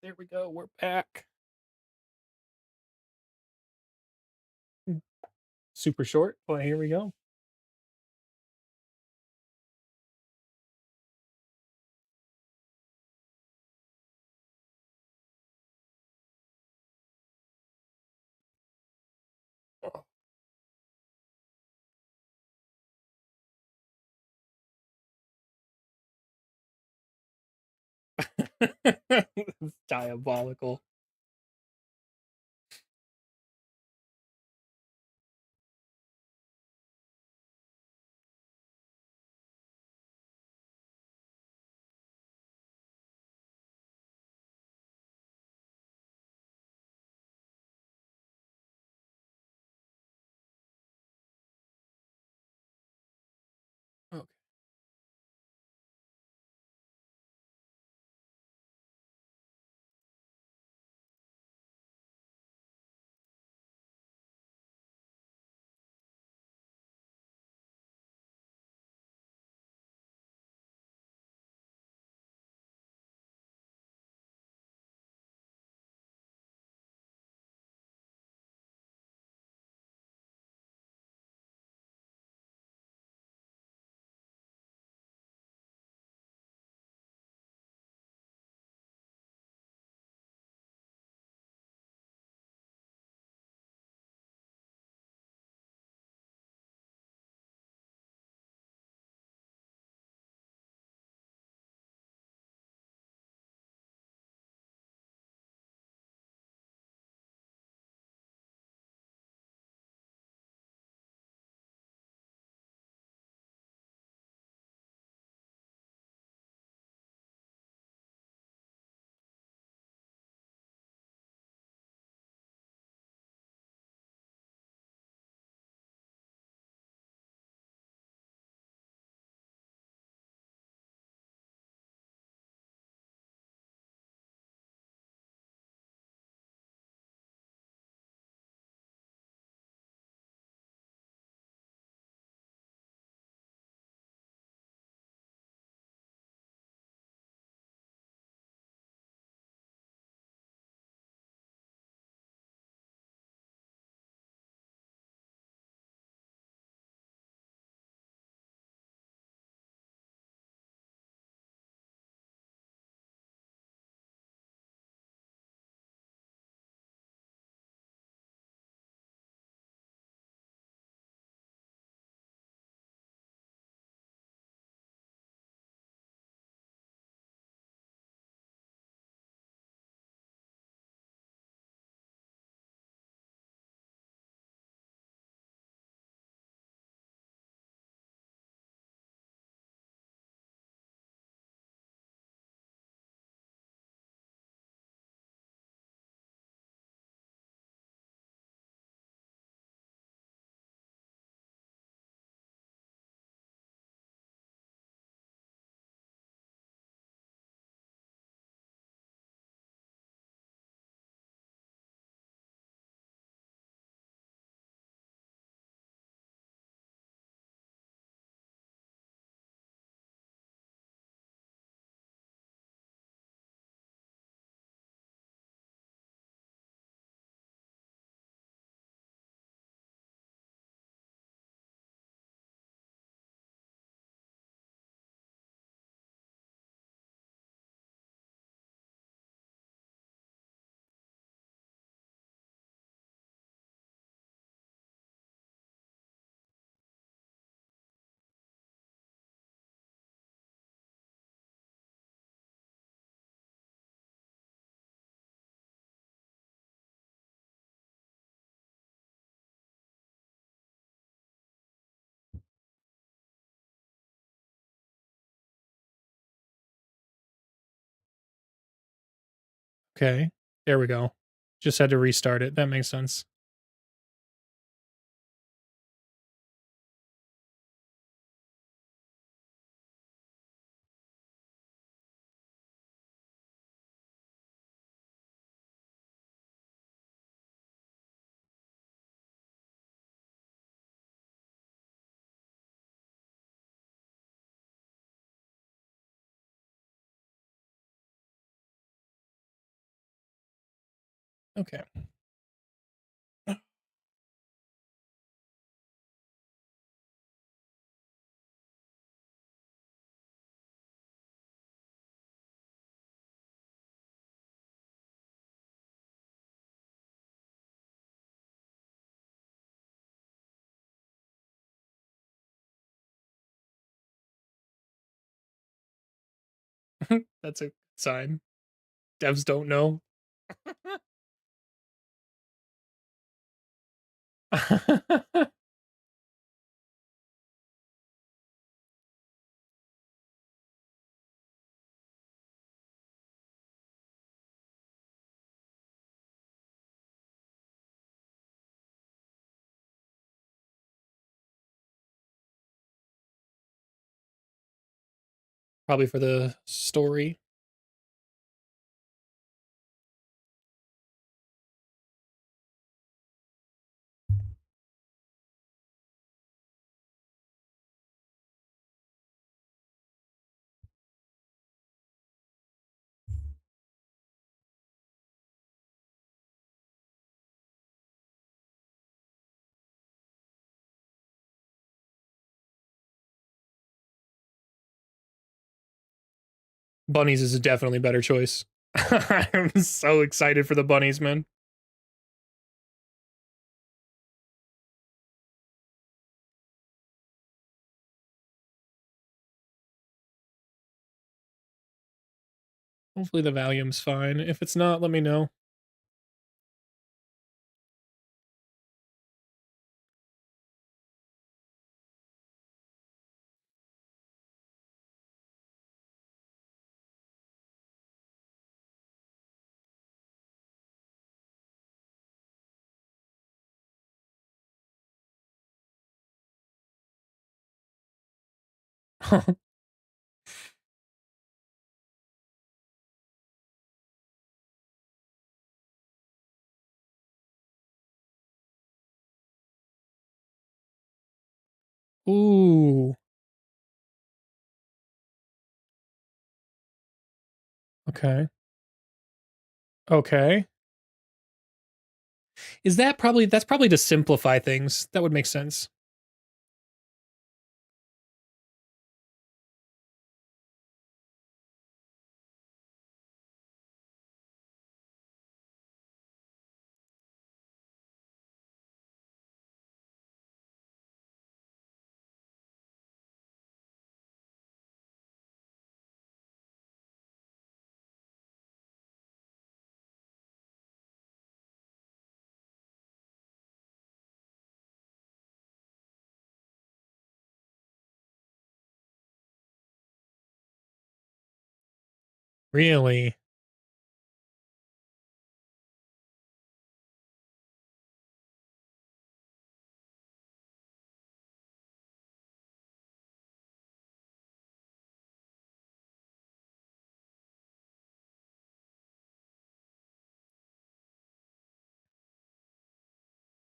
There we go. We're back. Super short, but here we go. It's diabolical. Okay. Okay. There we go. Just had to restart it. That makes sense. Okay. That's a sign. Devs don't know. Probably for the story. Bunnies is a definitely better choice. I'm so excited for the bunnies, man. Hopefully the volume's fine. If it's not, let me know. Ooh. Okay. Okay. Is that probably that's probably to simplify things? That would make sense. Really?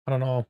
I don't know.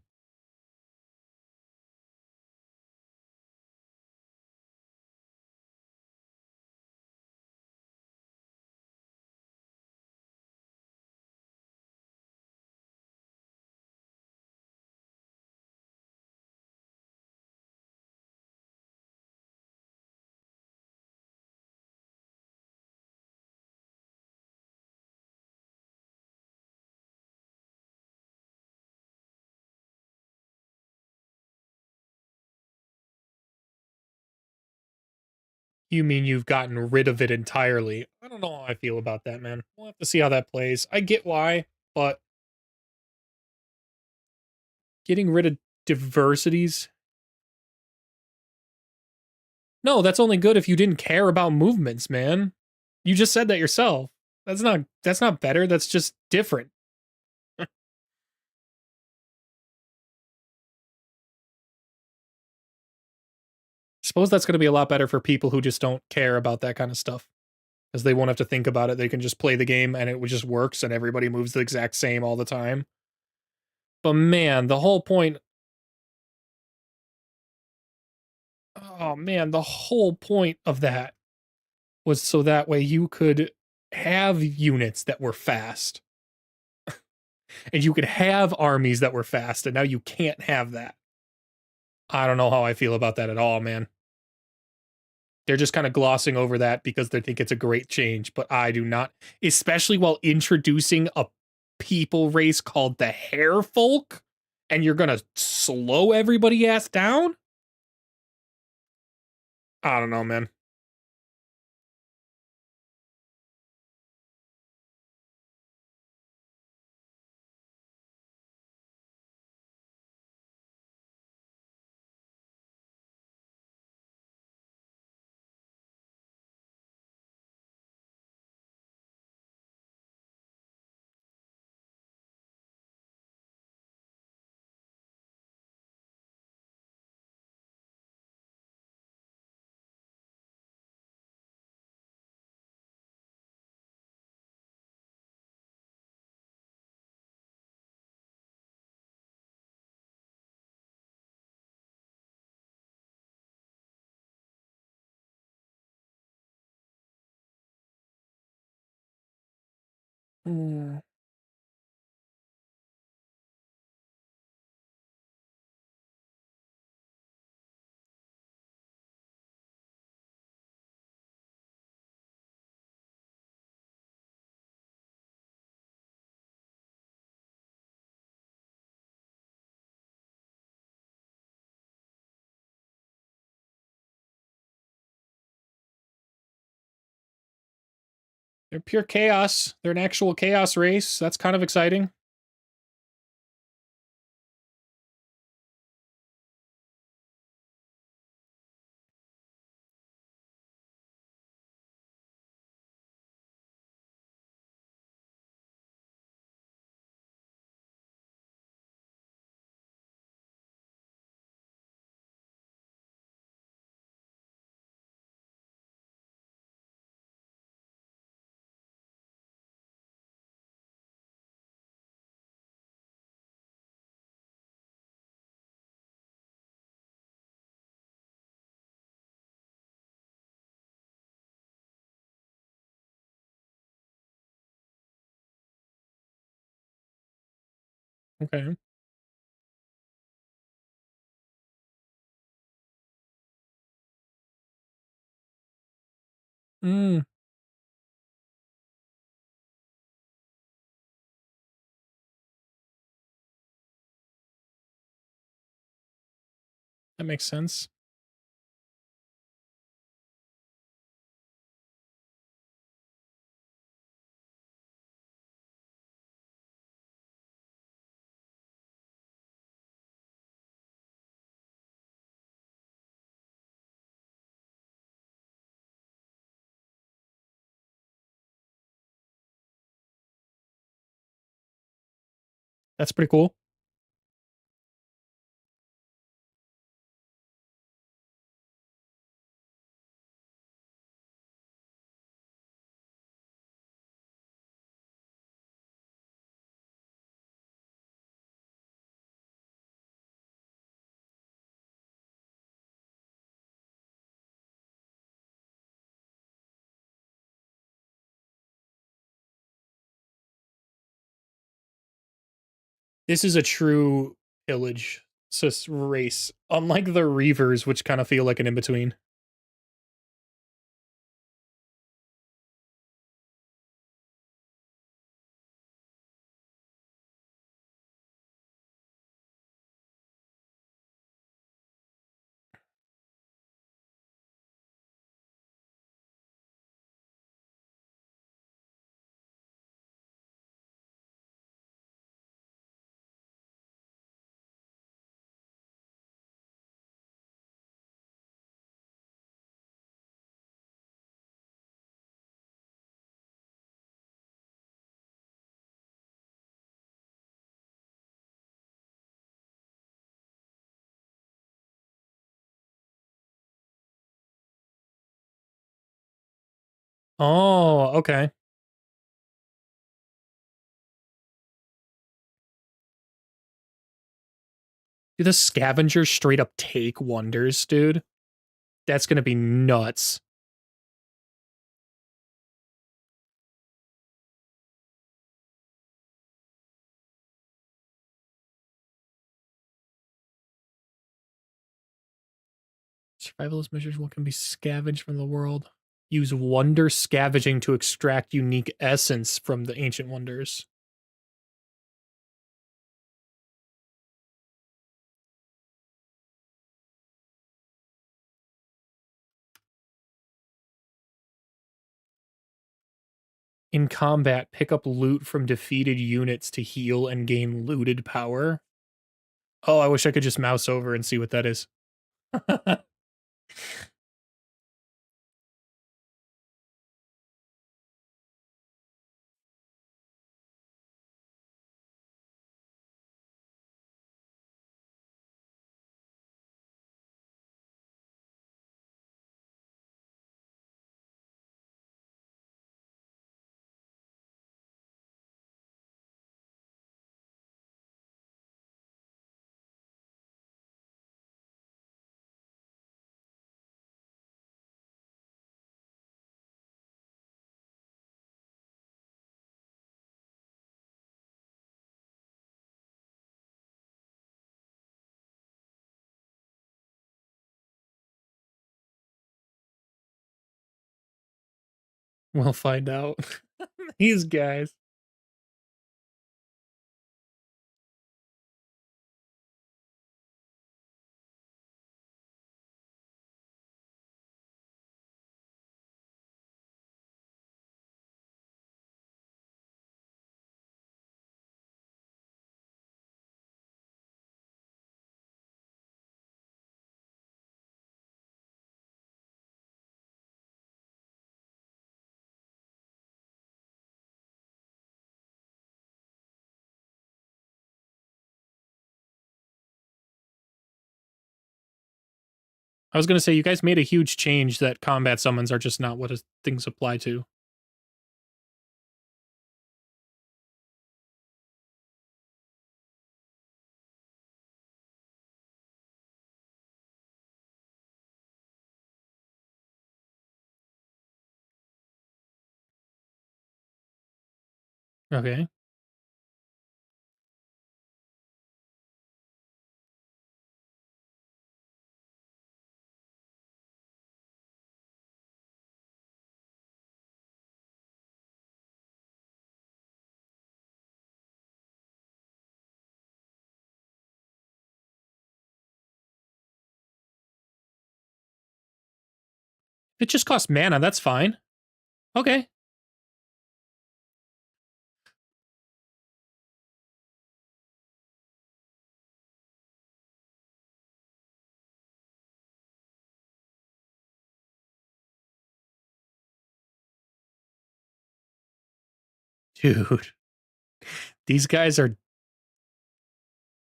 You mean you've gotten rid of it entirely? I don't know how I feel about that, man. We'll have to see how that plays. I get why, but getting rid of diversities? No, that's only good if you didn't care about movements, man. You just said that yourself. That's not better, that's just different. Suppose that's going to be a lot better for people who just don't care about that kind of stuff. Because they won't have to think about it. They can just play the game and it just works and everybody moves the exact same all the time. But man, the whole point. Oh man, the whole point of that was so that way you could have units that were fast. And you could have armies that were fast, and now you can't have that. I don't know how I feel about that at all, man. They're just kind of glossing over that because they think it's a great change, but I do not, especially while introducing a people race called the Hair Folk, and you're gonna slow everybody ass down? I don't know, man. Mm, they're pure chaos. They're an actual chaos race. That's kind of exciting. Okay. Mm, that makes sense. That's pretty cool. This is a true pillage race, unlike the Reavers, which kind of feel like an in between. Oh, okay. Do the scavengers straight up take wonders, dude? That's gonna be nuts. Survivalist measures what can be scavenged from the world. Use wonder scavenging to extract unique essence from the ancient wonders. In combat, pick up loot from defeated units to heal and gain looted power. Oh, I wish I could just mouse over and see what that is. We'll find out. These guys. I was gonna say, you guys made a huge change that combat summons are just not what things apply to. Okay. It just costs mana, that's fine. Okay. Dude. These guys are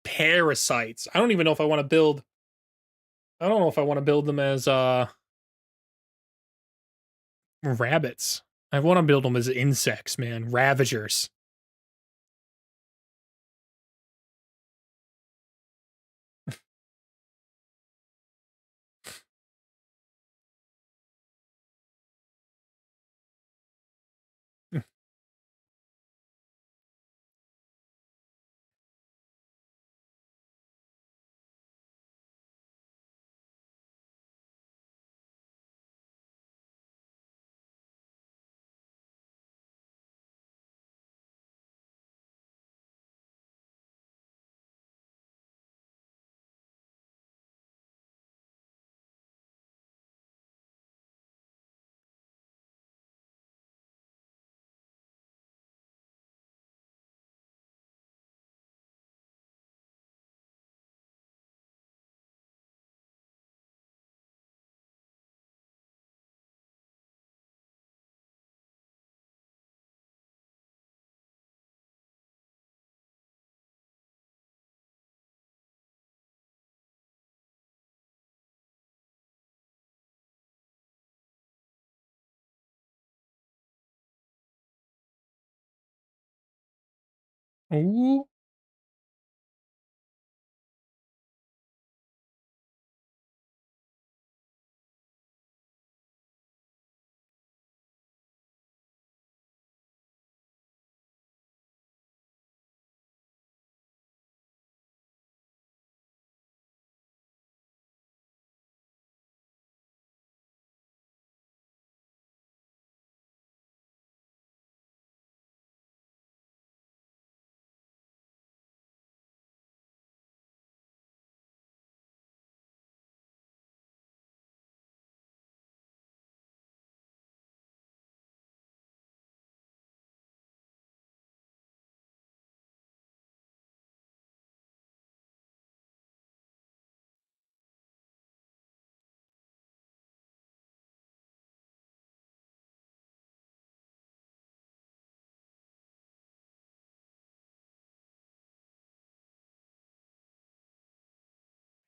parasites. I don't even know if I want to build. I don't know if I want to build them as rabbits. I want to build them as insects, man. Ravagers. Ooh.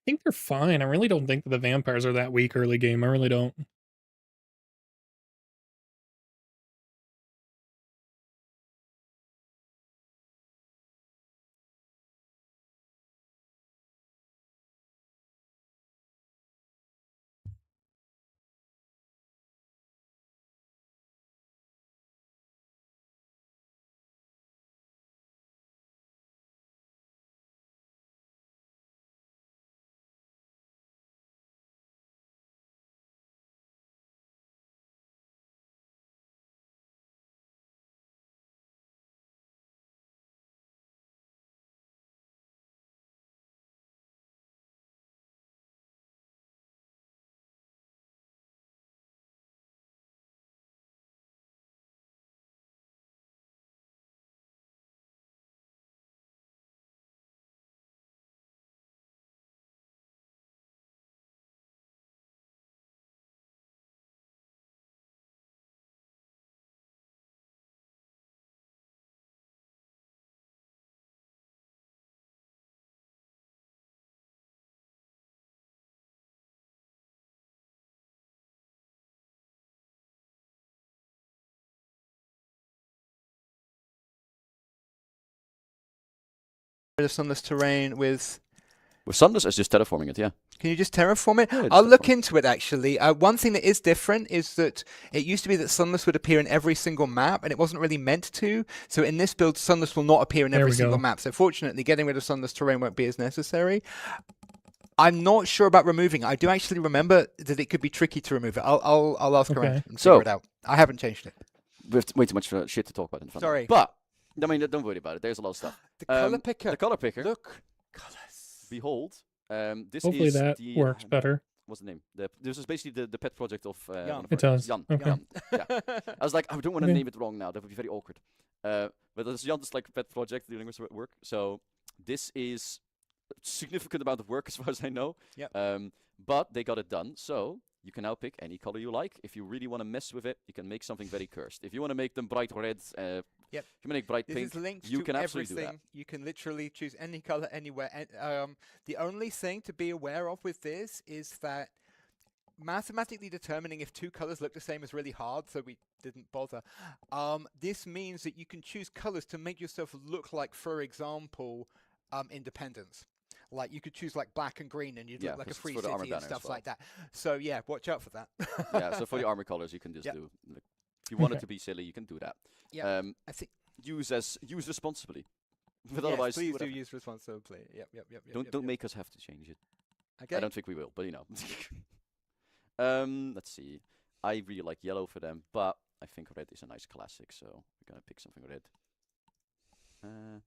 think they're fine. I really don't think that the vampires are that weak early game. I really don't. of sunless terrain with sunless is just terraforming it, yeah. Can you just terraform it? Yeah, I'll look into it actually. One thing that is different is that it used to be that Sunless would appear in every single map, and it wasn't really meant to. So in this build, Sunless will not appear in every single map. So fortunately, getting rid of Sunless terrain won't be as necessary. I'm not sure about removing it. I do actually remember that it could be tricky to remove it. I'll ask around and figure it out. I haven't changed it. We have way too much shit to talk about in front. Sorry. But I mean, don't worry about it. There's a lot of stuff. The color picker. The color picker. Look, colors. Behold. This Hopefully is that the, works better. What's the name? This is basically the pet project of Jan. It does. Jan. Okay. Jan. Yeah. I was like, I don't want to name it wrong now. That would be very awkward. But it's Jan's like pet project dealing with work. So this is a significant amount of work as far as I know. Yep. But they got it done. So you can now pick any color you like. If you really want to mess with it, you can make something very cursed. If you want to make them bright red, yep. you can make bright pink. This is linked you to can absolutely everything. do that. You can literally choose any color anywhere. And, the only thing to be aware of with this is that mathematically determining if two colors look the same is really hard, so we didn't bother. This means that you can choose colors to make yourself look like, for example, independence. Like you could choose like black and green, and you'd look like a free city and stuff like that. So yeah, watch out for that. Yeah. So for the armor colors, you can just do. Like, if you want it to be silly, you can do that. Yeah. I think use responsibly. But yes, otherwise, please whatever. do use responsibly. Yep. Don't make us have to change it. Okay. I don't think we will, but you know. Let's see. I really like yellow for them, but I think red is a nice classic, so we're gonna pick something red.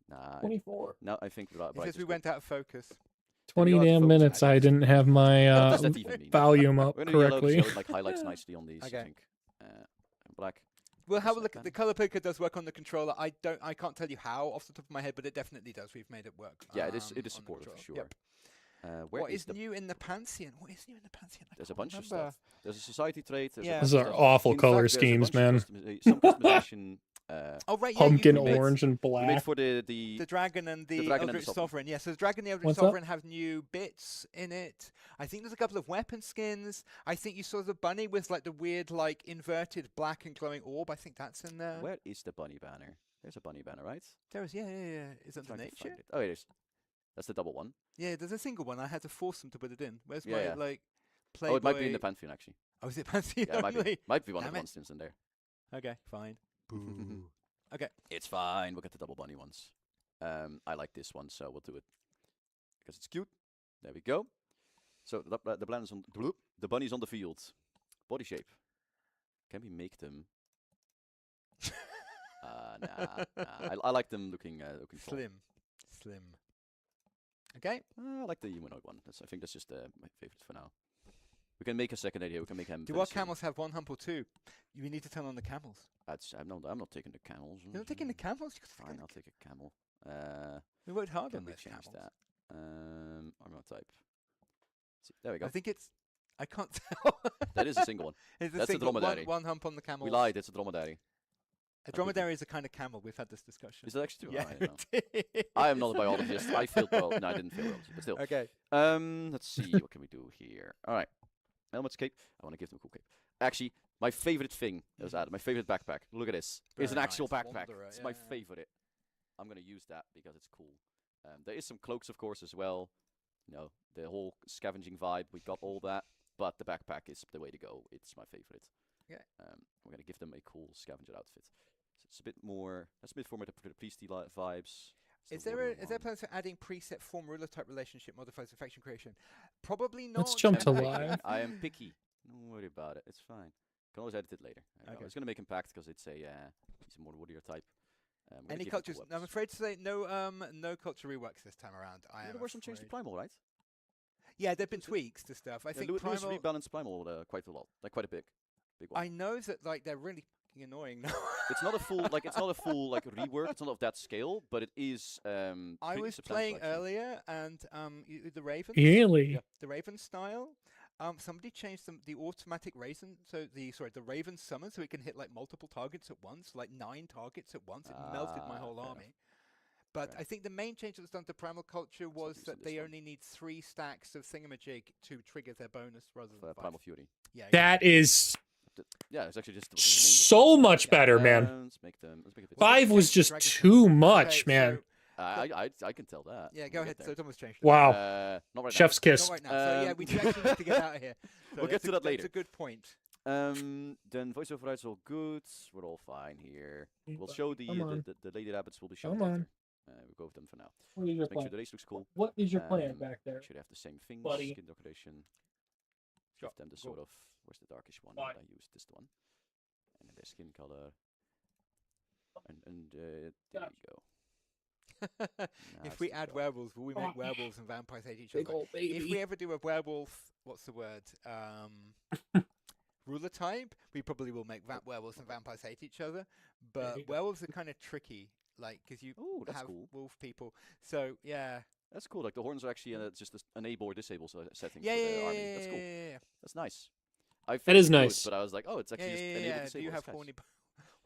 Nah. 24. No, I think because we went out of focus. 20 damn minutes. I didn't have my volume up correctly. Yellow, like highlights nicely on these. Okay. I think. Black. We'll have a look. The color picker does work on the controller. I can't tell you how off the top of my head, but it definitely does. We've made it work. Yeah, it is supportive for sure. Yep. What is new in the Pantheon? What is new in the Pantheon? There's a bunch of stuff. There's a society trait. Those are awful color schemes, man. Some customization. Oh right, pumpkin orange and black. Made for the dragon and the Eldritch Sovereign. Yes, so the dragon and the Eldritch Sovereign have new bits in it. I think there's a couple of weapon skins. I think you saw the bunny with like the weird like inverted black and glowing orb. I think that's in there. Where is the bunny banner? There's a bunny banner, right? There is. Yeah. Is that the nature? Oh, it is. That's the double one. Yeah, there's a single one. I had to force them to put it in. Where's my like? Playboy? Oh, it might be in the Pantheon actually. Oh, is it Pantheon? Yeah, might be one of the ones in there. Okay, fine. Boo. Okay. It's fine. We'll get the double bunny ones. I like this one, so we'll do it because it's cute. There we go. So the plan is on the bunny's on the field. Body shape. Can we make them? Nah. I like them looking slim. Okay. I like the humanoid one. I think that's just my favorite for now. We can make a second idea. We can make him. Do our camels have one hump or two? You need to turn on the camels. I'm not taking the camels. You're not taking the camels? Fine, I'll take a camel. We worked hard on this. Change that. Armor type. See, there we go. I think it's. I can't tell. That is a single one. It's That's a dromedary. One hump on the camel. We lied. It's a dromedary. A dromedary is a kind of camel. We've had this discussion. Is that actually true? Yeah. I don't know. I am not a biologist. I failed biology. No, I didn't fail biology, but still. Okay. Let's see. What can we do here? All right. Helmet's cape. I want to give them a cool cape. Actually, my favorite thing that was added, my favorite backpack. Look at this. It's an Very actual nice. backpack. Wanderer, It's my yeah. favorite. I'm gonna use that because it's cool. There is some cloaks, of course, as well. You know, the whole scavenging vibe. We got all that, but the backpack is the way to go. It's my favorite. Yeah. We're gonna give them a cool scavenger outfit. So it's a bit more. That's a bit more the priesty vibes. Is there plans for adding preset form ruler type relationship modifiers for faction creation? Probably not. Let's jump to I'm picky. live. I am picky. Don't worry about it. It's fine. Can always edit it later. I Okay. was gonna make him packed because it's he's a more warrior type. We're gonna Any give him cultures? cool I'm weapons. afraid to say no culture reworks this time around. There were some changes to afraid. Primal, right? Yeah, there've been Lewis- tweaks to stuff. I think Lewis Primal. rebalanced Primal quite a lot, like quite a big one. I know that like they're really fucking annoying now. It's not a full like rework. It's not of that scale, but it is. I pretty was substantial, playing actually. earlier, and the Ravens. Really? The Raven style. Somebody changed the automatic Raven, so the Raven summon, so it can hit like multiple targets at once, like 9 targets at once. It melted my whole fair enough. army. But Fair I think the main change that was done to Primal Culture was use that on this they one. only need 3 stacks of thingamajig to trigger their bonus rather than 5. Primal Fury. Yeah, That is Yeah, it's actually just so much better, man. Let's make them. Let's make it. 5 was just Dragon too Tail. much, Okay, man. so- I can tell that. yeah, We'll go get ahead. there. So Thomas changed it. Wow. Not right Chef's Not kiss. right now. So yeah, we do actually need to get out of here. So We'll get that's to a- that later. That's a good point. now. Then voiceover rights all good. We're all fine here. We'll show the Come on. the lady rabbits will be shown Come later. on. We'll go with them for now. What is your Make sure the race looks cool. What is your plan Um, back there? Should have the same things. buddy? Skin decoration. Sure, Give them the go. sort of. Where's the darkish one? Why? I used this one. And then the skin color. And there Gotcha. you go. If we add werewolves, will we make werewolves and vampires hate each Big other? old If we baby. ever do a werewolf, what's the word? Ruler type, we probably will make werewolves and vampires hate each other. But you go. werewolves are kind of tricky, like because you Oh, that's have cool. wolf people. So yeah, That's cool. Like the horns are actually just enable or disable setting yeah, for yeah, the yeah, army. yeah, That's cool. yeah. That's nice. I That is figured it would, nice. but I was like, oh, it's actually just enable Do disable. you That's have nice.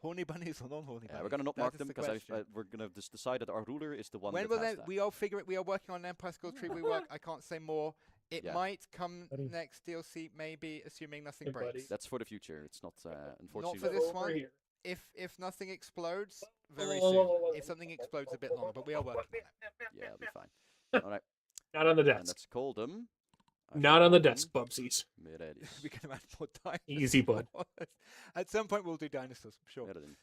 horny bunnies or non-horny bunnies? We're gonna not That mark is them the because question. we're gonna just decide that our ruler is the one When that will has they? that. We all figure it. We are working on an Empire Skill Tree. We work. I can't say more. It Yeah. might come Buddy. next DLC, maybe, assuming nothing Hey, breaks. buddy. That's for the future. It's not unfortunately. for this Over one. here. If nothing explodes, very Whoa, soon. whoa, whoa, whoa, If something explodes a bit longer, but we are working on it. Yeah, it'll be fine. All right, Not on the and desk. let's call them. I Not shall on the call them desk, Bubsies. Mirelis. We can add more dinosaurs. Easy, bud. At some point, we'll do dinosaurs. I'm sure. Merlin.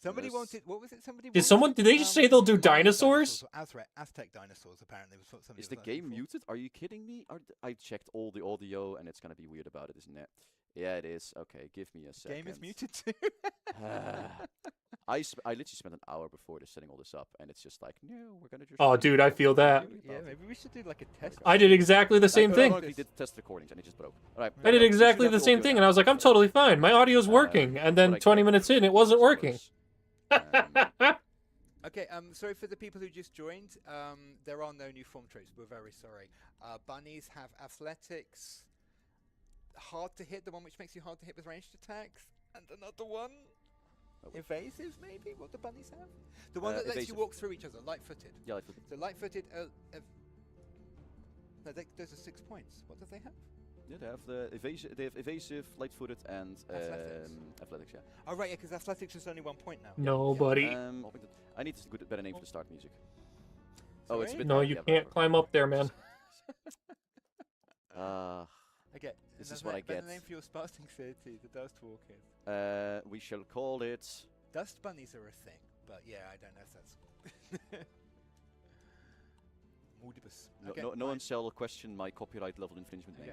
Somebody Yes. wanted. What was it? Somebody. Did someone- wanted, did they just say they'll do Mayan dinosaurs? or Aztec dinosaurs. Apparently, was what somebody Is was the asking game for. muted? Are you kidding me? I checked all the audio and it's gonna be weird about it, isn't it? Yeah, it is. Okay, give me a second. Game is muted too. I literally spent an hour before this setting all this up, and it's just like, no, we're gonna just. Oh, dude, I feel that. Yeah, maybe we should do like a test. I did exactly the same I thing. ironically did test recordings and it just broke. All right. I did we exactly should the have same audio thing, now, and I was like, I'm so, totally fine. My audio's working. And then what I 20 get minutes for in, it wasn't those working. was, Okay, sorry for the people who just joined. There are no new form traits. We're very sorry. Bunnies have athletics, hard to hit, the one which makes you hard to hit with ranged attacks, and another one, Oh, wait. evasive maybe. What do bunnies have? The one that lets you evasive. walk through each other, light-footed. yeah, like, So light-footed. No, those are 6 points. What do they have? yeah, they have they have evasive, light-footed, and athletics. Yeah. Oh right, yeah, because athletics is only 1 point now. Nobody. I need a better name for the start music. Oh, it's a Sorry? bit. No, dark, you yeah, can't whatever. climb up there, man. Okay. This and is what I better get. name for your Spartan city, the Dust Walkers. We shall call it. Dust bunnies are a thing, but yeah, I don't know if that's. Moodibus. Okay, No one fine. shall question my copyright level infringement Okay.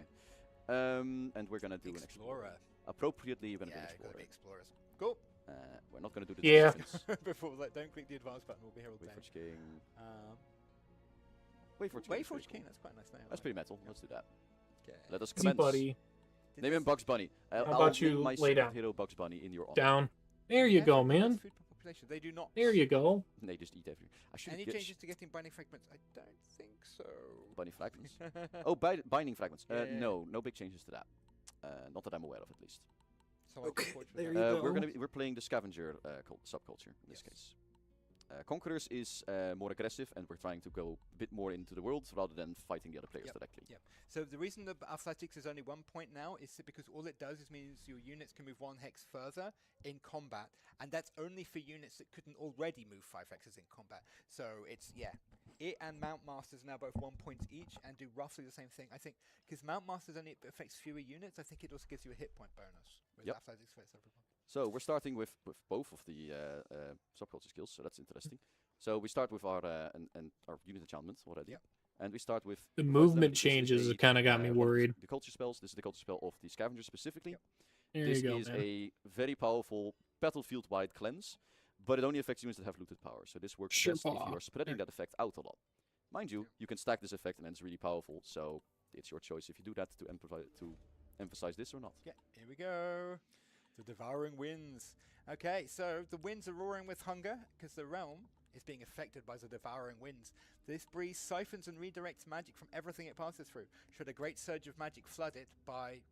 name. And we're gonna do an Explorer. Appropriately, we're gonna Yeah, do an gotta be explorer. explorers. Cool. We're not gonna do the Yeah. descriptions. Before, like, don't click the advanced button. We'll be here all day. Wayforge King. Um, Wayforge King. is Wayforge pretty King. cool. That's quite a nice name. That's pretty metal. Let's do that. Okay. Let us Easy, commence. buddy. Did Name this- him Bugs Bunny. I'll about name you my lay down? superhero Bugs Bunny in your honor. Down. There you Yeah, go, that's man. food per population. They do not. There you go. They just eat everything. I should Any get changes to getting binding fragments? I don't think so. bunny fragments. Oh, binding fragments. Yeah, yeah, yeah. No big changes to that. Not that I'm aware of, at least. So I look forward to there that. you go. We're playing the scavenger subculture in this Yes. case. Conquerors is more aggressive, and we're trying to go a bit more into the world rather than fighting the other players Yep. directly. Yep. So the reason the athletics is only 1 point now is because all it does is means your units can move 1 hex further in combat, and that's only for units that couldn't already move 5 hexes in combat. So it's it and Mount Masters now both 1 point each and do roughly the same thing. I think because Mount Masters only affects fewer units, I think it also gives you a hit point bonus. Whereas Yep. athletics affects everyone. So we're starting with both of the subculture skills, so that's interesting. So we start with our our unit enchantment already. Yep. And we start with The first movement element. This is changes a, kind of got me one of worried. The culture spells. This is the culture spell of the scavenger specifically. Yep. There This you go, is man. a very powerful battlefield-wide cleanse, but it only affects units that have looted power. So this works Sure. best if you are spreading that effect out a lot. Mind you, you can stack this effect and then it's really powerful. So it's your choice if you do that to emphasize this or not. Yeah, here we go. The devouring winds. Okay, so the winds are roaring with hunger because the realm is being affected by the devouring winds. This breeze siphons and redirects magic from everything it passes through. Should a great surge of magic flood it by,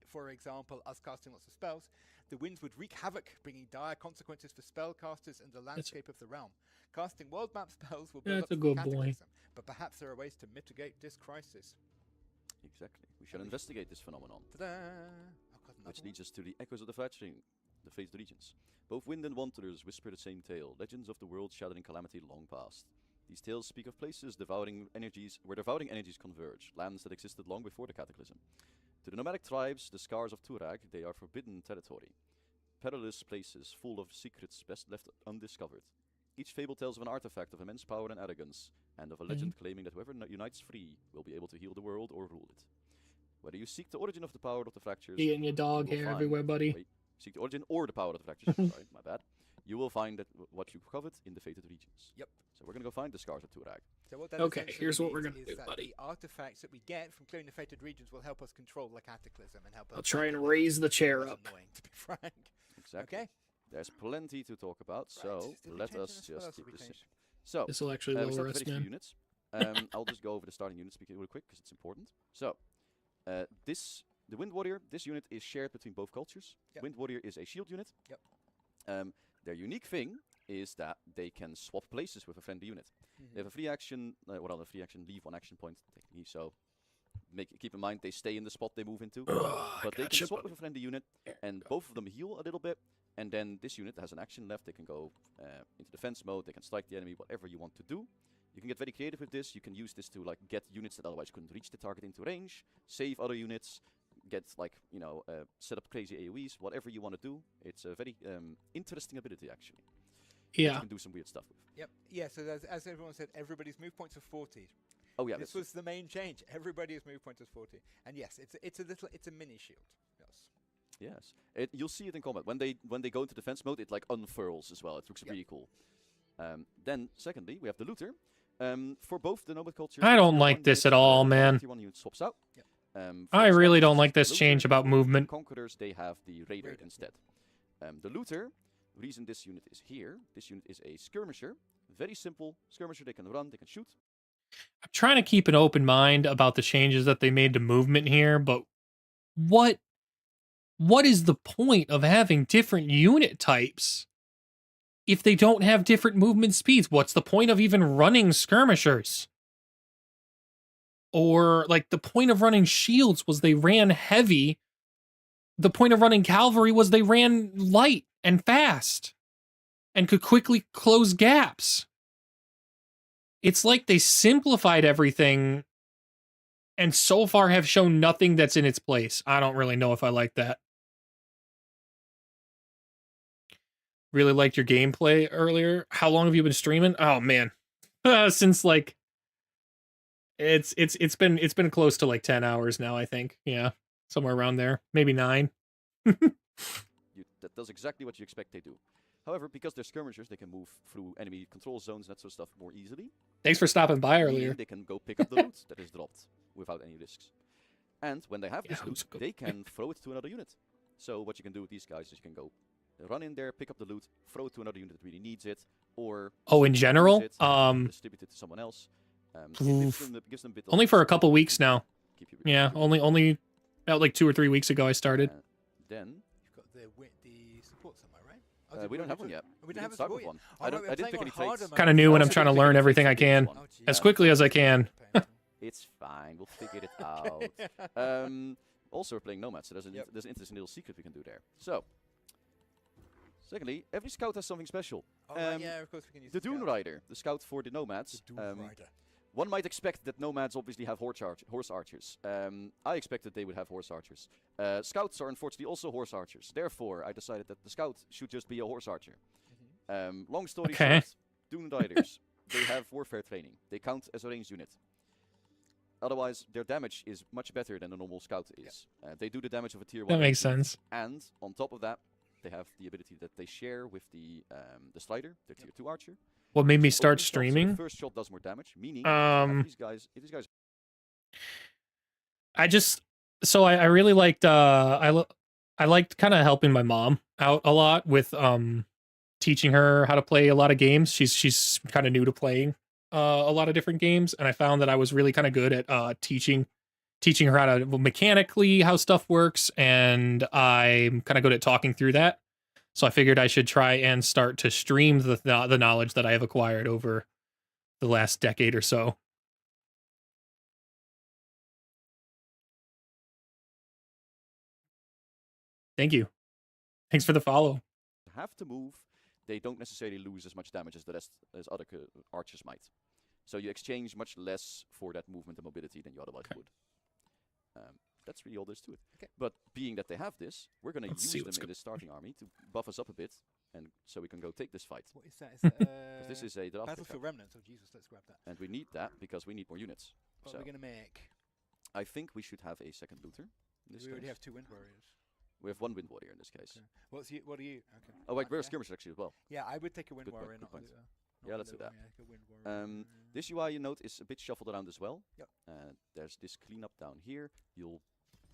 for example, us casting lots of spells, the winds would wreak havoc, bringing dire consequences for spellcasters and the landscape of the realm. Casting world map spells will build That's up a the good boy. cataclysm, but perhaps there are ways to mitigate this crisis. Exactly. We shall investigate this phenomenon. Ta-da! I've got another Which one. leads us to the echoes of the fated regions. Both wind and wanderers whisper the same tale, legends of the world shattering calamity long past. These tales speak of places where devouring energies converge, lands that existed long before the cataclysm. To the nomadic tribes, the scars of Turag, they are forbidden territory. Perilous places full of secrets best left undiscovered. Each fable tells of an artifact of immense power and arrogance, and of a legend claiming that whoever unites free will be able to heal the world or rule it. Whether you seek the origin of the power of the fractures, You getting your dog you will hair find- everywhere, buddy. Wait, seek the origin or the power of the fractures. Sorry, my bad. You will find that what you coveted in the fated regions. Yep. So we're gonna go find the scars of Turag. So what that Okay, essentially here's what we're means gonna is do, that buddy. The artifacts that we get from clearing the fated regions will help us control the cataclysm and help us. I'll try and battle it. raise the chair That's up. annoying, to be frank. Exactly. Okay. There's plenty to talk about, Right. so Did we let change us anything? What else just did keep we this change? simple. So This will actually we lower started us, very few man. units. I'll just go over the starting units real quick because it's important. So the Wind Warrior, this unit is shared between both cultures. Yep. Wind Warrior is a shield unit. Yep. Their unique thing is that they can swap places with a friendly unit. They have a free action, leave 1 action point technically. So keep in mind they stay in the spot they move into. But they can swap with a friendly unit, and both of them heal a little bit. And then this unit has an action left. They can go into defense mode. They can strike the enemy, whatever you want to do. You can get very creative with this. You can use this to get units that otherwise couldn't reach the target into range, save other units, get set up crazy AoEs, whatever you want to do. It's a very interesting ability actually. that Yeah. You can do some weird stuff with. Yep. Yeah. So as everyone said, everybody's move points are 40. Oh yeah, This was the main change. Everybody's move point is 40. And yes, it's a mini shield. Yes. Yes, you'll see it in combat when they go into defense mode. It unfurls as well. It looks Yep. really cool. Then secondly, we have the looter. For both the nomad culture. I don't like this at all, man. Tier 1 unit swaps out. Yep. For I the really don't scavengers, like this the change looter, about movement. Conquerors, they have the raider Raider, instead. The looter, reason this unit is here. This unit is a skirmisher. Very simple skirmisher. They can run. They can shoot. I'm trying to keep an open mind about the changes that they made to movement here, but what is the point of having different unit types if they don't have different movement speeds? What's the point of even running skirmishers? Or the point of running shields was they ran heavy. The point of running cavalry was they ran light and fast and could quickly close gaps. It's like they simplified everything and so far have shown nothing that's in its place. I don't really know if I like that. Really liked your gameplay earlier. How long have you been streaming? Oh man. Since it's been close to 10 hours now, I think. Yeah. Somewhere around there. Maybe 9. That does exactly what you expect they do. However, because they're skirmishers, they can move through enemy control zones and that sort of stuff more easily. Thanks for stopping by Meaning earlier. they can go pick up the loot that is dropped without any risks. And when they have this Yeah, loot, who's they can throw it to another unit. So what you can do with these guys is you can go run in there, pick up the loot, throw it to another unit that really needs it, or Oh, in use general? it, distribute it to someone else. It gives them a bit of Only for a couple weeks now. keep you Yeah, occupied. only about 2 or 3 weeks ago I started. Then You've got the Oh, did We don't have one do- yet. We don't have a start support with yet? one. Oh, I right, don't. we're I didn't playing think on any harder takes. mode. Kind of new, I and I'm also trying to didn't think learn any everything I takes for this can one. Oh, geez. as quickly as I can. Painful. It's fine. We'll figure it out. Okay. Also, we're playing Nomads, so there's an Yep. there's an interesting little secret we can do there. So, secondly, every scout has something special. Oh, right, yeah, of course we can use The Dune scout. Rider, the scout for the Nomads. The Dune Rider. One might expect that Nomads obviously have horse archers. I expected they would have horse archers. Scouts are unfortunately also horse archers. Therefore, I decided that the scout should just be a horse archer. Long story Okay. short, Dune Riders, they have warfare training. They count as a ranged unit. Otherwise, their damage is much better than a normal scout is. They do the damage of a tier 1. That makes unit. sense. And on top of that, they have the ability that they share with the Strider, their tier 2 archer. What made me Open start shot, so the streaming? first shot does more damage, meaning if these guys I really liked I liked kind of helping my mom out a lot with teaching her how to play a lot of games. She's kind of new to playing a lot of different games, and I found that I was really kind of good at teaching her how to mechanically how stuff works, and I'm kind of good at talking through that. So I figured I should try and start to stream the knowledge that I have acquired over the last decade or so. Thank you. Thanks for the follow. have to move, they don't necessarily lose as much damage as the rest as other archers might. So you exchange much less for that movement and mobility than you otherwise would. That's really all there is to it. Okay. But being that they have this, we're going to Let's use see them what's in this starting army to buff us up a bit, and so we can go take this fight. What is that? Is that 'Cause this is a draft Battlefield Remnants. Oh Jesus, let's grab that. and we need that because we need more units. What So are we gonna make? I think we should have a second looter. In this We already case. have 2 Wind Warriors. We have 1 Wind Warrior in this case. Okay. What are you? Okay. Oh wait, we're a Okay. skirmisher actually as well. Yeah, I would take a Wind Good point, Warrior, good not a point. looter. Yeah, let's do that. Yeah, a Wind Warrior. This UI you note is a bit shuffled around as well. Yep. There's this cleanup down here.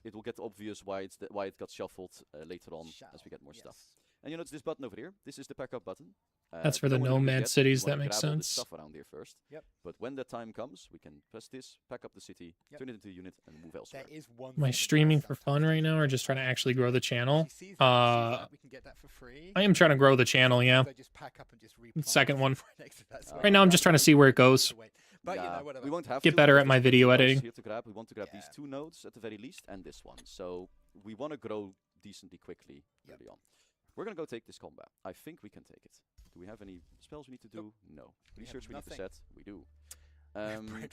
It will get obvious why it got shuffled later on as we get more stuff. And you notice this button over here. This is the pack up button. That's for we the don't wanna lose nomad yet. cities, We wanna that makes grab all this sense. Stuff around here first. Yep. But when the time comes, we can press this, pack up the city, Yep. turn it into a unit, and move elsewhere. There is one. Am I thing streaming that for sometimes fun right is now, or really just trying to bad. actually grow the channel? She sees that, we can get that for free. I am trying to grow the channel, yeah. They just pack up and just replant Second one. right next to that, so Right now, I'm just trying to see where it goes. But Yeah, you know, whatever. we won't have Get to, better because at my there's plenty video of nodes editing. Here to grab. We want to grab these Yeah. 2 nodes at the very least, and this one. So we want to grow decently quickly Yep. early on. We're gonna go take this combat. I think we can take it. Do we have any spells we need to do? No. We have Research we need to nothing. set. We do. Bread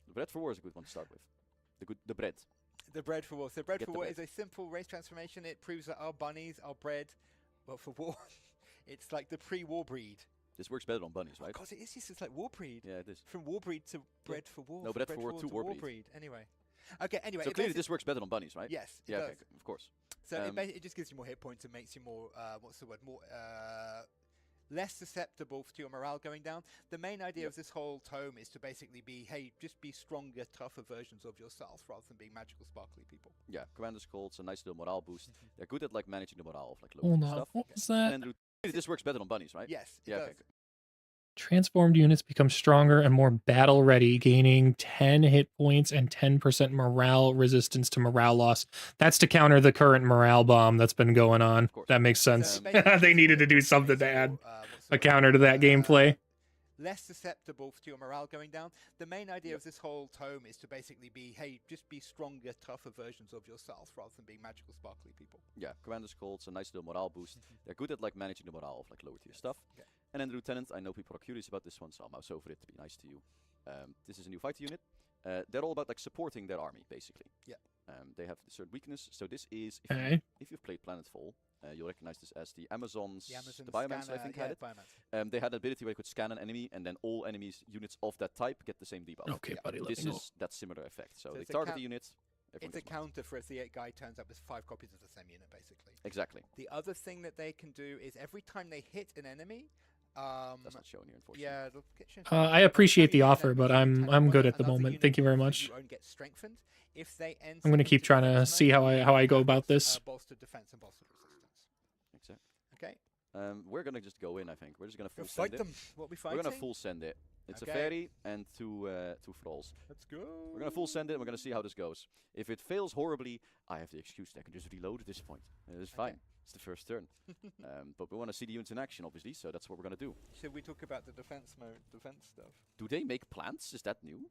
The bread for war is a good one to start with. The bread. The bread for war. So bread Get for the war bread. is a simple race transformation. It proves that our bunnies are bred, well, for war. It's like the pre-war breed. This works better on bunnies, right? Because it is just like war breed. Yeah, it is. From war breed to bread for war. No, from bread for war to war breed. breed. Anyway. Okay, anyway. So it clearly basi- this works better on bunnies, right? Yes, it Yeah, does. okay, of course. So Um, it just gives you more hit points and makes you more, what's the word, more, less susceptible to your morale going down. The main idea of this whole tome is to basically be, hey, just be stronger, tougher versions of yourself rather than being magical, sparkly people. Yeah, Commander's Call, it's a nice little morale boost. They're good at like managing the morale of like Hold local on. stuff. What was And that? then clearly this works better on bunnies, right? Yes, it Yeah, does. okay. Transformed units become stronger and more battle ready, gaining 10 hit points and 10% morale resistance to morale loss. That's to counter the current morale bomb that's been going on. course. That makes So sense. it basically They gives needed you to do more- something makes to you add more, what's the a word, counter to that gameplay. less susceptible to your morale going down. The main idea of this whole tome is to basically be, hey, just be stronger, tougher versions of yourself rather than being magical, sparkly people. Yeah, Commander's Call, it's a nice little morale boost. They're good at like managing the morale of like lower tier stuff. Okay. And then the Lieutenant, I know people are curious about this one, so I'll mouse over it to be nice to you. This is a new fighter unit. They're all about like supporting their army, basically. Yeah. They have a certain weakness. So this is, Okay. if you've played Planetfall, you'll recognize this as the Amazons, The Amazon the Biomans, I scanner, think, yeah, had it. Biomans. They had an ability where you could scan an enemy, and then all enemies, units of that type, get the same debuff. Okay, buddy, let This me know. is that similar effect. So, So they it's a target count- the unit. It's everyone a gets marked. counter for if the guy turns up with 5 copies of the same unit, basically. Exactly. The other thing that they can do is every time they hit an enemy, That's not shown here, unfortunately. yeah, it'll get shown. I appreciate Every the time you hit offer, an but enemy, you I'm can good one at the another moment. unit Thank you very that much. you own gets strengthened. If they enter I'm gonna keep into trying to defense see mode, how I go about it's, this. bolstered defense and bolstered resistance. Exactly. Okay. We're gonna just go in. I think we're just gonna Go full send fight it. them. What are we We're fighting? gonna full send it. It's Okay. a fairy and two thralls. Let's go. We're gonna full send it. And we're gonna see how this goes. If it fails horribly, I have the excuse that I can just reload at this point. It's fine. It's the first turn. But we want to see the units in action, obviously. So that's what we're gonna do. Should we talk about the defense stuff? Do they make plants? Is that new?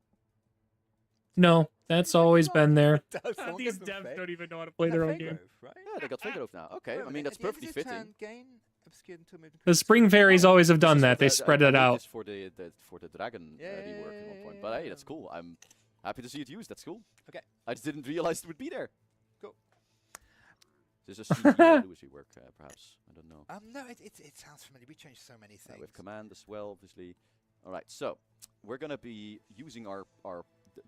No, that's always been there. Does someone These get some devs fake? don't even know how to play Yeah, their own fake game. growth, right? Yeah, they got figure now. Okay, Wait a I mean minute, that's at the end of perfectly this turn, fitting. gain obscured until moved The spring fairies always have done This is that. for They the- spread I it made out. this for the dragon rework at one point. But hey, that's cool. I'm happy to see it used. That's cool. Okay. I just didn't realize it would be there. Cool. There's a CD Lewis rework, perhaps. I don't know. No, it sounds familiar. We changed so many things. With command as well, obviously. All right, so we're gonna be using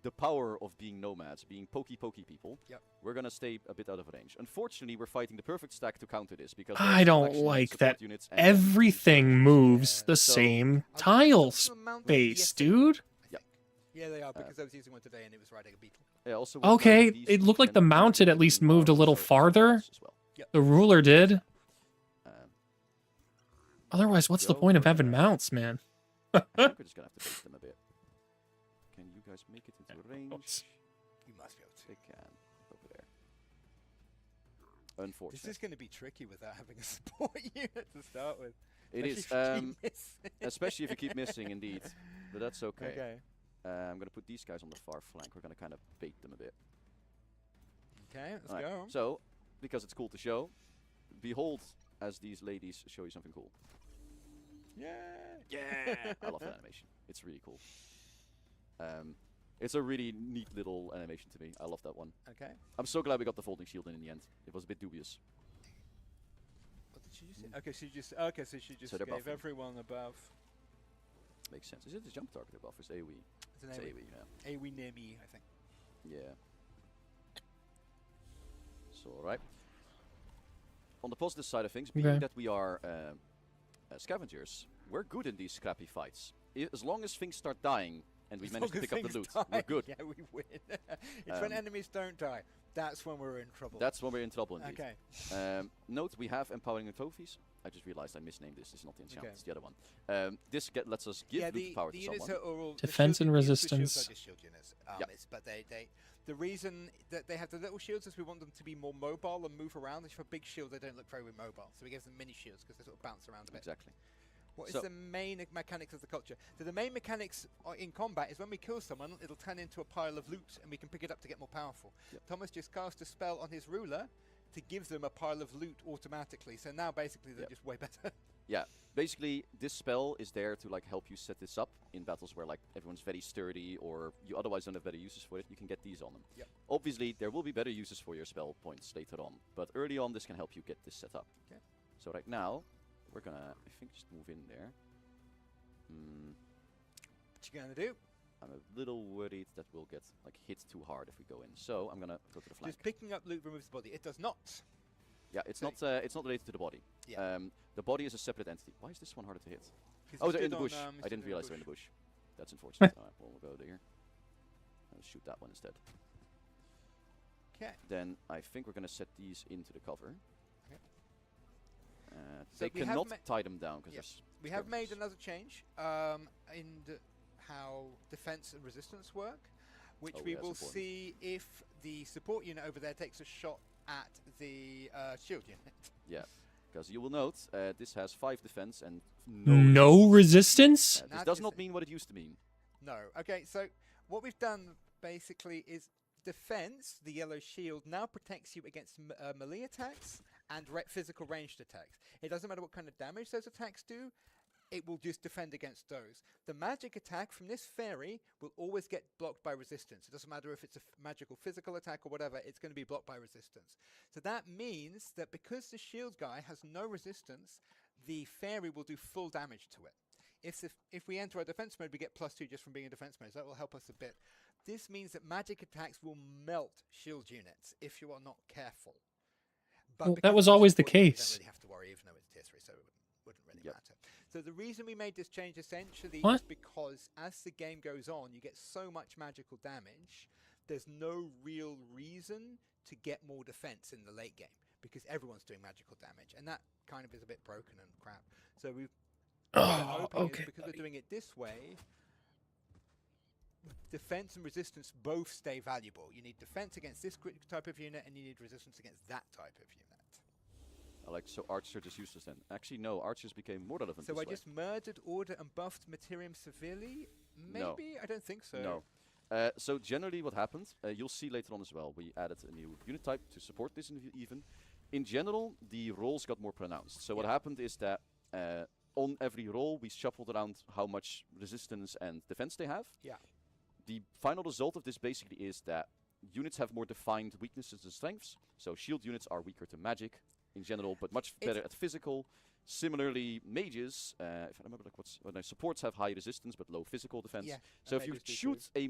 the power of being nomads, being pokey people. Yep. We're gonna stay a bit out of range. Unfortunately, we're fighting the perfect stack to counter this because I don't like that everything moves the So, same Are tile those the mounted? space, Yes, dude. Yeah, they are because I was using one today and it was riding a beetle. Yeah, also Okay, it looked like the mounted at least moved a little farther. The ruler did. Otherwise, what's the point of having mounts, man? I think we're just gonna have to bait them a bit. Can you guys make it into range? You must be able to. They can. Over there. Unfortunately. This is going to be tricky without having a support unit to start with. It is. Especially if you keep missing. Especially if you keep missing, indeed. But that's okay. Okay. I'm going to put these guys on the far flank. We're going to kind of bait them a bit. Okay, let's Alright, go. So, because it's cool to show, behold as these ladies show you something cool. Yeah. Yeah! I love that animation. It's really cool. It's a really neat little animation to me. I love that one. Okay. I'm so glad we got the folding shield in the end. It was a bit dubious. What did she just say? Okay, so she just So they're gave buffing. everyone a buff. Makes sense. Is it the jump target buff? It's AoE. It's an It's AoE. AoE, yeah. AoE near me, I think. Yeah. So, alright. On the positive side of things, being Okay. that we are scavengers, we're good in these scrappy fights. As long as things start dying and we As manage to long as pick up the things loot, we're die, good. Yeah, we win. It's when Um, enemies don't die. That's when we're in trouble. That's when we're in trouble indeed. Okay. Note, we have empowering trophies. I just realized I misnamed this. This is not the enchant, Okay. it's the other one. This lets us give Yeah, loot power the to units someone. are all Defense the and shield units, the shields resistance. are just shield units. Yep. But the reason that they have the little shields is we want them to be more mobile and move around. If a big shield, they don't look very mobile. So we give them mini shields because they sort of bounce around a bit. Exactly. What is So- the main mechanics of the culture? So the main mechanics in combat is when we kill someone, it'll turn into a pile of loot, and we can pick it up to get more powerful. Yep. Thomas just cast a spell on his ruler to give them a pile of loot automatically. So now basically they're Yep. just way better. Yeah, basically this spell is there to like help you set this up in battles where like everyone's very sturdy or you otherwise don't have better uses for it. You can get these on them. Yep. Obviously, there will be better uses for your spell points later on, but early on this can help you get this set up. Okay. So right now we're gonna, I think, just move in there. What you gonna do? I'm a little worried that we'll get like hit too hard if we go in. So I'm gonna go to the flank. Just picking up loot removes the body. It does not. Yeah, it's so- not related to the body. Yeah. The body is a separate entity. Why is this one harder to hit? 'Cause Oh, he they're in stood the bush. on, he I stood didn't realize they're in the bush. That's unfortunate. Alright, well, we'll go there. I'll shoot that one instead. Okay. Then I think we're gonna set these into the cover. Okay. So They we have cannot ma- tie them down because Yep. there's We have made skirmishes. another change in how defense and resistance work, which Oh, we yeah, that's will important. see if the support unit over there takes a shot at the shield unit. Yeah, because you will note this has 5 defense and No resistance? This Now does this not is- mean what it used to mean. No. Okay, so what we've done basically is defense, the yellow shield, now protects you against melee attacks and physical ranged attacks. It doesn't matter what kind of damage those attacks do, it will just defend against those. The magic attack from this fairy will always get blocked by resistance. It doesn't matter if it's a magical physical attack or whatever, it's going to be blocked by resistance. So that means that because the shield guy has no resistance, the fairy will do full damage to it. If we enter our defense mode, we get +2 just from being in defense mode, so that will help us a bit. This means that magic attacks will melt shield units if you are not careful. But Well, because that was it's a always the support unit, you case. don't really have to worry, even though it's tier 3, so it wouldn't really Yep. matter. So the reason we made this change essentially What? is because as the game goes on, you get so much magical damage, there's no real reason to get more defense in the late game. because everyone's doing magical damage, and that kind of is a bit broken and crap. So what we're Oh, hoping okay. is because we're doing it this way, defense and resistance both stay valuable. You need defense against this type of unit, and you need resistance against that type of unit. I like, so archers are just useless then. Actually, no, archers became more relevant So this I way. just murdered order and buffed Materium severely? Maybe? No. I don't think so. No. So generally what happens, you'll see later on as well, we added a new unit type to support this even. In general, the roles got more pronounced. So what happened is that on every role, we shuffled around how much resistance and defense they have. Yeah. The final result of this basically is that units have more defined weaknesses and strengths. So shield units are weaker to magic in general, but much better at physical. Similarly, mages, if I remember, like supports have high resistance but low physical defense. Yeah, So if you shoot if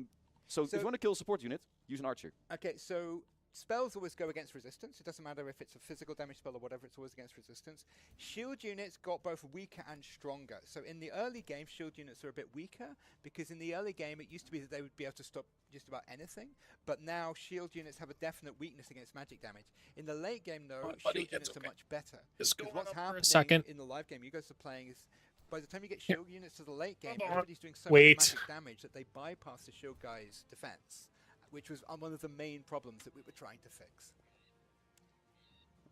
you want to kill a support unit, use an archer. Okay, so spells always go against resistance. It doesn't matter if it's a physical damage spell or whatever, it's always against resistance. Shield units got both weaker and stronger. So in the early game, shield units are a bit weaker, because in the early game, it used to be that they would be able to stop just about anything, but now shield units have a definite weakness against magic damage. In the late game, though, shield units are much better. Just Because going what's up for a happening second. in the live game you guys are playing is, by the time you get shield units to the late game, Hold on. everybody's doing so Wait. much magic damage that they bypass the shield guy's defense, which was one of the main problems that we were trying to fix.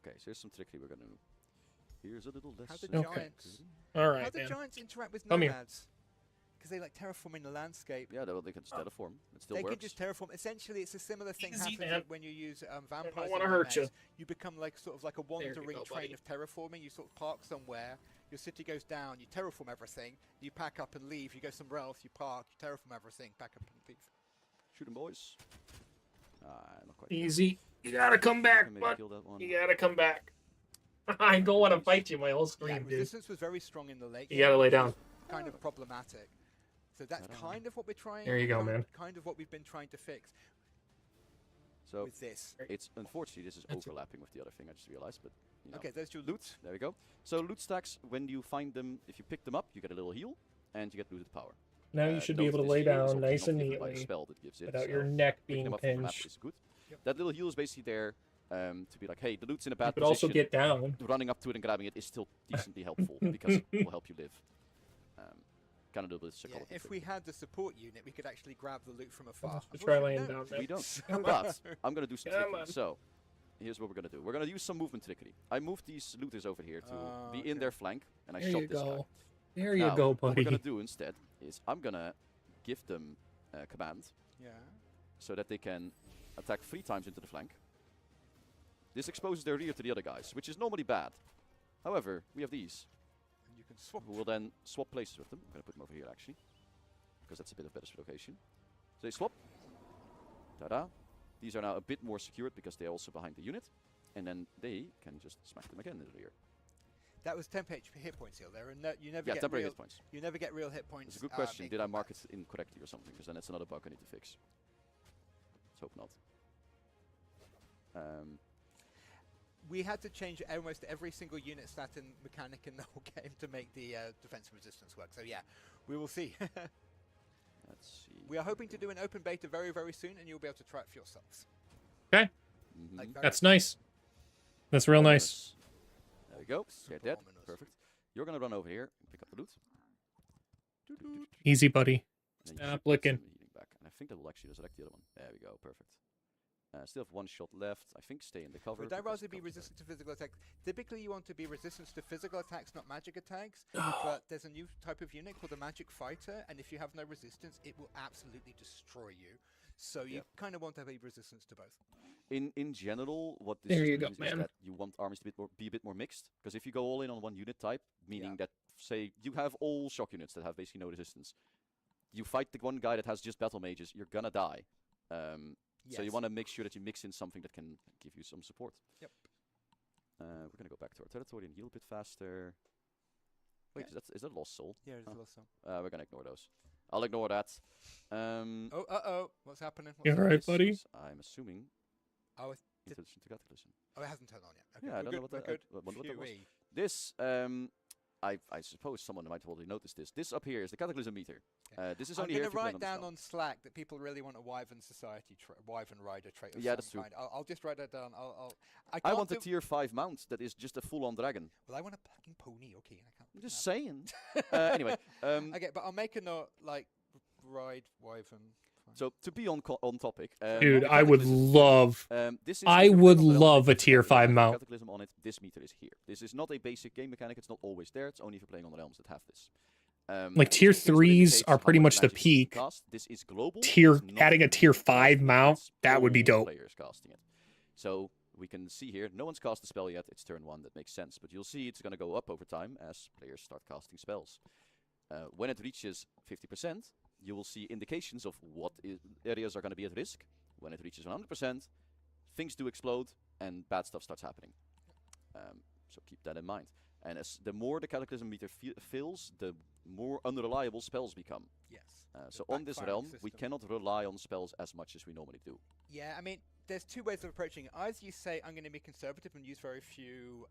Okay, so here's some trickery we're going to do. Here's a little How lesson. the Okay. giants, All right, how the man. giants interact with Come here. nomads? Because they like terraforming the landscape. Yeah, they can just terraform. It still They works. can just terraform. Essentially, it's a similar thing Easy, happens man. when you use vampires. wanna and hurt nomads. you. You become like sort of like a wandering go, train buddy. of terraforming. You sort of park somewhere. Your city goes down. You terraform everything. You pack up and leave. You go somewhere else. You park. You terraform everything. Pack up and leave. Shoot 'em, boys. Not quite. Easy. You gotta come back, Maybe bud. kill that one. You gotta come back. I don't want to fight you my whole Yeah, screen, dude. resistance was very strong in the late game. You gotta lay down. Kind of problematic. So that's kind of what we're trying. There you go, man. Kind of what we've been trying to fix So with this. it's unfortunately this is That's it. overlapping with the other thing. I just realized, but you know. Okay, there's your Loot. There we go. So loot stacks, when you find them, if you pick them up, you get a little heal, and you get looted power. Now you should be Note able to this lay heal is down obviously nice not and given by the neatly spell that gives it, without so your neck picking being them up from the map pinched. is good. Yep. That little heal is basically there to be like, hey, the loot's in a You bad could also position. get down. Running up to it and grabbing it is still decently helpful because it will help you live. Kind of a little bit of Yeah, psychology. if we had the support unit, we could actually grab the loot from afar. Just try Unfortunately, laying no. down there. We don't. Come But I'm going to do some Come trickery. on. So, here's what we're going to do. We're going to use some movement trickery. I moved these looters over here to be in okay. their flank, and I There shot you this guy. go. There you Now, go, what we're buddy. going to do instead is I'm going to give them a command Yeah. so that they can attack 3 times into the flank. This exposes their rear to the other guys, which is normally bad. However, we have these, And you can swap. who will then swap places with them. I'm going to put them over here, actually, because that's a bit of better location. So they swap. Ta-da. These are now a bit more secured because they're also behind the unit. And then they can just smack them again in the rear. That was 10 hit points heal there, and no, you never Yeah, get temporary real. hit points. You never get real hit points. It's a good question. in Did I combat. mark it incorrectly or something? Because then that's another bug I need to fix. Let's hope not. We had to change almost every single unit stat and mechanic in the whole game to make the defense and resistance work. So yeah, we will see. Let's see. We are hoping to do an open beta very, very soon, and you'll be able to try it for yourselves. Okay. Mhm. Like very That's nice. That's real nice. There we go. Super Get dead. ominous. Perfect. You're going to run over here and pick up the loot. Easy, buddy. And then you Stop should get licking. some healing back. And I think that will actually resurrect the other one. There we go. Perfect. Still have 1 shot left. I think stay in the cover. Would I because rather the be cover's resistant to physical attacks? Typically, you want to be resistant to physical attacks, not magic attacks. But there's a new type of unit called the Magic Fighter, and if you have no resistance, it will absolutely destroy you. So you Yep. kind of want to have a resistance to both. In general, what this There you system go, means is man. that you want armies to be a bit more mixed. Because if you go all in on one unit type, meaning that, say, you have all shock units that have basically no resistance, you fight the one guy that has just battle mages, you're gonna die. So you Yes. want to make sure that you mix in something that can give you some support. Yep. We're gonna go back to our territory and heal a bit faster. Wait, Yeah. is that a lost soul? Yeah, there's Huh. a lot some. We're gonna ignore those. I'll ignore that. Oh, uh-oh. What's happening? You What's alright, happening? buddy? Yes, I'm assuming Oh, introduction to Cataclysm. oh, it hasn't turned on yet. Okay, Yeah, I we're don't good, know what we're that. good. I wonder what that was. Phew-wee. This I suppose someone might already notice this. This up here is the Cataclysm meter. This is I'm only here going if to you're playing write on the down spell. on Slack that people really want a Wyvern Society, Wyvern Rider trait of Yeah, some that's true. kind. I'll just write that down. I I can't want a do- tier 5 mount that is just a full-on dragon. Well, I want a fucking pony. Okay, I can't. I'm just have saying. Anyway, okay, but I'll make a note like ride Wyvern. Fine. so to be on topic, Dude, the I would Cataclysm, love. this is I if you're would playing on the love a realm trade, tier it's there. 5 If mount. Cataclysm on it. This meter is here. This is not a basic game mechanic. It's not always there. It's only if you're playing on the realms that have this. Like tier here's what 3s indicates are how pretty much the magic you can peak. cast. This is global. Tier It's not adding a tier cast 5 with mount, it's that would be all dope. Players casting it. So we can see here, no one's cast a spell yet. It's turn 1. That makes sense. But you'll see it's going to go up over time as players start casting spells. When it reaches 50%, you will see indications of what areas are going to be at risk. When it reaches 100%, things do explode and bad stuff starts happening. So keep that in mind. And as the more the Cataclysm meter fills, the more unreliable spells become. Yes. So the on this backfiring realm, we system. cannot rely on spells as much as we normally do. Yeah, I mean, there's two ways of approaching it. Either you say, I'm going to be conservative and use very few,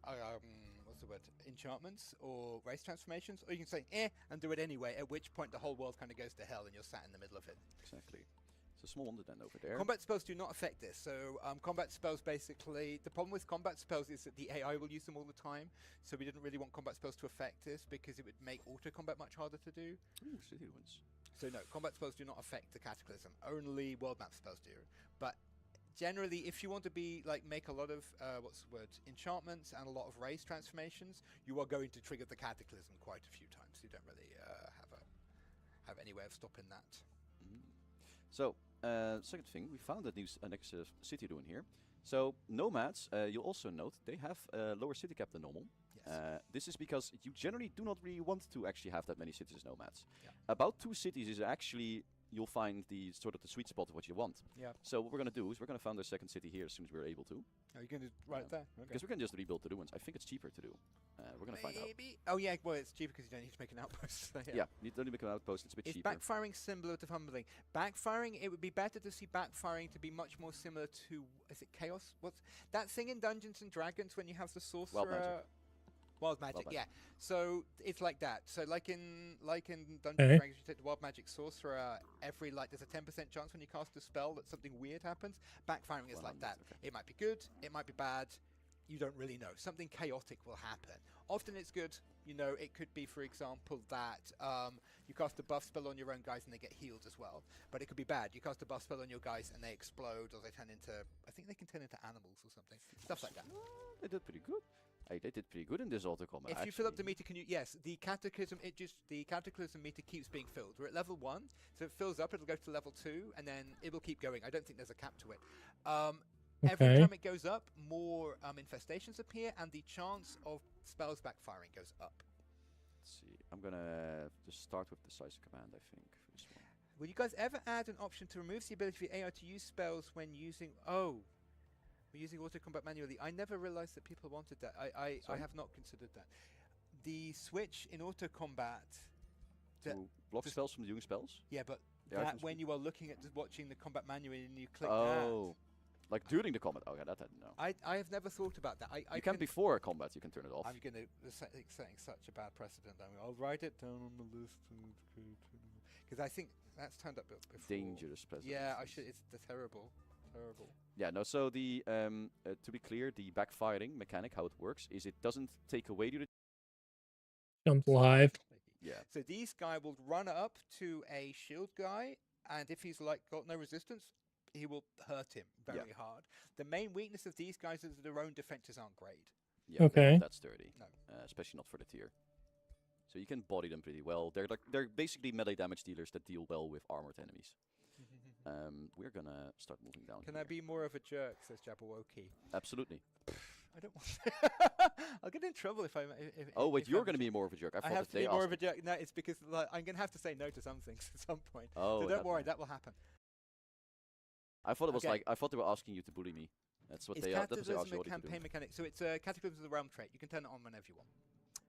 what's the word, enchantments or race transformations, or you can say, and do it anyway, at which point the whole world kind of goes to hell and you're sat in the middle of it. Exactly. It's a small wonder then over there. Combat spells do not affect this. So combat spells basically, the problem with combat spells is that the AI will use them all the time. So we didn't really want combat spells to affect this because it would make auto combat much harder to do. Ooh, city ruins. So no, combat spells do not affect the Cataclysm. Only world map spells do. But generally, if you want to be like make a lot of what's the word, enchantments and a lot of race transformations, you are going to trigger the Cataclysm quite a few times. You don't really have any way of stopping that. So, second thing, we found an extra city ruin here. So, nomads, you'll also note, they have a lower city cap than normal. Yes. This is because you generally do not really want to actually have that many cities as nomads. Yeah. About 2 cities is actually, you'll find the sort of the sweet spot of what you want. Yeah. So what we're going to do is we're going to found our second city here as soon as we're able to. Are you going to right there? Okay. Because we can just rebuild the ruins. I think it's cheaper to do. We're going to find out. Maybe. Oh yeah, well it's cheaper because you don't need to make an outpost. So Yeah, you don't need to make an outpost, it's a bit Is cheaper. backfiring similar to fumbling? Backfiring, it would be better to see backfiring to be much more similar to, is it Chaos? What's that thing in Dungeons and Dragons when you have the sorcerer? Wild magic, yeah. So it's like that. So like in Dungeons and Dragons, you take the wild magic sorcerer. Every there's a 10% chance when you cast a spell that something weird happens. Backfiring is like that. Okay. It might be good, it might be bad. You don't really know. Something chaotic will happen. Often it's good. You know, it could be, for example, that you cast a buff spell on your own guys and they get healed as well. But it could be bad. You cast a buff spell on your guys and they explode, or they turn into, I think they can turn into animals or something. Stuff like that. They did pretty good. They did pretty good in this auto combat. If you fill up the meter, can you? Yes, the cataclysm. The cataclysm meter keeps being filled. We're at level 1, so it fills up. It'll go to level 2, and then it will keep going. I don't think there's a cap to it. Every time it goes up, more infestations appear, and the chance of spells backfiring goes up. Let's see. I'm gonna just start with decisive command, I think, for this one. Will you guys ever add an option to remove the ability for AI to use spells when using? We're using auto combat manually. I never realized that people wanted that. I have not considered that. The switch in auto combat. To block spells from doing spells? Yeah, but Yeah, that when you are looking at watching the combat manual and you click Oh, like during the combat. Okay, that I didn't know. I have never thought about that. You can before a combat. You can turn it off. I'm going to setting such a bad precedent. I'll write it down on the list because I think that's turned up before. Dangerous precedent. Yeah, I should. It's terrible. Yeah, no. So the to be clear, the backfiring mechanic, how it works, is it doesn't take away the Jump live. Yeah. So these guy will run up to a shield guy, and if he's got no resistance, he will hurt him very hard. The main weakness of these guys is that their own defenses aren't great. Yeah, they're not that sturdy. No. Especially not for the tier. So you can body them pretty well. They're basically melee damage dealers that deal well with armored enemies. We're gonna start moving down. Can I be more of a jerk? Says Jabberwocky. Absolutely. I don't want. I'll get in trouble if I. Oh wait, if you're I'm gonna be more of a jerk. I have to be more of a jerk. No, it's because I'm gonna have to say no to some things at some point. Oh, so don't worry, that will happen. I thought it was I thought they were asking you to bully me. That's what they asked you to do. Campaign mechanic. So it's a Cataclysm of the Realm trait. You can turn it on whenever you want.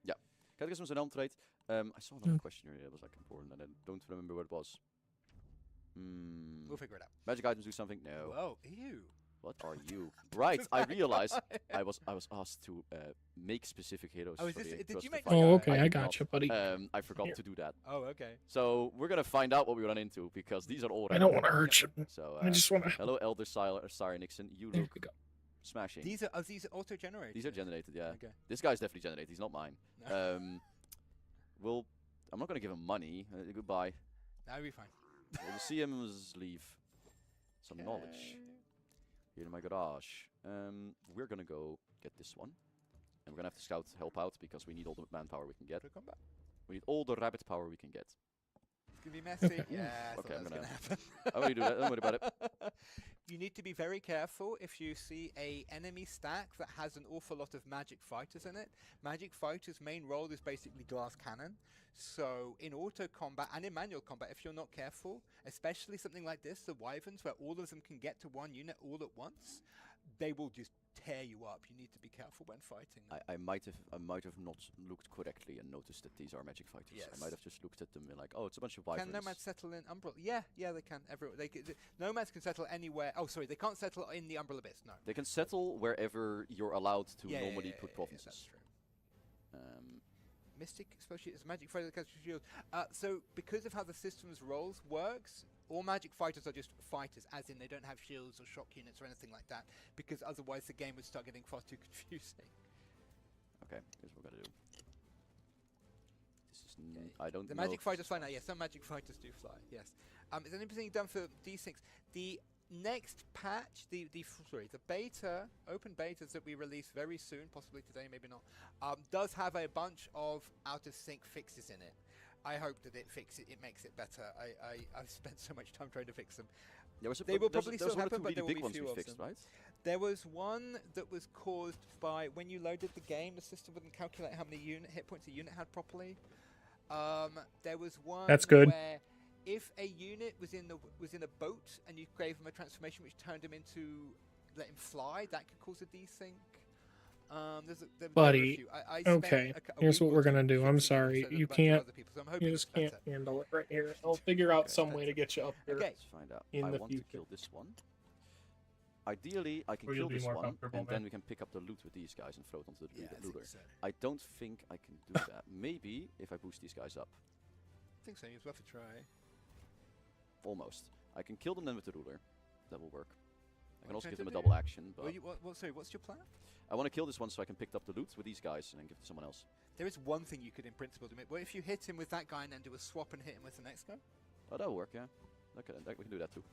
Yeah, Cataclysm is a realm trait. I saw another question here that was like important, and I don't remember what it was. We'll figure it out. Magic items do something? No. Oh, ew. What are you? Right, I realized I was asked to make specific heroes. Oh, is for this- the did Trust you the make Fight. Oh, guy? okay, I did gotcha, not. buddy. I forgot Here. to do that. Oh, okay. So we're gonna find out what we run into because these are all. I don't random. want to hurt you. So I just want to. hello, Elder Sire Nixon. You There look we go. smashing. These are auto-generated. These are generated, yeah. Okay. This guy's definitely generated. He's not mine. No. Well, I'm not gonna give him money. Goodbye. That'll be fine. We'll see him leave. Some knowledge here in my garage. We're gonna go get this one, and we're gonna have the scouts help out because we need all the manpower we can get. Come back. We need all the rabbit power we can get. It's gonna be messy. Okay. Yeah. I Okay, thought I'm that was gonna- happen. I'm gonna do that. Don't worry about it. You need to be very careful if you see a enemy stack that has an awful lot of magic fighters in it. Magic fighters' main role is basically glass cannon. So in auto combat and in manual combat, if you're not careful, especially something like this, the wyverns, where all of them can get to one unit all at once, they will just tear you up. You need to be careful when fighting them. I might have not looked correctly and noticed that these are magic fighters. Yes. I might have just looked at them and like, oh, it's a bunch of wyverns. Can nomads settle in Umbrella? Yeah, they can. Nomads can settle anywhere. Oh, sorry, they can't settle in the Umbrella Abyss. No. They can settle wherever you're allowed to Yeah, normally yeah, put yeah, provinces. that's true. Um, Mystic especially is a magic fighter that catches shield. So because of how the system's roles works, all magic fighters are just fighters, as in they don't have shields or shock units or anything like that, because otherwise the game would start getting far too confusing. okay, here's what we're gonna do. This is Okay. I don't The know. magic fighters fly now. Yes, some magic fighters do fly. Yes. Is there anything done for D6? The next patch, the beta, open betas that we release very soon, possibly today, maybe not, does have a bunch of out of sync fixes in it. I hope that it makes it better. I've spent so much time trying to fix them. They will probably still happen, but there will be ones few we of fixed, them. right? There was one that was caused by when you loaded the game, the system wouldn't calculate how many hit points a unit had properly. There was one That's good. where if a unit was in a boat and you gave him a transformation which turned him into let him fly, that could cause a desync. There were a Buddy, few. I okay, spent a here's week what or we're two gonna do. I'm fixing them sorry, so that a you bunch of can't. other people- so I'm hoping You it's just can't better. handle it right here. I'll figure out Okay, some way to get you up here. Okay. Let's find out. In I the want future. to kill this one. Ideally, I can Where kill you'll be this more one, comfortable, and man. then we can pick up the loot with these guys and throw it onto the Yeah, I think looter. so. I don't think I can do that. Maybe if I boost these guys up. I think so. It's worth a try. Almost. I can kill them then with the ruler. That will work. I can What also you give them a trying to double do? action, but Sorry, what's your plan? I want to kill this one so I can pick up the loot with these guys and then give it to someone else. There is one thing you could, in principle, do. What if you hit him with that guy and then do a swap and hit him with the next guy? Oh, that'll work, yeah. Okay, we can do that too.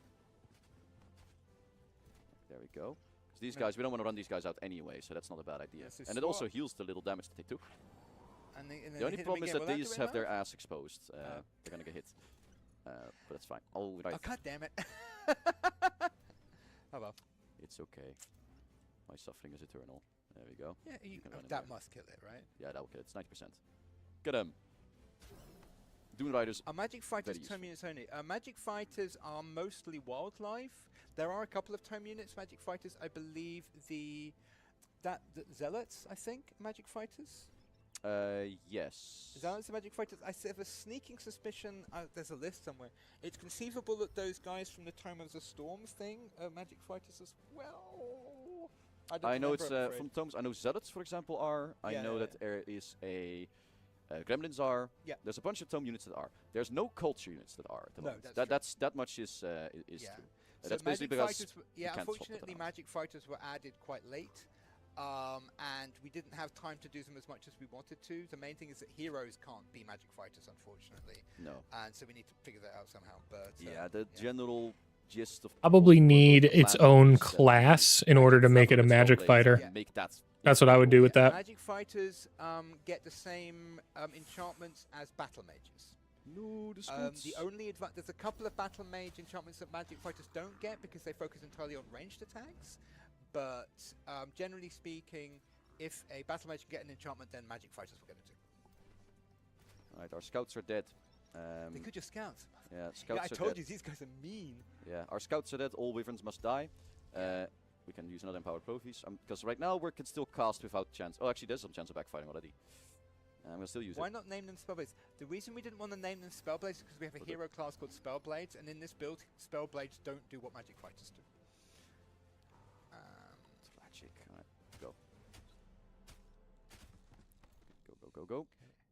There we go. 'Cause these No. guys, we don't want to run these guys out anyway, so that's not a bad idea. Yeah, so And it also swap. heals the little damage that they took. And then The only hit him problem is again. that Will do these it have their enough? ass exposed. They're gonna get hit. But that's fine. Oh, right. Oh, god damn it. Oh well. It's okay. My suffering is eternal. There we go. Yeah, can run in that there. must kill it, right? Yeah, that will kill it. It's 90%. Get him. Dune Riders. Are magic fighters Very tome units only? Magic fighters are mostly wildlife. There are a couple of tome units, magic fighters. I believe the zealots, I think, magic fighters. Yes. Zealots are magic fighters. I have a sneaking suspicion. There's a list somewhere. It's conceivable that those guys from the Tome of the Storms thing are magic fighters as well. don't I know remember, it's I'm afraid. from tomes. I know Zealots, for example, are. I Yeah, know yeah, that there is a Gremlins are. Yeah. There's a bunch of tome units that are. There's no culture units that are. At the No, moment. that's true. that much is Yeah. true. So That's basically magic because fighters yeah, can't swap them unfortunately, out. magic fighters were added quite late, and we didn't have time to do them as much as we wanted to. The main thing is that heroes can't be magic fighters, unfortunately, no. and so we need to figure that out somehow. But Yeah, the general gist of Probably of need the its plan own is that class in order to make it a Spellblades magic fighter. Yeah. Make that. That's what I would do with that. Magic fighters get the same enchantments as battle mages. No, the The only there's a couple of battle mage enchantments that magic fighters don't get because they focus entirely on ranged attacks. But generally speaking, if a battle mage can get an enchantment, then magic fighters will get it too. Alright, our scouts are dead. They could just scout. Yeah, Yeah, scouts I are told dead. you these guys are mean. Yeah, our scouts are dead. All wyverns must die. We can use another empowered trophies because right now we can still cast without chance. Oh, actually, there's some chance of backfiring already. I'm gonna still use Why it. not name them Spellblades? The reason we didn't want to name them Spellblades is because we have a Okay. hero class called Spellblades, and in this build, Spellblades don't do what magic fighters do. Go.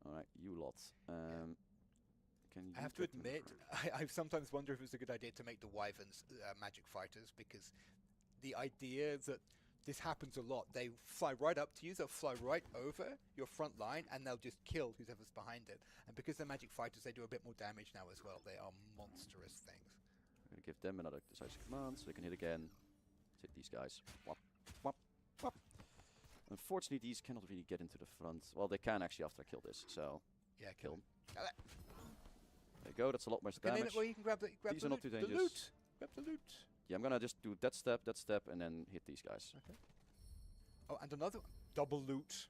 Alright, you lot. Can you I have to get them admit, through? I sometimes wonder if it was a good idea to make the wyverns magic fighters, because the idea that this happens a lot. They fly right up to you, they'll fly right over your front line, and they'll just kill whoever's behind it. And because they're magic fighters, they do a bit more damage now as well. They are monstrous things. I'm gonna give them another decisive command so they can hit again. Let's hit these guys. Whop, whop, whop. Unfortunately, these cannot really get into the front. Well, they can actually after I kill this, so Yeah, kill kill them. them. There you go, that's a lot more damage. Well, you can grab the These the are not loot. too The dangerous. loot. Grab the loot. Yeah, I'm gonna just do that step, and then hit these guys. Okay. Oh, and another double loot.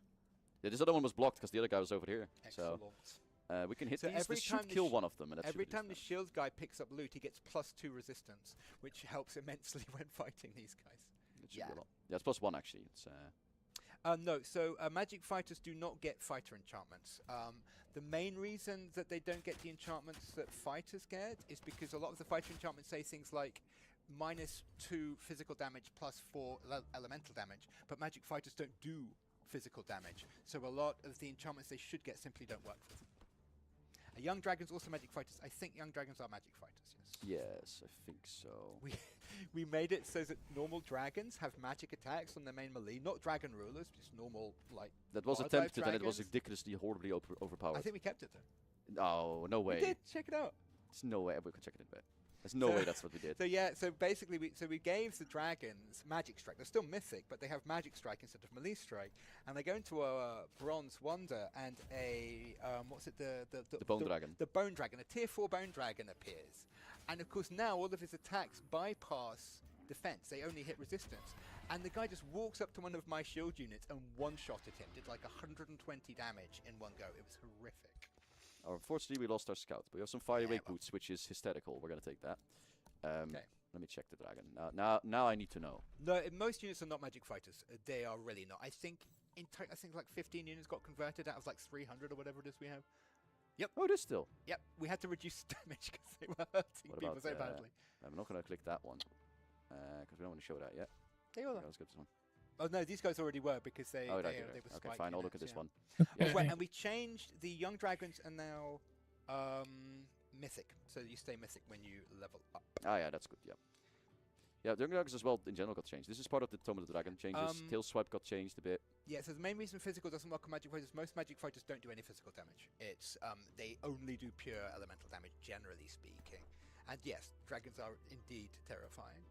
Yeah, this other one was blocked because the other guy was over here. Excellent. So we can hit So these. every This time should the kill sh- one of them, and that Every should reduce time the damage. shield guy picks up loot, he gets +2 resistance, which helps immensely when fighting these guys. It should be a lot. Yeah, it's +1 actually. It's No, so magic fighters do not get fighter enchantments. The main reason that they don't get the enchantments that fighters get is because a lot of the fighter enchantments say things like -2 physical damage +4 elemental damage, but magic fighters don't do physical damage, so a lot of the enchantments they should get simply don't work for them. Young dragons also magic fighters. I think young dragons are magic fighters, yes. yes, I think so. We made it so that normal dragons have magic attacks on their main melee, not dragon rulers, just normal, like, That was wildlife attempted, and it was dragons. ridiculously, horribly overpowered. I think we kept it though. Oh, no way. We did, check it out. There's no way. We can check it in a bit. There's no So- way that's what we did. So yeah, so basically we gave the dragons magic strike. They're still mythic, but they have magic strike instead of melee strike. And they go into a bronze wonder, and a what's it, the bone dragon. The bone dragon, a tier 4 bone dragon appears. And of course now all of his attacks bypass defense. They only hit resistance. And the guy just walks up to one of my shield units and one-shotted him. Did like 120 damage in one go. It was horrific. Unfortunately, we lost our scout. But we have some fire wake well. boots, which is hysterical. We're gonna take that. Okay. Let me check the dragon. Now I need to know. No, most units are not magic fighters. They are really not. I think I think like 15 units got converted out of like 300 or whatever it is we have. Oh, it is still. Yep, we had to reduce damage because they were hurting What people about, so badly. I'm not gonna click that one because we don't want to show that yet. They all Okay, let's go to this one. Oh no, these guys already were because they Oh, they right, were okay, spike fine. I'll look at units, this yeah. one. Oh, right, and we changed the young dragons are now mythic, so you stay mythic when you level up. Ah, yeah, that's good. Yeah. Yeah, the young dragons as well in general got changed. This is part of the Tome of the Dragon changes. Tail swipe got changed a bit. Yeah, so the main reason physical doesn't work on magic fighters, most magic fighters don't do any physical damage. It's they only do pure elemental damage, generally speaking. And yes, dragons are indeed terrifying.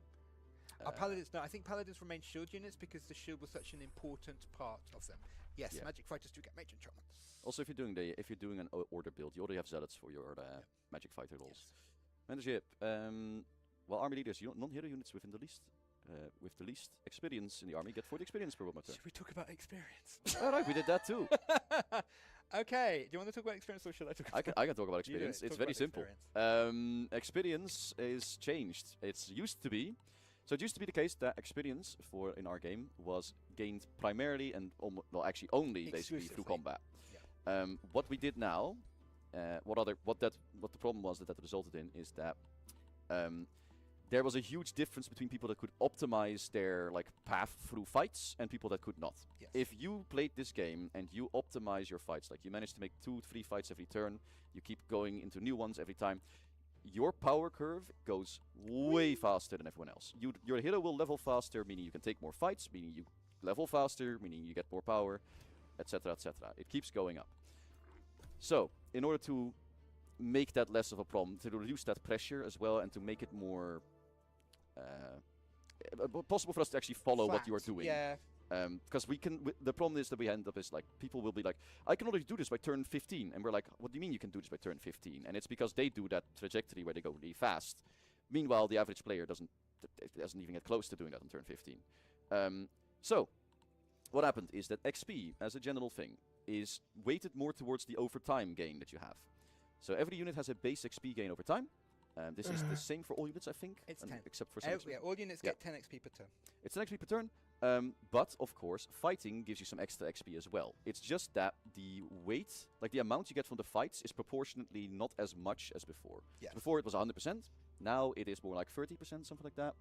Paladins, no, I think paladins remain shield units because the shield was such an important part of them. Yes, Yeah. magic fighters do get major enchantments. Also, if you're doing an order build, you already have zealots for your magic fighter rolls. Yes. Mentorship. Well, army leaders, non-hero units with the least experience in the army get 40 experience per motor. Should we talk about experience? All right, we did that too. Okay, do you want to talk about experience or should I talk about I can talk about You do it, experience. It's talk very about simple. experience. Experience is changed. It used to be the case that experience in our game was gained primarily and actually only basically through Exclusively. combat. Yeah. What we did now, what the problem was that resulted in is that there was a huge difference between people that could optimize their path through fights and people that could not. Yes. If you played this game and you optimize your fights, like you manage to make 2-3 fights every turn, you keep going into new ones every time, your power curve goes way faster than everyone else. Your hero will level faster, meaning you can take more fights, meaning you level faster, meaning you get more power, etc., etc. It keeps going up. So, in order to make that less of a problem, to reduce that pressure as well, and to make it more possible for us to actually follow what you are Flat. doing. Yeah. Because the problem is that we end up is people will be like, I can only do this by turn 15, and we're like, what do you mean you can do this by turn 15? And it's because they do that trajectory where they go really fast. Meanwhile, the average player doesn't even get close to doing that on turn 15. So, what happened is that XP, as a general thing, is weighted more towards the overtime gain that you have. So every unit has a base XP gain over time. This is the same for all units, I think. It's 10. Except for some Yeah, all units get 10 XP per turn. It's 10 XP per turn. But, of course, fighting gives you some extra XP as well. It's just that the weight, the amount you get from the fights, is proportionately not as much as before. Yes. Before it was 100%. Now it is more like 30%, something like that.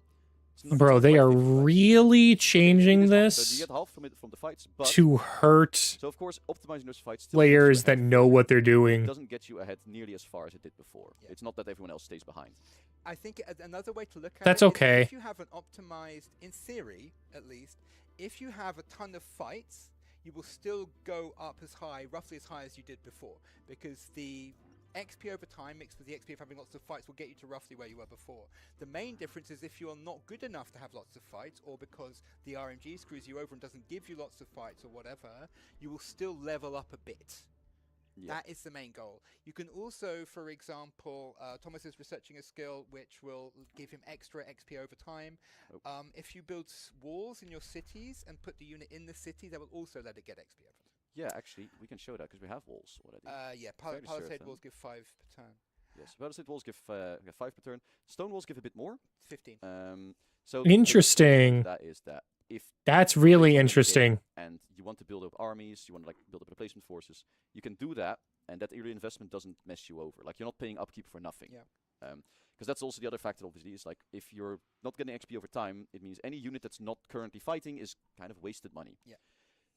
It's not, Bro, it's they not are quite 50 fights. really It changing is half, so you this get half from it from the fights, but to hurt so of course optimizing those fights still gets you players that ahead. know what they're It doing. doesn't get you ahead nearly as far as it did before. Yeah. It's not that everyone else stays behind. I think another way to look at That's it is okay. if you have an optimized, in theory at least, if you have a ton of fights, you will still go up as high, roughly as high as you did before, because the XP over time mixed with the XP of having lots of fights will get you to roughly where you were before. The main difference is if you are not good enough to have lots of fights, or because the RNG screws you over and doesn't give you lots of fights or whatever, you will still level up a bit. Yeah. That is the main goal. You can also, for example, Thomas is researching a skill which will give him extra XP over time. Oh. If you build walls in your cities and put the unit in the city, that will also let it get XP over time. Yeah, actually, we can show that because we have walls already. Yeah, Fairly Palisade certain. walls give 5 per turn. Yes, Palisade walls give 5 per turn. Stone walls give a bit more. 15. So Interesting. That is that if That's you're really in the game interesting. and you want to build up armies, you want to like build up replacement forces, you can do that, and that early investment doesn't mess you over. Like you're not paying upkeep for nothing. Yeah. Because that's also the other factor, obviously, is like if you're not getting XP over time, it means any unit that's not currently fighting is kind of wasted money. Yeah.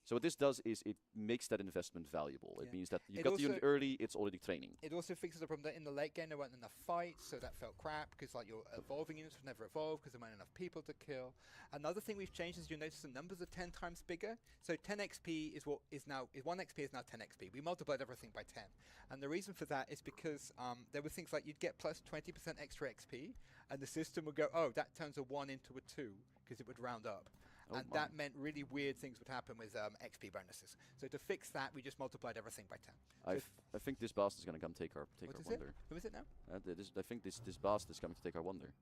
So what this does is it makes that investment valuable. It Yeah. means that you It got the unit also- early, it's already training. It also fixes the problem that in the late game there weren't enough fights, so that felt crap because like your evolving units would never evolve because there weren't enough people to kill. Another thing we've changed is you'll notice the numbers are 10 times bigger. So 10 XP is what is now 1 XP is now 10 XP. We multiplied everything by 10, and the reason for that is because there were things like you'd get plus 20% extra XP, and the system would go, oh, that turns a 1 into a 2 because it would round up. Oh And my. that meant really weird things would happen with XP bonuses. So to fix that, we just multiplied everything by 10. So I think this bastard is gonna come take our what is it? wonder. Who is it now? I think this bastard is coming to take our wonder.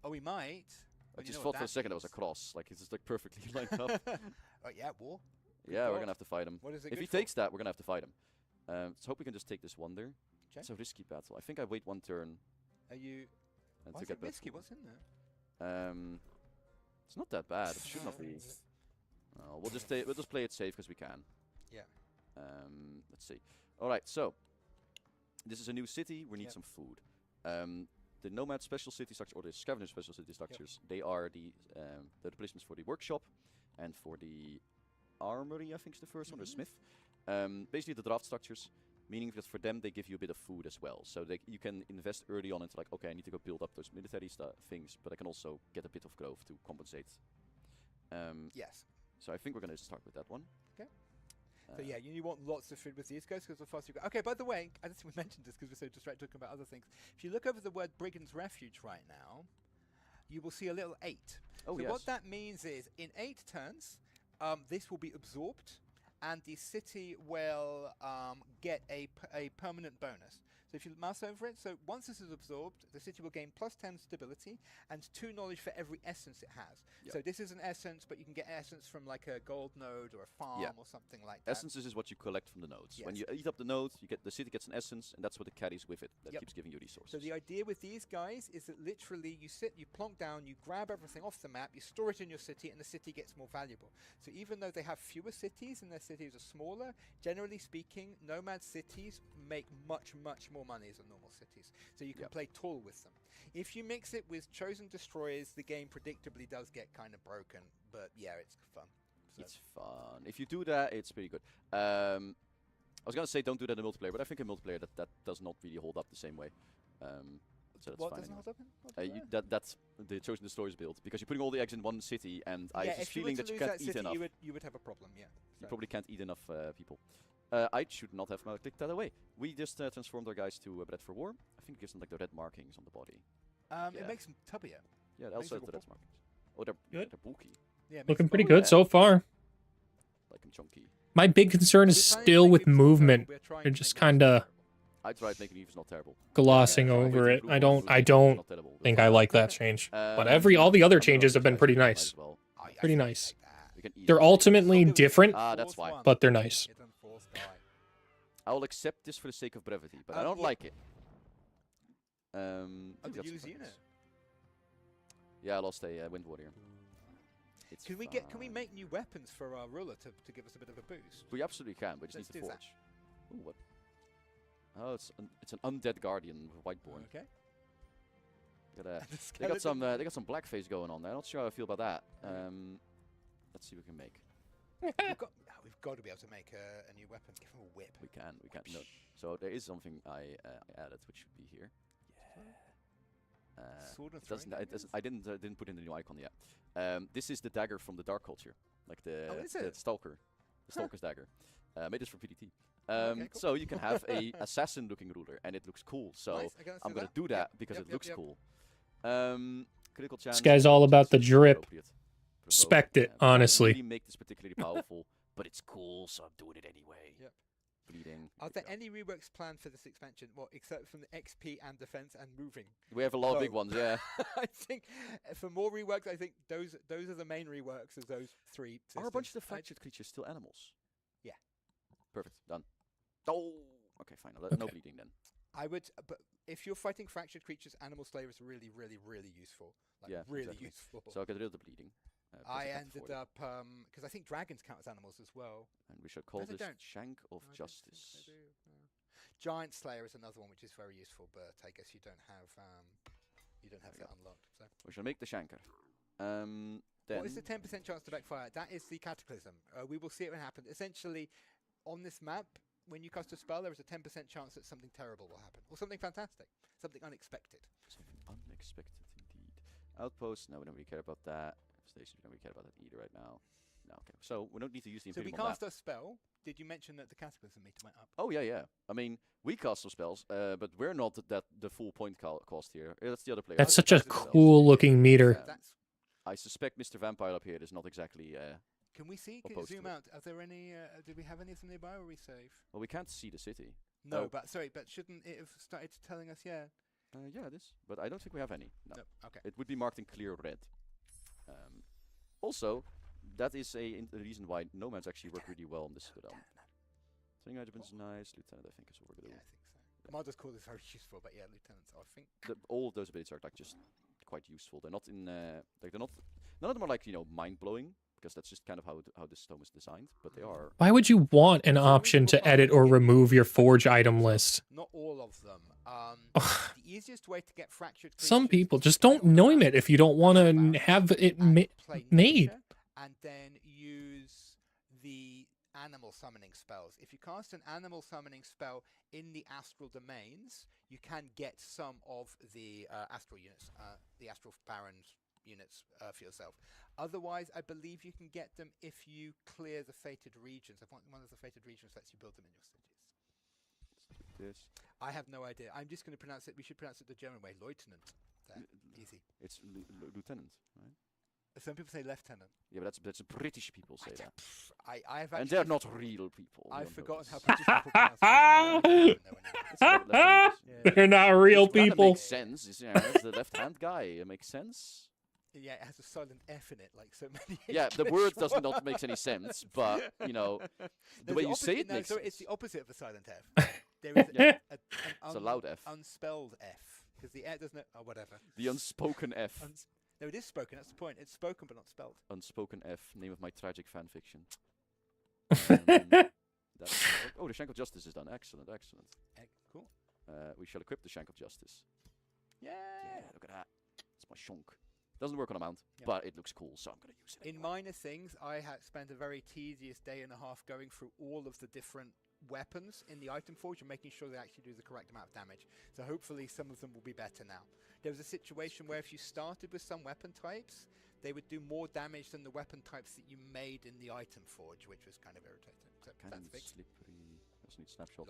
Oh, we might. I Well, you just know thought what for a that second that was a means. cross. Like it's just like perfectly lined up. Oh yeah, war. Good Yeah, we're God. gonna have to fight him. What is it If he good for? takes that, we're gonna have to fight him. Let's hope we can just take this wonder. Okay. It's a risky battle. I think I wait 1 turn Are you? and Why to is get it back. risky? What's in there? It's not that bad. It should not be. We'll just play it safe because we can. Yeah. Let's see. All right. So this is a new city. We need Yep. some food. The nomad special city structure or the scavenger special city structures. They are the replacements for the workshop and for the armory. I think is the first one, or Mhm. smith. Basically the draft structures. Meaning that for them they give you a bit of food as well, so you can invest early on into like, okay, I need to go build up those military things, but I can also get a bit of growth to compensate. Yes. So I think we're gonna start with that one. Okay. So yeah, you want lots of food with these guys because the faster you go. Okay, by the way, I don't think we mentioned this because we're so distracted talking about other things. If you look over the word Brigand's Refuge right now, you will see a little 8. Oh So yes. what that means is, in 8 turns, this will be absorbed, and the city will get a permanent bonus. So if you mouse over it, so once this is absorbed, the city will gain plus 10 stability and 2 knowledge for every essence it has. Yep. So this is an essence, but you can get essence from like a gold node or a farm Yeah. or something like that. Essences is what you collect from the nodes. When Yes. you eat up the node, the city gets an essence, and that's what it carries with it. That Yep. keeps giving you resources. So the idea with these guys is that literally you sit, you plonk down, you grab everything off the map, you store it in your city, and the city gets more valuable. So even though they have fewer cities and their cities are smaller, generally speaking, nomad cities make much, much more money than normal cities. So you can Yep. play tall with them. If you mix it with chosen destroyers, the game predictably does get kind of broken, but yeah, it's fun. So It's fun. If you do that, it's pretty good. I was gonna say don't do that in multiplayer, but I think in multiplayer that does not really hold up the same way. So that's what fine. doesn't anyway. hold up in multiplayer? That's the chosen destroyers build because you're putting all the eggs in one city, and I yeah, have this if you were feeling to that you lose can't that eat city, enough. you would have a problem, yeah. You So- probably can't eat enough people. I should not have clicked that away. We just transformed our guys to Bred for War. I think it gives them like the red markings on the body. Yeah. Yeah. It makes them tubbier. Yeah, Makes also it has the go red markings. Oh, they're Good. bulky, Yeah, it makes Looking them pretty bubble. good so far. like and chunky. My big concern is We're trying to still make with Leaves not movement. terrible, we're trying They're to just make Leaves kind of not terrible. I tried making Leaves not terrible. glossing I went over to it. blue I one, don't. it was I don't not terrible. think I like that change. But Um, all the other I'm gonna changes have been try pretty something nice. as well. I Pretty think nice. take that. We can eat They're it. ultimately Stop it, different, Ah, that's Force why. one. but they're nice. It's on force die. I will accept this for the sake of brevity, but I don't Yeah. like it. Oh, we the got some use buttons. unit. Yeah, I lost a Wind Warrior. It's Can we fine. make new weapons for our ruler to give us a bit of a boost? We absolutely can. We just Let's need to do that. forge. Ooh, what? Oh, it's an undead guardian with Whiteborn. Okay. They got some blackface going on there. Not sure how I feel about that. Let's see what we can make. We've got to be able to make a new weapon. Give him a whip. We can. No. So there is something I added, which should be here. Sword and I didn't put in the new icon yet. This is the dagger from the Dark Culture, like the Stalker, the Stalker's dagger. Made this for PDT. Okay, cool. So you can have a assassin-looking ruler, and it looks cool. So Nice, okay, I'm gonna do that because it looks cool. Critical chance. This guy's all about the drip. Respect it, I honestly. didn't really make this particularly powerful, but it's cool, so I'm doing it anyway. Yep. Bleeding. Are there any reworks planned for this expansion? Well, except from the XP and defense and moving. We have a lot of big ones, yeah. I think for more reworks, I think those are the main reworks of those 3 systems. Are a bunch of the fractured creatures still animals? Yeah. Perfect. Done. Oh. Okay, fine. No bleeding then. I would, but if you're fighting fractured creatures, Animal Slayer is really, really, really useful. Like, yeah, really exactly. useful. So I'll get rid of the bleeding. I ended up because I think dragons count as animals as well. And we shall call No, they this don't. Shank of No, I don't think Justice. they do, no. Giant Slayer is another one which is very useful, but I guess you don't have that unlocked. So We shall make the Shanker. Then what is the 10% chance to backfire? That is the Cataclysm. We will see it when it happens. Essentially, on this map, when you cast a spell, there is a 10% chance that something terrible will happen, or something fantastic, something unexpected. Something unexpected indeed. Outpost. No, we don't really care about that. Station. We don't really care about that either right now. No, okay. So we don't need to use the So we Imperium on cast a spell. Did you mention that the Cataclysm meter went up? Oh yeah. I mean, we cast some spells, but we're not the full point cost here. That's the other player. That's such a cool looking meter. I suspect Mr. Vampire up here is not exactly. Can we see? Can you zoom out? Are there any? Did we have any of them nearby? Or are we safe? Well, we can't see the city. No, but sorry, but shouldn't it have started telling us? Yeah. Yeah, it is. But I don't think we have any. No. Okay. It would be marked in clear red. Also, that is a reason why nomads actually work really well on this citadel. Training regiment's nice. Lieutenant, I think, is what we're gonna do. Yeah, I think so. Commander's call is very useful, but yeah, lieutenants, I think. All of those abilities are like just quite useful. They're not in like they're not. None of them are like mind blowing because that's just kind of how this tome is designed. But they are. Why would you want an option to edit or remove your forge item list? Not all of them. The easiest way to get fractured. Some people just don't name it if you don't want to have it made. And then use the animal summoning spells. If you cast an animal summoning spell in the astral domains, you can get some of the astral units, the astral barons units for yourself. Otherwise, I believe you can get them if you clear the fated regions. One of the fated regions lets you build them in your cities. This. I have no idea. I'm just going to pronounce it. We should pronounce it the German way. Lieutenant. Easy. It's lieutenant, right? Some people say lieutenant. Yeah, but that's British people say that. I've and they're not real people. I've forgotten how British people pronounce it. They're not real Which people. Makes sense. It's the left-hand guy. It makes sense. Yeah, it has a silent F in it, like so many. Yeah, the word does not make any sense, but the way you say it makes sense. It's the opposite of a silent F. There is it's a loud F. Unspelled F, because the F doesn't. Oh, whatever. The unspoken F. No, it is spoken. That's the point. It's spoken but not spelled. Unspoken F, name of my tragic fan fiction. Oh, the Shank of Justice is done. Excellent. Cool. We shall equip the Shank of Justice. Yeah. Look at that. It's my shunk. Doesn't work on a mount, but it looks cool, so I'm going to use it. In minor things, I had spent a very tedious day and a half going through all of the different weapons in the item forge and making sure they actually do the correct amount of damage. So hopefully some of them will be better now. There was a situation where if you started with some weapon types, they would do more damage than the weapon types that you made in the item forge, which was kind of irritating. So kind that's of fixed. slippery. Also need snapshot.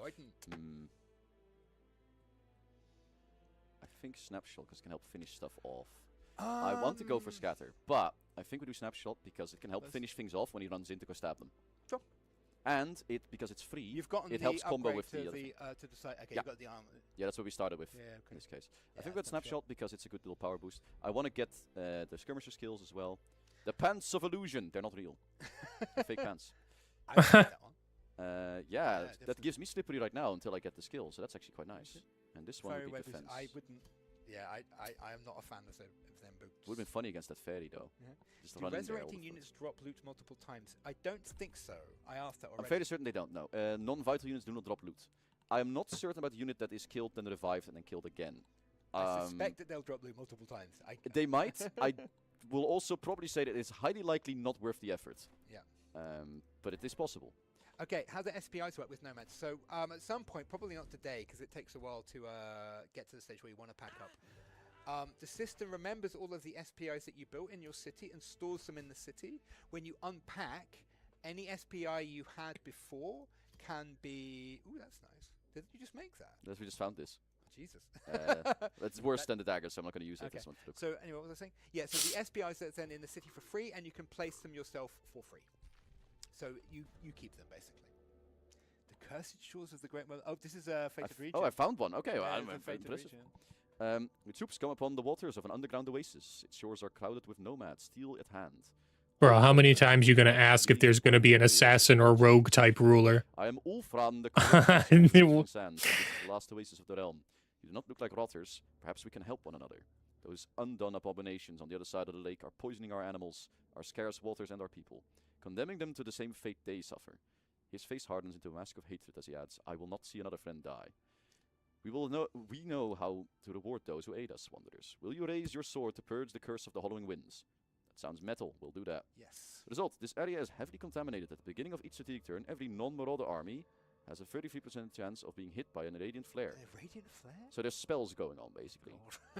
I think snapshot because it can help finish stuff off. I want to go for scatter, but I think we do snapshot because it can help finish things off when he runs in to go stab them. Sure. And because it's free, you've gotten it helps combo with the other. To the side. Okay, you've got the armor. Yeah, that's what we started with in this case. I think we got snapshot because it's a good little power boost. I want to get the skirmisher skills as well. The pants of illusion, they're not real. Fake pants. I like that one. Yeah, that gives me slippery right now until I get the skill, so that's actually quite nice. And this one would be defense. I wouldn't. Yeah, I am not a fan of them boots. Would have been funny against that fairy though. Just do resurrecting units drop loot multiple times? I don't think so. I asked that already. I'm fairly certain they don't know. Non-vital units do not drop loot. I am not certain about the unit that is killed, then revived, and then killed again. I suspect that they'll drop blue multiple times. They might. I will also probably say that it's highly likely not worth the effort. Yeah. But it is possible. Okay, how do SPIs work with nomads? So at some point, probably not today, because it takes a while to get to the stage where you want to pack up. The system remembers all of the SPIs that you built in your city and stores them in the city. When you unpack, any SPI you had before can be... Ooh, that's nice. Did you just make that? Yes, we just found this. Jesus. That's worse than the dagger, so I'm not going to use it. Okay. This one. So anyway, what was I saying? Yeah, so the SPIs that's then in the city for free, and you can place them yourself for free. So you keep them, basically. The Cursed Shores of the Great... Oh, this is a fated region. Oh, I found one. Okay, well, I'm fated impressive. region. The troops come upon the waters of an underground oasis. Its shores are crowded with nomads, steel at hand. Bro, how many times you gonna ask if there's gonna be an assassin or rogue type ruler? I am Ulfran, the sands, the last oasis of the realm. You do not look like rotters. Perhaps we can help one another. Those undone abominations on the other side of the lake are poisoning our animals, our scarce waters, and our people, condemning them to the same fate they suffer. His face hardens into a mask of hatred as he adds, I will not see another friend die. We know how to reward those who aid us, wanderers. Will you raise your sword to purge the curse of the hollowing winds? That sounds metal. We'll do that. Yes. Result, this area is heavily contaminated. At the beginning of each strategic turn, every non-marauder army has a 33% chance of being hit by an radiant flare. A radiant flare? So there's spells going on, basically.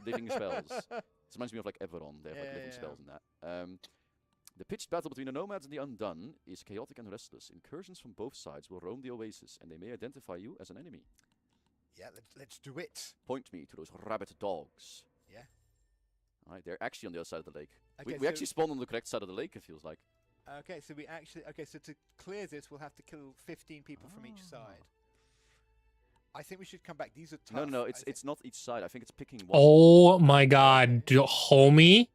Living spells. This reminds me of like Everon. They have like living spells in that. The pitched battle between the nomads and the undone is chaotic and restless. Incursions from both sides will roam the oasis, and they may identify you as an enemy. Yeah, let's do it. Point me to those rabbit dogs. Yeah. Alright, they're actually on the other side of the lake. Okay, we actually spawned on the correct side of the lake, it feels like. Okay, so we actually... Okay, so to clear this, we'll have to kill 15 people from each side. I think we should come back. These are tough. No, it's not each side. I think it's picking one. Oh my god, homie.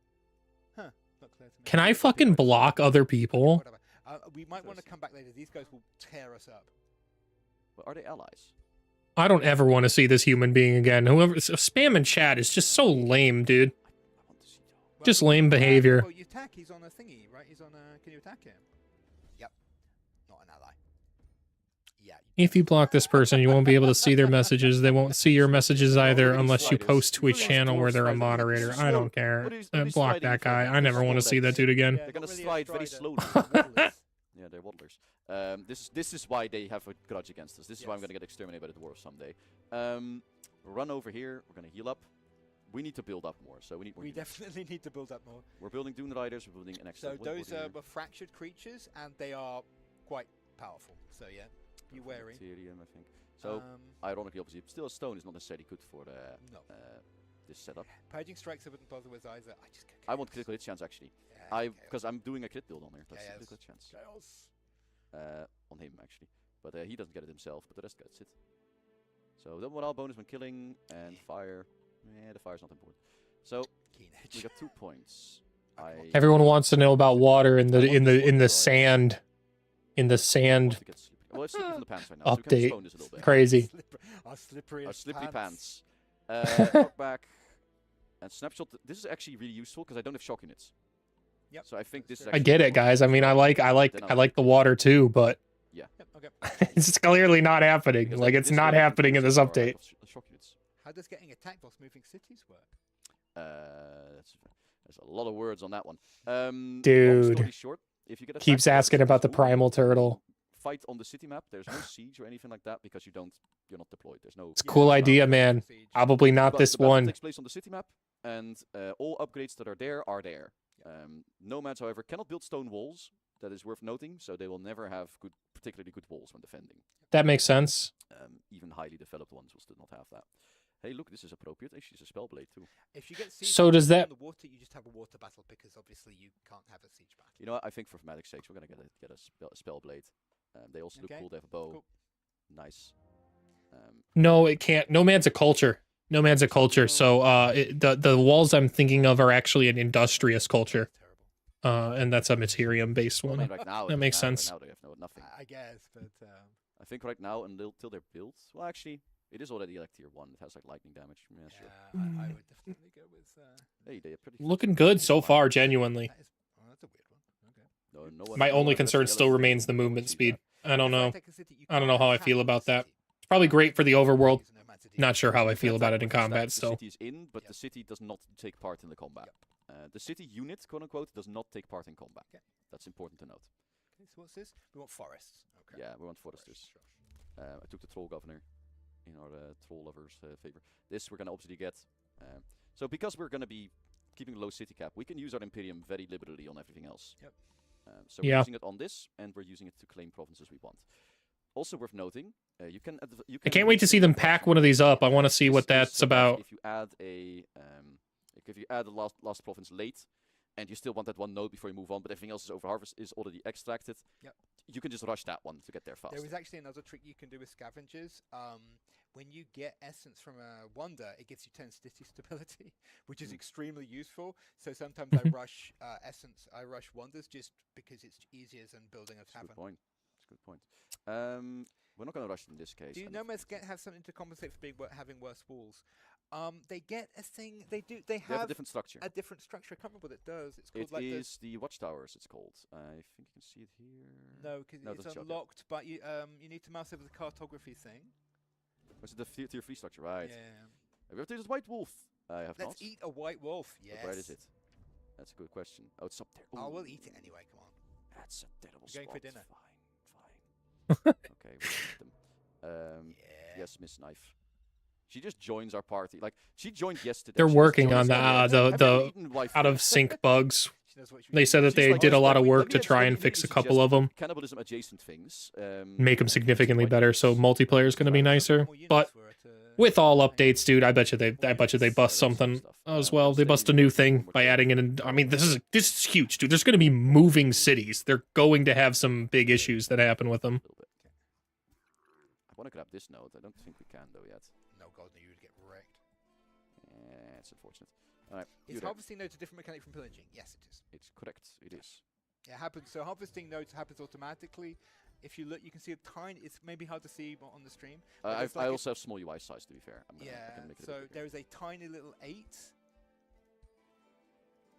Huh. Not clear to me. Can I fucking block other people? Whatever. We might want to come back later. These guys will tear us up. Well, are they allies? I don't ever want to see this human being again. Whoever spam in chat is just so lame, dude. I want to see them. Well, Just lame behavior. Well, you attack. He's on a thingy, right? He's on a... Can you attack him? Yep. Not an ally. Yeah. If you block this person, you won't be able to see their messages. They won't see your messages either unless you post to a channel where they're a moderator. I don't care. Block that guy. I never want to see that dude again. They're gonna slide very slowly. Yeah, they're waddlers. This is why they have a grudge against us. This is why I'm gonna get exterminated by the dwarves someday. Run over here. We're gonna heal up. We need to build up more, so we need more. We definitely need to build up more. We're building Dune Riders. We're building an extra. So those were fractured creatures, and they are quite powerful. So yeah, be wary. Ethereum, I think. So ironically, obviously, still a stone is not necessarily good for this setup. Purging strikes I wouldn't bother with either. I want critical hit chance actually. Because I'm doing a crit build on there. That's a critical hit chance. On him actually, but he doesn't get it himself. But the rest gets it. So double morale bonus when killing and fire. Yeah, the fire's not important. So we got 2 points. Everyone wants to know about water in the sand. In the sand. Well, it's slippery from the pants right now. Update. So we can postpone this a little bit. Crazy. Our slippery pants. Knock back and snapshot. This is actually really useful because I don't have shock units. Yep. So I think this is I get it, guys. I mean, I like the water too, but yeah. Yep, okay. it's clearly not happening. Because like it's not happening in this update. Shock units. How does getting attacked whilst moving cities work? There's a lot of words on that one. Dude, short, if you get keeps asking about the primal turtle. Fight on the city map. There's no siege or anything like that because you're not deployed. There's no. It's a cool idea, man. Probably not this the battle one. Takes place on the city map, and all upgrades that are there are there. Nomads, however, cannot build stone walls. That is worth noting. So they will never have particularly good walls when defending. That makes sense. Even highly developed ones will still not have that. Hey, look, this is appropriate. Actually, it's a spell blade too. If you get siege So does that? in the water, you just have a water battle because obviously you can't have a siege battle. You know what? I think for thematic sakes, we're gonna get a spell blade. They also look cool. They have a bow. Cool. Nice. No, it can't. No man's a culture. No man's a culture. So the walls I'm thinking of are actually an industrious culture. And that's a Materium based one. I mean, right now, That makes sense. Right now they have nothing. I guess, but I think right now until they're built. Well, actually, it is already like tier 1. It has like lightning damage. Yeah, sure. I would definitely go with. Hey, they're pretty. Looking good so far, genuinely. That's a weird one. Okay. No My only concern still remains the movement speed. I don't know. I don't know how I feel about that. It's probably great for the overworld. Not sure how I feel Defense about act it in is that combat the still. city is in, but the city does not take part in the combat. The city unit, quote unquote, does not take part in combat. Okay. That's important to note. Okay, so what's this? We want forests. Okay. Yeah, we want foresters. I took the troll governor in our troll lovers' favor. This we're gonna obviously get. So because we're gonna be keeping a low city cap, we can use our Imperium very liberally on everything else. Yep. So we're Yeah. using it on this, and we're using it to claim provinces we want. Also worth noting, you can. You I can can't wait to see recreate them the pack production one of these up. I area. want to see This what is that's so that about. If you add a, if you add the last province late, and you still want that one node before you move on, but everything else is over harvest is already extracted. Yep. You can just rush that one to get there fast. There is actually another trick you can do with scavengers. When you get essence from a wonder, it gives you 10 city stability, which is extremely useful. So sometimes I rush essence, I rush wonders just because it's easier than building a That's a tavern. good point. That's a good point. We're not going to rush it in this case. Do I don't nomads think so. have something to compensate for having worse walls? They get a thing. They They have have a different structure. a different structure. I can't remember what it does. It's called It like is the watchtowers. It's called. I think you can see it here. no, because No, it it's doesn't show up yet. unlocked. But you need to mouse over the cartography thing. Was it the tier 3 structure? Right. Yeah. Have you ever tasted white wolf? I have not. Let's eat a white wolf. Yes. But where is it? That's a good question. Oh, it's up there. I will Ooh, eat it anyway. Come on. That's a terrible We're going for spot. dinner. Fine. Okay, we'll eat them. Yeah. Yes, Miss Knife. She just joins our party. Like she joined yesterday. They're She just working joins on our the party. Have you eaten waifu? out of sync bugs. She knows what she They said that She's they like, did a she's lot like, of "Wait, work let me to try and immediately fix a couple suggest of them, Cannibalism adjacent things. make them significantly white better, so wolves. multiplayer is going to be nicer. But with all updates, dude, I bet you they bust something as well. They bust a new thing by adding in. I mean, this is huge, dude. There's going to be moving cities. They're going to have some big issues that happen with them. A little bit. I want to grab this node. I don't think we can though yet. No, God, no, you would get wrecked. Yeah, it's unfortunate. All right, Is harvesting nodes a different mechanic from pillaging? Yes, it is. it's correct. It is. It happens. So harvesting nodes happens automatically. If you look, you can see a tiny. It's maybe hard to see on the stream. but there's I like a- also have small UI size to be fair. I Yeah. can make it a So bit bigger. there is a tiny little 8.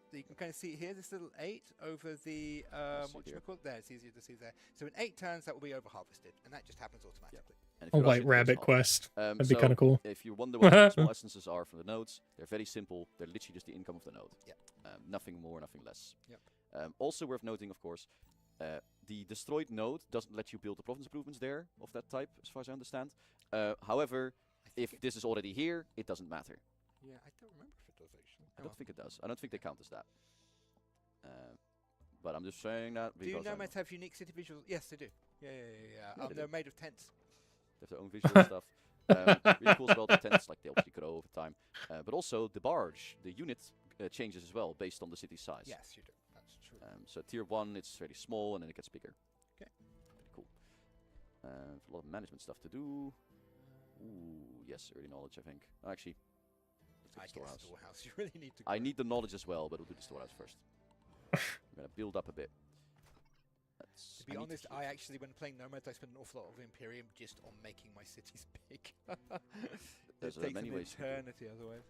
So you can kind of see it here. This little 8 over the see what here. you call it. There, it's easier to see there. So in 8 turns, that will be over harvested, and that just happens automatically. And if A you rush white it, it goes rabbit off. quest. That'd be So kind of cool. If you wonder what the small essences are from the nodes, they're very simple. They're literally just the income of the node. Yep. Nothing more, nothing less. Yep. Also worth noting, of course, the destroyed node doesn't let you build the province improvements there of that type, as far as I understand. However, if this is already here, it doesn't matter. Yeah, I don't remember if it does actually. I don't think it does. I don't think they count as that. But I'm just saying that Do because I nomads have unique city visuals? Yes, they do. Yeah. Yeah, they They're do. made of tents. They have their own visual stuff. Really cool as well, the tents, like they obviously grow over time. But also the barge, the unit changes as well based on the city size. Yes, you do. That's true. So tier 1, it's fairly small, and then it gets bigger. Okay. Pretty cool. A lot of management stuff to do. Ooh, yes, early knowledge, I think. Actually, let's I get the guess storehouse. storehouse. You really need to. I grow. need the knowledge as well, but we'll do the storehouse first. I'm going to build up a bit. To be honest, I actually, when playing Nomads, I spend an awful lot of Imperium just on making my cities big. There's it takes many an ways you can do it. eternity otherwise.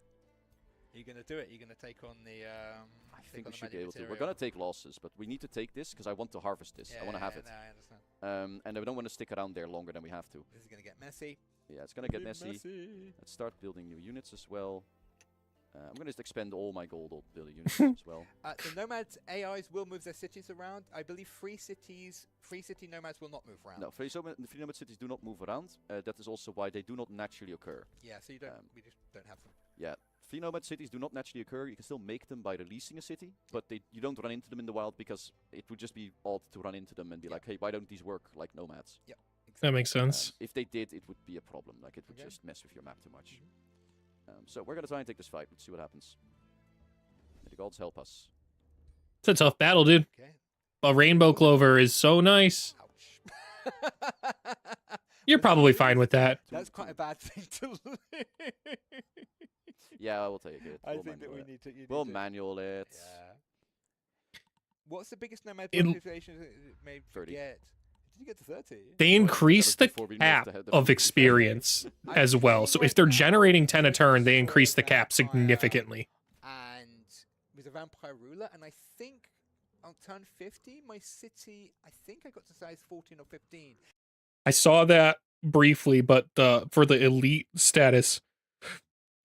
Are you going to do it? You're going to take on the. I think we should be able to. We're going to take losses, but we need to take this because I want to harvest this. I want to have it. No, I understand. And I don't want to stick around there longer than we have to. This is going to get messy. Yeah, it's going to get messy. Let's start building new units as well. I'm going to just expend all my gold on building units as well. The Nomads AIs will move their cities around. I believe free city Nomads will not move around. No, free nomad cities do not move around. That is also why they do not naturally occur. Yeah, so you don't. We just don't have them. Yeah, free nomad cities do not naturally occur. You can still make them by releasing a city, but you don't run into them in the wild because it would just be odd to run into them and be like, hey, why don't these work like nomads? Yep. That makes sense. If they did, it would be a problem. Like it would just mess with your map too much. So we're gonna try and take this fight. Let's see what happens. May the gods help us. It's a tough battle, dude. Okay. A rainbow clover is so nice. Ouch. You're probably fine with that. That's quite a bad thing to lose. Yeah, I will take it. I We'll think that manual we it. need to. We'll manual it. Yeah. What's the biggest nomad It'll- population it may 30. get? Did you get to 30? They Well, increase that was the before we nerfed cap the of food. experience I as well. think So right if they're now generating 10 a turn, they for increase the cap vampire significantly. And with a vampire ruler, and I think on turn 50, my city, I think I got to size 14 or 15. I saw that briefly, but for the elite status,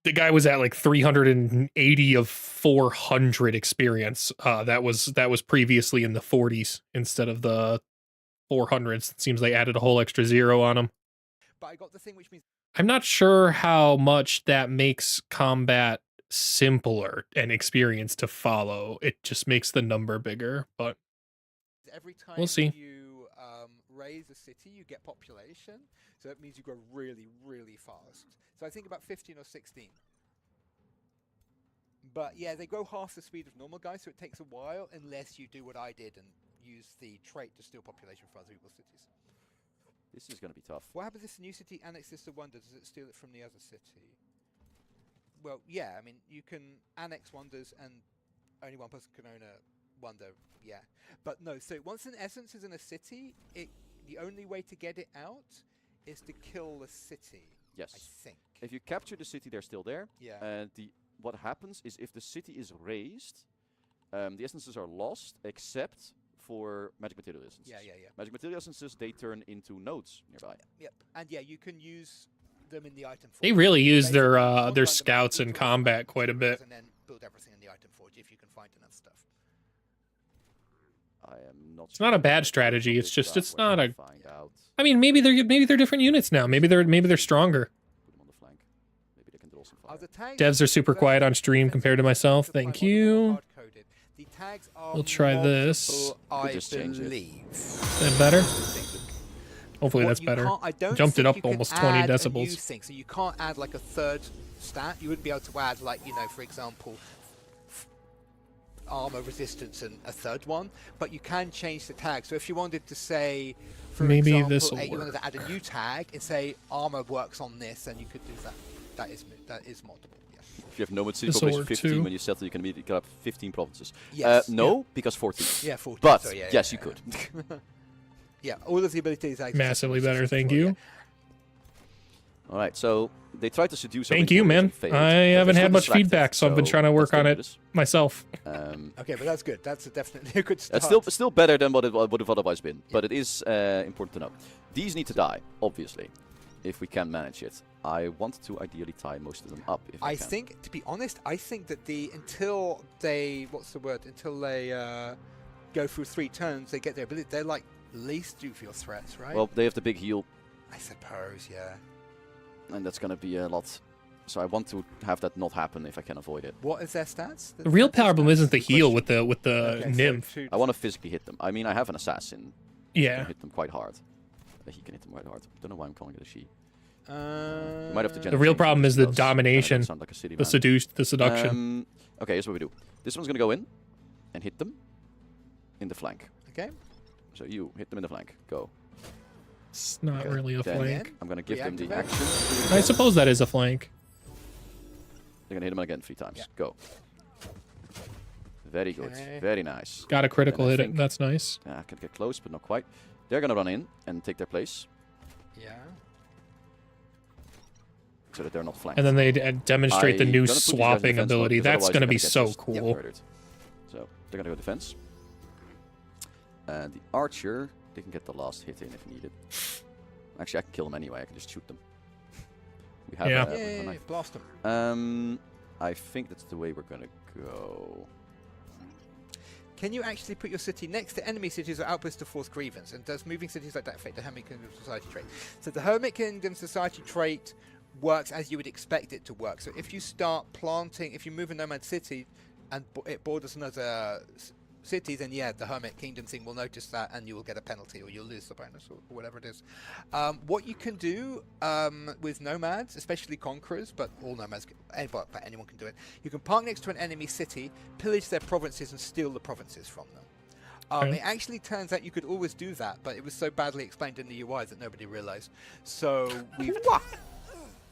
the guy was at like 380 of 400 experience. That was previously in the 40s instead of the 400s. It seems they added a whole extra 0 on him. But I got the thing, which means I'm not sure how much that makes combat simpler and experience to follow. It just makes the number bigger, but every time we'll see. you raise a city, you get population. So that means you grow really, really fast. So I think about 15 or 16. But yeah, they grow half the speed of normal guys, so it takes a while unless you do what I did and use the trait to steal population from other people's cities. This is going to be tough. What happens if the new city annexes the wonder? Does it steal it from the other city? Well, yeah, I mean, you can annex wonders and only one person can own a wonder, yeah. But no, so once an essence is in a city, the only way to get it out is to kill the city. Yes. I think. If you capture the city, they're still there. Yeah. And what happens is if the city is raised, the essences are lost except for magic material essences. Yeah. Magic material essences, they turn into nodes nearby. Yep. And yeah, you can use them in the item forge. They really use Basically, their one random scouts in item combat quite a bit. and then build everything in the item forge if you can find enough stuff. I am not. It's not a bad strategy. It's just it's not a. Find out. I mean, maybe they're different units now. Maybe they're stronger. Put them on the flank. Maybe they can draw some fire. The tags Devs are super quiet on stream compared to myself. Thank you. The tags are We'll try this. multiple, I just change it. believe. Is that better? Hopefully What that's you better. can't- I don't Jumped it think up you can almost 20 add a new decibels. thing, so you can't add like a third stat. You wouldn't be able to add like, you know, for example, armor resistance and a third one, but you can change the tag. So if you wanted to say, for Maybe example, this'll you wanted work. to add a new tag and say armor works on this, and you could do that. That is moddable. Yeah. If you have nomad city This'll population work 15, too. when you settle, you can immediately get up 15 provinces. Yes. No, because 14. Yeah, 14. But sorry, yeah, yes, yeah, you could. Yeah, all of the abilities. I Massively better, thank yeah. you. All right, so they tried to seduce. Thank our you, warriors man. and failed, I but they're haven't still had much distracted, feedback, so I've been trying to that's work on it dangerous. myself. Okay, but that's good. That's definitely a good start. It's still better than what it would have otherwise been, but it is important to know. These need to die, obviously, if we can manage it. I want to ideally tie most of them up. If I can. think, to be honest, I think that until they go through 3 turns, they get their ability. They're like least do for your threats, right? Well, they have the big heal, I suppose, yeah. and that's gonna be a lot. So I want to have that not happen if I can avoid it. What is their stats? The real That's their problem stats? isn't the Good heal question. with the Okay, so nymph. two- I want to physically hit them. I mean, I have an assassin. Who Yeah. can hit them quite hard. He can hit them quite hard. Don't know why I'm calling it a she. Uh, You might have to The real change problem it is the because I don't domination, sound like a city the man. the seduction. Okay, here's what we do. This one's gonna go in and hit them in the flank. Okay. So you hit them in the flank. Go. It's not Okay, really a then flank. I'm gonna give them the Reactivate. action. I suppose that is a flank. They're gonna hit them again 3 times. Yeah. Go. Very good. Okay. Very nice. Got a critical Then I hit it. think- That's nice. I can get close, but not quite. They're gonna run in and take their place Yeah. so that they're not flanked. And then they demonstrate the I'm new gonna put these guys in swapping defense mode, ability. because That's otherwise going to you're be get so just cool. murdered. So they're gonna go defense. And the archer, they can get the last hit in if needed. Actually, I can kill them anyway. I can just shoot them. We have Yeah. a Yay, knife. blast them. I think that's the way we're gonna go. Can you actually put your city next to enemy cities or outposts to force grievance? And does moving cities like that affect the Hermit Kingdom Society trait? So the Hermit Kingdom Society trait works as you would expect it to work. So if you start planting, if you move a nomad city and it borders another city, then yeah, the Hermit Kingdom thing will notice that and you will get a penalty or you'll lose the bonus or whatever it is. What you can do with nomads, especially conquerors, but all nomads, but anyone can do it, you can park next to an enemy city, pillage their provinces and steal the provinces from them. Okay. It actually turns out you could always do that, but it was so badly explained in the UI that nobody realized. So we've...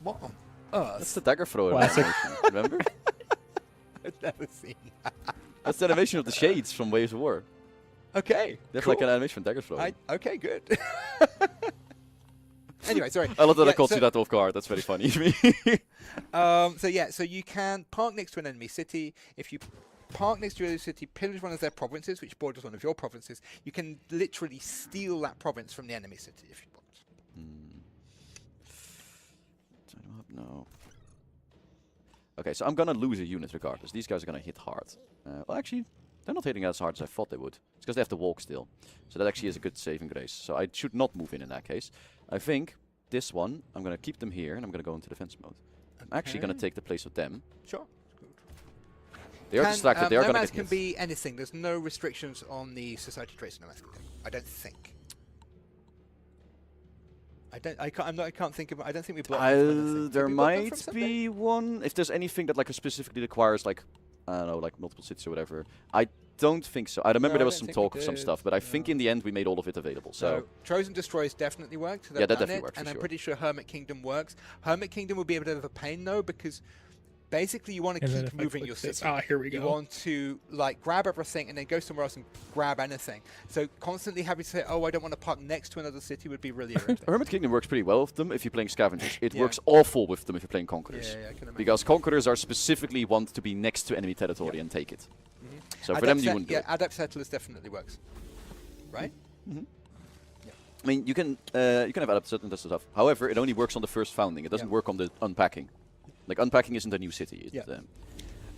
What on That's earth? the dagger thrower Classic. animation, remember? I've never seen that. That's the animation of the shades from Waves of War. Okay, That's cool. like an animation from dagger thrower. Okay, good. Anyway, sorry. I love that I Yeah, caught so- you that off guard. That's very funny to me. So you can park next to an enemy city. If you park next to a city, pillage one of their provinces, which borders one of your provinces, you can literally steal that province from the enemy city if you want. No. Okay, so I'm gonna lose a unit regardless. These guys are gonna hit hard. Well, actually, they're not hitting as hard as I thought they would. It's because they have to walk still. So that actually is a good saving grace. So I should not move in that case. I think this one, I'm gonna keep them here, and I'm gonna go into defense mode. I'm actually gonna take the place of them. Sure. They are distracted. They are gonna nomads get can hit. be anything. There's no restrictions on the society traits nomads can do. I don't think. I can't think of. I don't think we blocked. There might be one. If there's anything that like specifically requires like, I don't know, like multiple cities or whatever. I don't think so. I remember No, there I was don't some think talk we of some did. stuff, but I think in the end we made all of it available. So Trojan Destroyers definitely worked. So Yeah, that they've done definitely it, worked for and I'm sure. pretty sure Hermit Kingdom works. Hermit Kingdom would be a bit of a pain though, because basically you want to And then keep if I moving click your this- city. Ah, here we You go. want to like grab everything and then go somewhere else and grab anything. So constantly having to say, "Oh, I don't want to park next to another city," would be really irritating. Hermit Kingdom works pretty well with them if you're playing Scavengers. It Yeah. works awful with them if you're playing Conquerors. Yeah, I can imagine. Because Conquerors are specifically want to be next to enemy territory and take it. Mhm. So for them, you wouldn't do yeah, it. Adept Settlers definitely works. Right? I mean, you can have adapted certain stuff. However, it only works on the first founding. It doesn't Yeah. work on the unpacking. Like unpacking isn't a new city. It, Yeah. we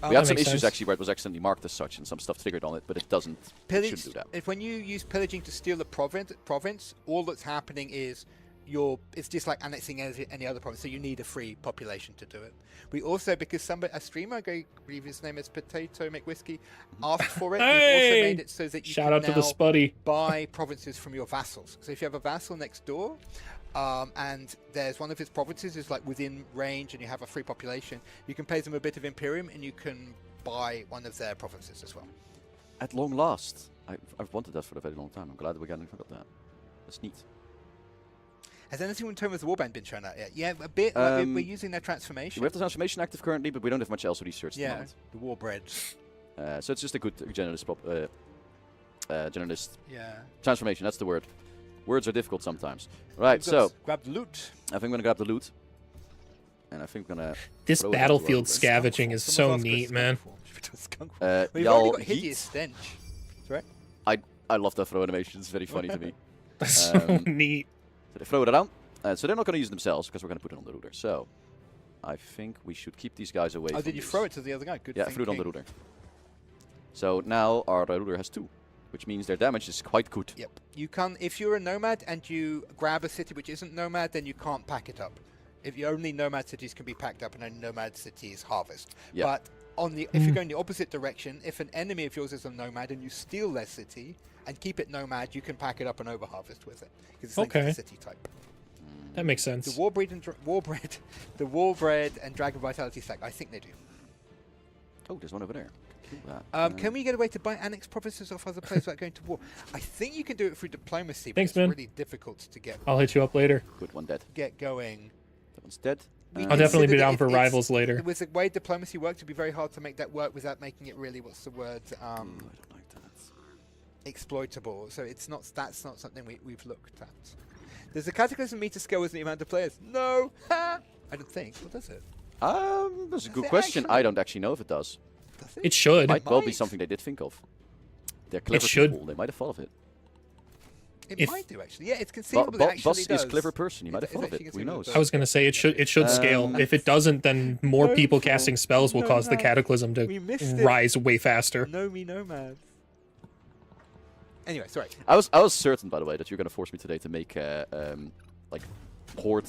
that had some makes issues sense. actually where it was accidentally marked as such, and some stuff triggered on it, but it doesn't. It Pillage, shouldn't do that. if when you use pillaging to steal a province, all that's happening is it's just like annexing any other province. So you need a free population to do it. We also, because a streamer, I believe his name is Potato McWhiskey, asked for it. We've also Hey! made it so that you Shout can out to the now Spuddy. buy provinces from your vassals. So if you have a vassal next door, and there's one of his provinces is like within range, and you have a free population, you can pay them a bit of Imperium, and you can buy one of their provinces as well. At long last, I've wanted that for a very long time. I'm glad we got that. That's neat. Has anything in terms of the warband been shown out yet? Yeah, a bit. Like we're using their transformation. We have the transformation active currently, but we don't have much else research at the Yeah, moment. the warbreads. So it's just a good generalist generalist Yeah. transformation. That's the word. Words are difficult sometimes. Right, so grab the loot. I think I'm gonna grab the loot, and I think I'm gonna. This throw it into battlefield our- scavenging is so neat, man. We've already y'all got hideous heat. stench. Right? I love that throw animation. It's very funny to me. That's so Um, neat. So they throw it around. So they're not going to use it themselves because we're going to put it on the ruler. So I think we should keep these guys away. Oh, from did you this. throw it to the other guy? Good. Yeah, I threw it on the ruler. So now our ruler has 2, which means their damage is quite good. Yep. You can, if you're a nomad and you grab a city which isn't nomad, then you can't pack it up. If you only nomad cities can be packed up, and only nomad cities harvest. Yeah. But if you're going the opposite direction, if an enemy of yours is a nomad and you steal their city and keep it nomad, you can pack it up and over harvest with it because it's linked to the Okay. city type. That makes The sense. the warbread and dragon vitality stack. I think they do. Oh, there's one over there. Kill that. Can we get a way to buy annex provinces off other players without going to war? I think you can do it through diplomacy, but Thanks, it's man. really difficult to I'll hit you up later. Good one dead. get going. That one's dead. We I'll definitely be considered down it- for it's- rivals later. With the way diplomacy works, it'd be very hard to make that work without making it really, what's the word, I don't like that. exploitable. So that's not something we've looked at. Does the Cataclysm meter scale with the amount of players? No! Ha! I don't think. What does it? That's a Does good it question. actually? I don't actually know if it does. Does It should. Might well be might. something they did think of. They're clever should. people. They might have thought of it. It if- might do, actually. Yeah, it's conceivable it actually Bus is does. a clever person. He might have It's thought of actually it. Who conceivable knows? it I was gonna say it should scale. If it doesn't, then more No, people casting spells will no, cause the no. cataclysm We to missed it. rise way faster. No me nomads. Anyway, sorry. I was certain, by the way, that you're going to force me today to make like horde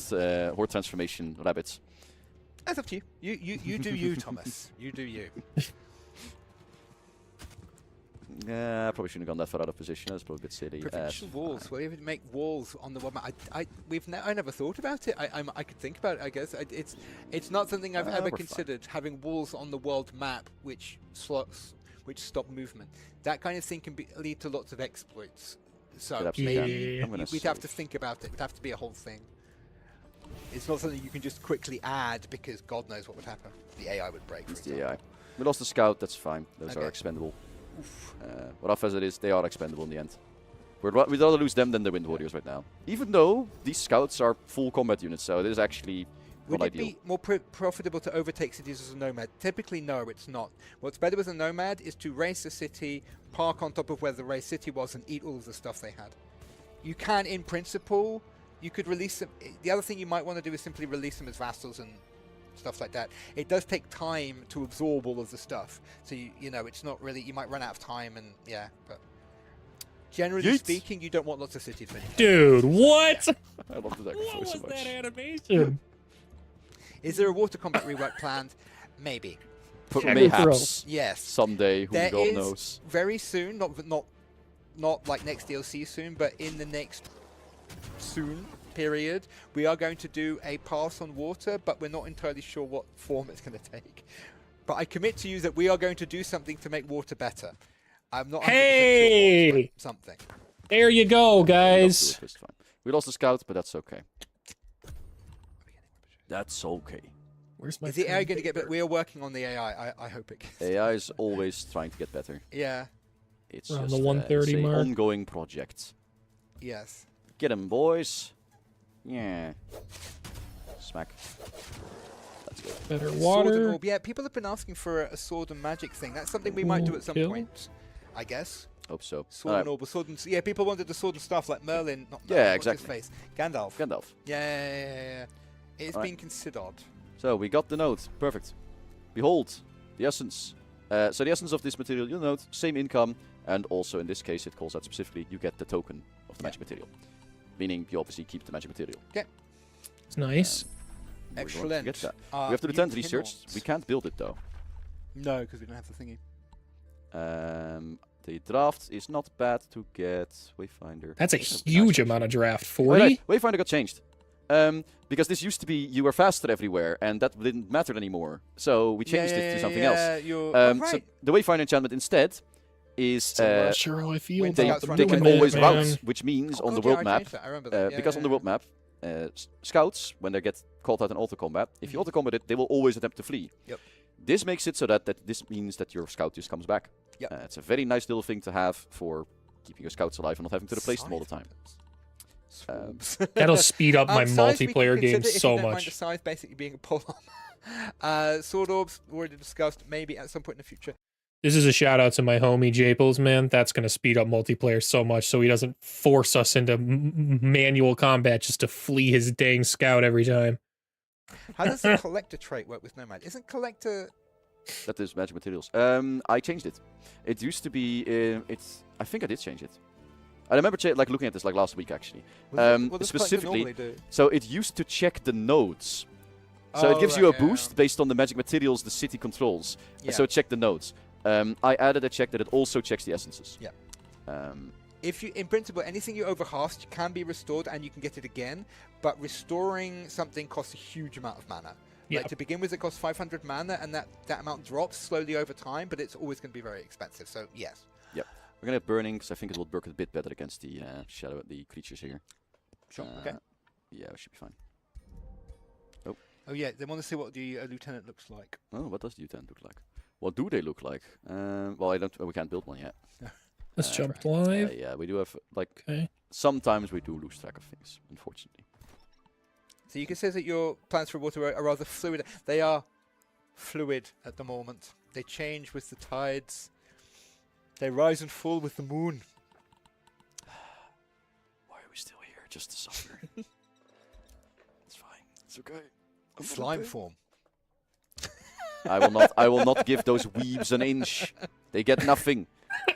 transformation rabbits. That's up to you. You do you, Thomas. You do you. I probably shouldn't have gone that far out of position. That's probably a bit silly. Provincial walls. Will you even make walls on the world map? I never thought about it. I could think about it. I guess it's not something I've ever we're fine. considered, having walls on the world map which stop movement. That kind of thing can lead to lots of exploits. So Could absolutely maybe Yeah. I'm gonna we'd have to save. think about it. It'd have to be a whole thing. It's not something you can just quickly add because God knows what would happen. The AI would break. For It's the example. AI. We lost the scout. That's fine. Those Okay. are expendable. Rough as it is, they are expendable in the end. We'd rather lose them than the Wind Warriors right now. Even though these scouts are full combat units, so it is actually Would not it ideal. be more profitable to overtake cities as a nomad? Typically, no, it's not. What's better as a nomad is to race a city, park on top of where the race city was, and eat all of the stuff they had. You can, in principle, you could release them. The other thing you might want to do is simply release them as vassals and stuff like that. It does take time to absorb all of the stuff. So you know, it's not really. You might run out of time, and yeah, but generally Yeet. speaking, you don't want lots of cities finished. Dude, what? I love the deck What so was much. that animation? Is there a water combat rework planned? Maybe. But Check mayhaps Yes. someday, who There God is knows. very soon, not like next DLC soon, but in the next soon period, we are going to do a pass on water, but we're not entirely sure what form it's going to take. But I commit to you that we are going to do something to make water better. I'm not 100% Hey! sure what, but something. There you go, We guys. lost the scout, but that's okay. That's okay. Where's my Is the AI pen? going to get better? We are working on the AI. I hope it gets. AI is always trying to get better. Yeah. It's Around just the 130 it's an mark. ongoing project. Yes. Get 'em, boys. Yeah. Smack. That's good. Better Sword and water. orb. Yeah, people have been asking for a sword and magic thing. That's something we might do Ooh, at some kill. point. I guess. Hope so. Sword and orb, sword and yeah. People wanted the sword and stuff like Merlin. Not Yeah, Merlin, what's his exactly. face? Gandalf. Gandalf. Yeah. It's Alright. been considered. So we got the node. Perfect. Behold, the essence. So the essence of this material, you'll note, same income, and also in this case it calls out specifically, you get the token of the magic material. Meaning you obviously keep the magic material. It's nice. We're going to Excellent. get that. Uh, We have to do you 10 research. cannot. We can't build it though. No, because we don't have the thingy. The draft is not bad to get. Wayfinder. That's a That's huge nice. amount of draft. Oh, 40? right. Wayfinder got changed. Because this used to be you were faster everywhere, and that didn't matter anymore. So we changed it to something else. You're, So right. the Wayfinder enchantment instead is Still not sure how I feel when they, about Scouts the they can movement, always man. route, which means Oh, on the God, yeah, world I map, changed that. I remember that. because on the world map, scouts, when they get called out in auto combat, if you auto combat it, they will always attempt to flee. Yep. This makes it so that this means that your scout just comes back. Yep. It's a very nice little thing to have for keeping your scouts alive and not having to replace them all the time. Swarms. That'll speed up my Size we can multiplayer game consider if so you don't mind much. the size basically being a pole sword orbs, already discussed, maybe at some point in the future. This is a shout out to my homie Japles, man. That's going to speed up multiplayer so much so he doesn't force us into manual combat just to flee his dang scout every time. How does the collector trait work with Nomad? Isn't collector... That is magic materials. I changed it. It used to be. I think I did change it. I remember like looking at this like last week actually. What does collector Specifically, normally do? so it used to check the nodes. So it gives you a boost based on the magic materials the city controls. Yeah. So it checked the nodes. I added a check that it also checks the essences. Yeah. If If you, in principle, anything you overcast can be restored and you can get it again, but restoring something costs a huge amount of mana. Yeah. Like to begin with, it costs 500 mana, and that amount drops slowly over time, but it's always going to be very expensive. So yes. we're gonna have burning, because I think it will work a bit better against the the creatures here. Sure. Okay. Yeah, it should be fine. Oh yeah, they want to see what the lieutenant looks like. Oh, what does the U10 look like? What do they look like? Well, I don't. We can't build one yet. Let's Uh, jump live. Yeah, we do have like. Okay. Sometimes we do lose track of things, unfortunately. So you can say that your plans for water are rather fluid. They are fluid at the moment. They change with the tides. They rise and fall with the moon. Why are we still here? Just to suffer. It's fine. It's okay. I'm gonna Slime pay. form. I will not give those weebs an inch. They get nothing.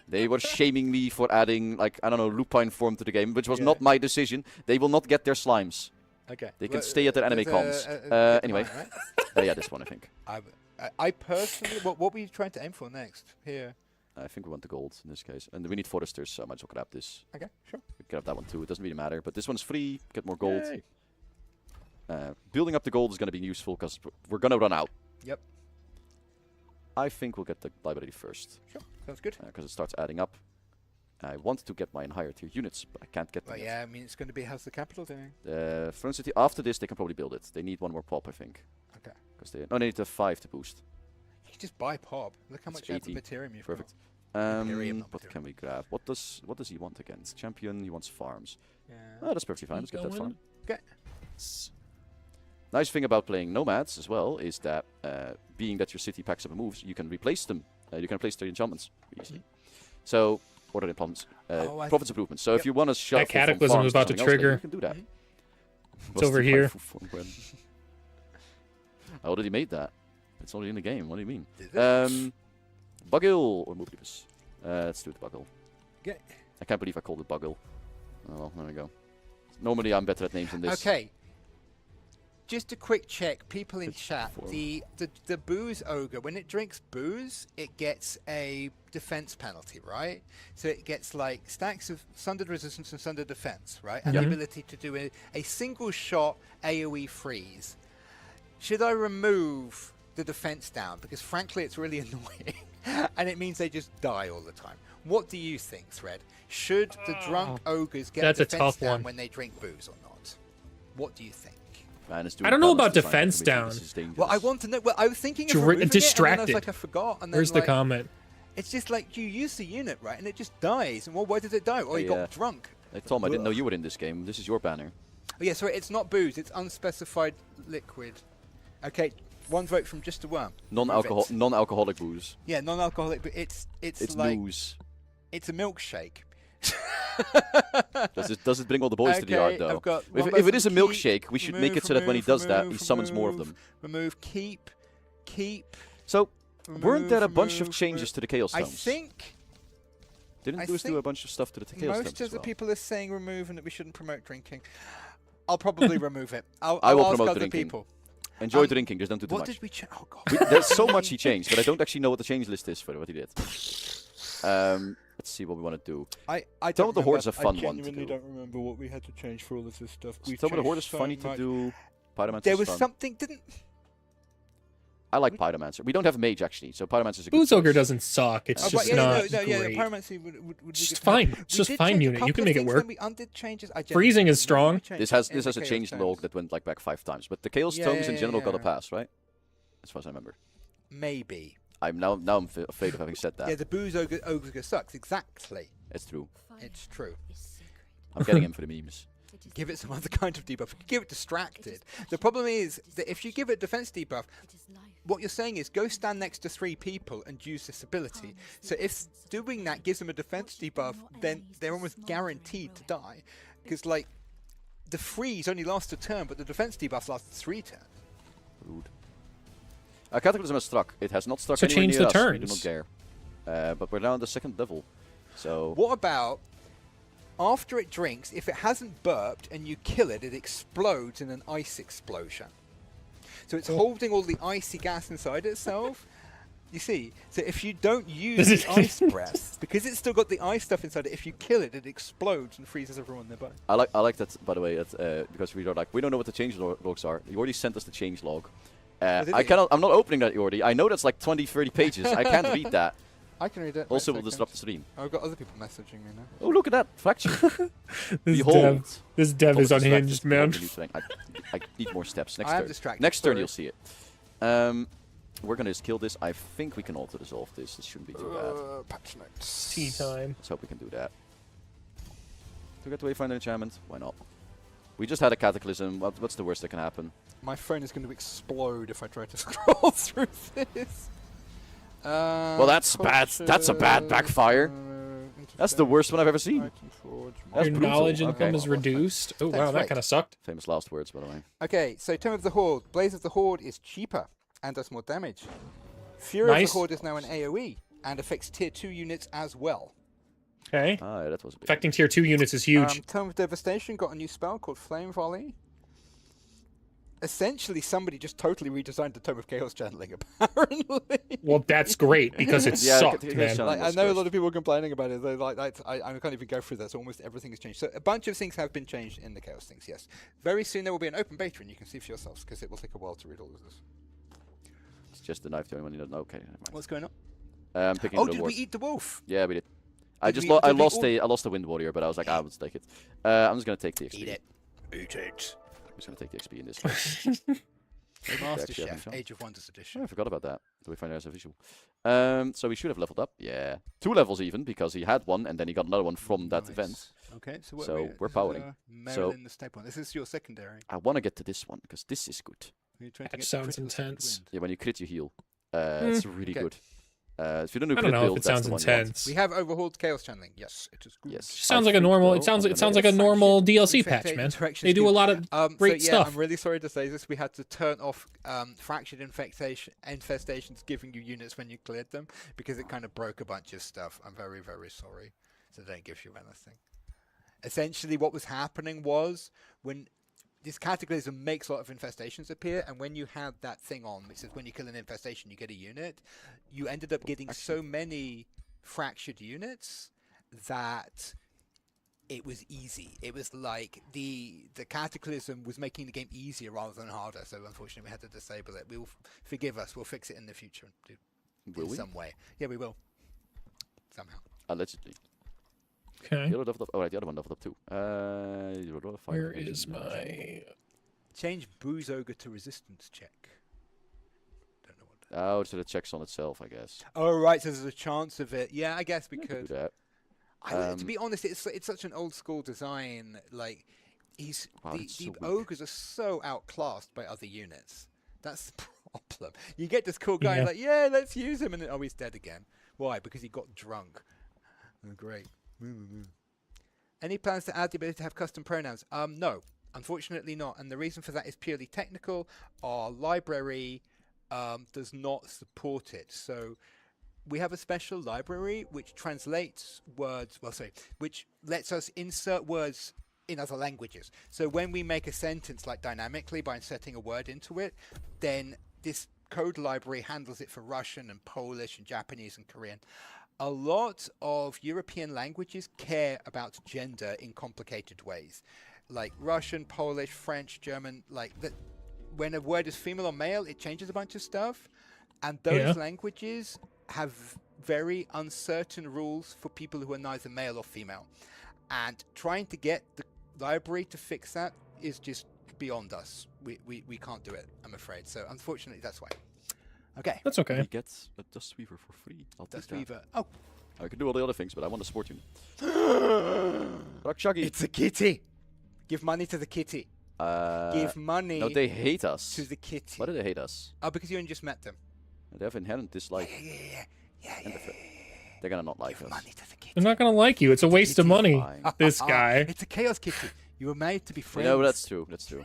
They were shaming me for adding, like, I don't know, lupine form to the game, which was Yeah. not my decision. They will not get their slimes. Okay. They can stay at their anime cons. Anyway. Yeah, this one, I think. I personally, what were you trying to aim for next? Here. I think we want the gold in this case. And we need foresters, so I might as well grab this. Okay, sure. We can grab that one too. It doesn't really matter. But this one's free. Get more gold. Yay. Building up the gold is going to be useful because we're going to run out. Yep. I think we'll get the library first. Sure. Sounds good. Because it starts adding up. I want to get my higher tier units, but I can't get them. Well, yeah, I mean, it's going to be how's the capital doing? Front City, after this, they can probably build it. They need one more pop, I think. Okay. Because they need a 5 to boost. You can just buy pop. Look how It's much 80. materium you've Perfect. Imperium, not What material. can we grab? What does he want against? Champion, he wants farms. got. Oh, that's perfectly fine. Let's Keep get that farm. going. Nice thing about playing nomads as well is that being that your city packs up and moves, you can replace them. You can replace their enchantments easily. So, what are the enchantments? Oh, I Profits improvements. So if you want to shuffle from Cataclysm farms was about to something else, then trigger. you can do that. Mhm. It's over here. I already made that. It's already in the game. What do you mean? Did it? Buggle or move this. Let's do it Buggle. Okay. I can't believe I called it Buggle. Oh, well, there we go. Normally I'm better at names than this. Okay. Just a quick check, people in It's chat. four. The booze ogre, when it drinks booze, it gets a defense penalty, right? So it gets like stacks of sundered resistance and sundered defense, right? And the ability to do a single shot AoE freeze. Should I remove the defense down? Because frankly, it's really annoying, and it means they just die all the time. What do you think, Thread? Should the drunk ogres get That's a defense tough down one. when they drink booze or not? What do you think? Man, it's I don't know doing about balance design defense to me, this is down. Well, I dangerous. want to know. Well, I was thinking of Dra- removing it, and then I was distracted. like, I forgot. And then, Where's the like, comment? It's just like you use the unit, right, and it just dies. And well, why did it die? Oh, you Yeah. got drunk. Hey, Tom, I didn't know you were in this game. This is your banner. Oh, yeah, sorry, it's not booze. It's unspecified liquid. Okay, one vote from Just a Worm. Remove it. Non-alcoholic booze. Yeah, non-alcoholic, but it's It's like news. it's a milkshake. Does it bring all the boys to the yard, Okay, though? I've got one If vote it is a for milkshake, we should make remove, it so that when he does that, he remove, summons more of them. Remove, keep. So, weren't there a remove, bunch of remove, changes to the Chaos I Stones? think Didn't I Lewis do a think bunch of stuff to the Chaos Stones most as of the well? people are saying remove and that we shouldn't promote drinking. I'll probably remove it. I'll I will ask promote other drinking. people. Enjoy drinking, just don't do too What much. did we change? Oh god. There's so much he changed, but I don't actually know what the change list is for what he did. Let's see what we want to do. I Tome of the don't Horde is a remember. fun I one to genuinely do. don't remember what we had to change for all of this stuff. Tome of the Horde is changed so funny to much. do. Pyromancer There is was fun. something didn't. I like Pyromancer. We don't have Mage, actually, so Pyromancer is a good Booze Ogre choice. doesn't suck. It's Oh, just but not yeah, great. Pyromancy would be Just good to have. fine. It's We just did fine change a unit. You couple can of make it things work. when we undid changes. I Freezing genuinely is strong. remember changes This has in the a Chaos change Stones. log that went like back 5 times, but the Chaos Yeah, Tomes yeah, in general got a yeah. pass, right? As far as I remember. Maybe. I'm afraid of having said that. Yeah, the booze ogre sucks. Exactly. It's true. It's true. I'm getting him for the memes. Give it some other kind of debuff. Give it distracted. The problem is that if you give it defense debuff, what you're saying is go stand next to 3 people and use this ability. So if doing that gives them a defense debuff, then they're almost guaranteed to die. Because, like, the freeze only lasts a turn, but the defense debuff lasts 3 turns. Rude. Cataclysm has struck. It has not struck So anywhere change near the us. We do turns. not care. But we're now on the 2nd level. So What about after it drinks, if it hasn't burped and you kill it, it explodes in an ice explosion. So it's holding all the icy gas inside itself. You see, so if you don't use the ice breath, because it's still got the ice stuff inside it, if you kill it, it explodes and freezes everyone nearby. I like that, by the way, because we don't know what the change logs are. You already sent us the change log. did I'm he? not opening that, Jordi. I know that's like 20, 30 pages. I can't read that. I can read it. Also, Wait will a disrupt second. the stream. I've got other people messaging me now. Oh, look at that fraction. This Behold. dev Tom is unhinged, distracted. man. What we need to think. I need more steps. Next I am turn. distracted, Next turn, sorry. you'll see it. We're gonna just kill this. I think we can auto resolve this. It shouldn't be too bad. Patch notes. Tea time. Let's hope we can do that. To get the Wayfinder enchantment? Why not? We just had a cataclysm. What's the worst that can happen? My phone is going to explode if I try to scroll through this. Well, that's bad. That's a bad backfire. That's the worst one I've ever seen. That's Your brutal. knowledge Okay. income is reduced. Oh, Thanks, wow, that right. kind of sucked. Famous last words, by the way. Okay, so Tome of the Horde. Blaze of the Horde is cheaper and does more damage. Fury of Nice. the Horde is now an AoE and affects tier 2 units as well. Okay. Ah, yeah, that was a big Affecting tier 2 units is huge. Tome of Devastation got a new spell called Flame Volley. Essentially, somebody just totally redesigned the Tome of Chaos Channeling, apparently. Well, that's great because it Yeah, sucked, Chaos man. Channeling. Like, I know a lot of people are complaining about it. They're like, I can't even go through that. So almost everything has changed. So a bunch of things have been changed in the Chaos things, yes. Very soon there will be an open beta and you can see for yourselves because it will take a while to read all of this. It's just the knife the only one you don't know. Okay, never mind. What's going on? Picking Oh, the did reward. we eat the wolf? Yeah, we did. I Did just we- I did we lost all- I lost the Wind Warrior, but I was like, I will take it. I'm just gonna take the XP. Eat it. Eat it. I'm just gonna take the XP in this case. Master Actually, I think Chef, so. Age of Wonders Oh, edition. I forgot about that. Do we find it as a visual? So we should have leveled up. Yeah, 2 levels even because he had one and then he got another one from that event. Nice. Okay, so, what So are we at? we're This is, powering. Marilyn the Step one. This is your secondary. I want to get to this one because this is good. You're trying to That get sounds critical second intense. wind. Yeah, when you crit, you heal. It's really Okay. good. If you don't do I crit don't know if build, it that's sounds the one you want. intense. We have overhauled chaos channeling. Yes, it is good. Yes. Sounds I like a think, normal. though, It sounds I'm like gonna- a normal Faction DLC patch, man. interactions They do a lot of great so, stuff. I'm really sorry to say this. We had to turn off fractured infestations giving you units when you cleared them because it kind of broke a bunch of stuff. I'm very, very sorry. So they don't give you anything. Essentially, what was happening was when this cataclysm makes a lot of infestations appear, and when you had that thing on, which says when you kill an infestation, you get a unit, you ended up getting so many fractured units that it was easy. It was like the cataclysm was making the game easier rather than harder. So unfortunately, we had to disable it. We'll forgive us. We'll fix it in the future in some way. Yeah, we will. Somehow. Allegedly. Okay. The other leveled up. Oh, right, the other one leveled up too. Where is my? Change Booze Ogre to resistance check. Don't know what that. Oh, so it checks on itself, I guess. Oh right, so there's a chance of it. Yeah, I guess we Yeah, could. do that. To be honest, it's such an old school design. Like, Wow, the it's so weak. ogres are so outclassed by other units. That's the problem. You get this cool guy Yeah. like, yeah, let's use him, and then he's dead again. Why? Because he got drunk. Oh, great. Any plans to add the ability to have custom pronouns? No, unfortunately not. And the reason for that is purely technical. Our library does not support it. So we have a special library which translates words, which lets us insert words in other languages. So when we make a sentence like dynamically by inserting a word into it, then this code library handles it for Russian and Polish and Japanese and Korean. A lot of European languages care about gender in complicated ways. Like Russian, Polish, French, German, like that. When a word is female or male, it changes a bunch of stuff. And those languages have very uncertain rules for people who are neither male or female. And trying to get the library to fix that is just beyond us. We can't do it, I'm afraid. So unfortunately, that's why. Okay. That's okay. We get a Dust Weaver for free. I'll take Dust that. Weaver. Oh. I can do all the other things, but I want a sport unit. Rock Shuggy. It's a kitty. Give money to the kitty. Give money No, they hate us. to the kitty. Why do they hate us? Oh, because you only just met them. They have inherent dislike. Yeah. They're gonna not like Give us. money to the kitty. They're not gonna like you. It's a waste of Kitty. money. Fine. This guy. It's a chaos kitty. You were made to be friends. No, that's true. That's true.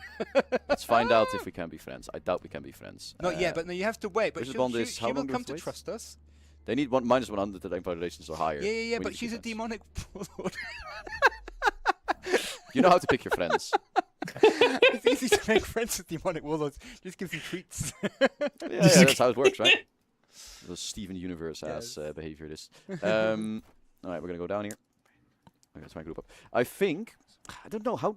Let's find out if we can be friends. I doubt we can be friends. Not yet, but no, you have to wait. But Wizard she'll, Bond is how she will long do we come have to to wait? trust us. They need minus 100 to rank violations or higher. Yeah, We but need she's a to be demonic warlord. friends. You know how to pick your friends. It's easy to make friends with demonic warlords. Just give them treats. Yeah, that's how it works, right? The Steven Universe ass Yes. behavior. This. All right, we're gonna go down here. Okay, let's try and group up. I think I don't know how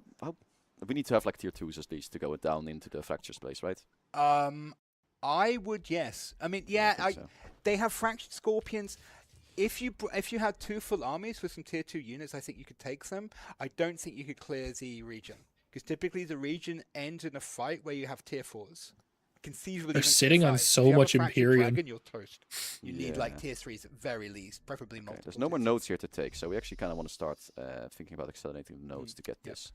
we need to have like tier 2s at least to go down into the fractures place, right? I would, yes. I mean, yeah, I think so. they have fractured scorpions. If you had 2 full armies with some tier 2 units, I think you could take them. I don't think you could clear the region because typically the region ends in a fight where you have tier 4s. Conceivably, They're even tier sitting on 5s. so If you have a much fractured Imperium. dragon, you're toast. You need like Yeah. tier 3s at very least, preferably Okay, multiple. there's no more tier nodes here to take, so we actually kind of want to start thinking about accelerating the nodes to get Yep. this.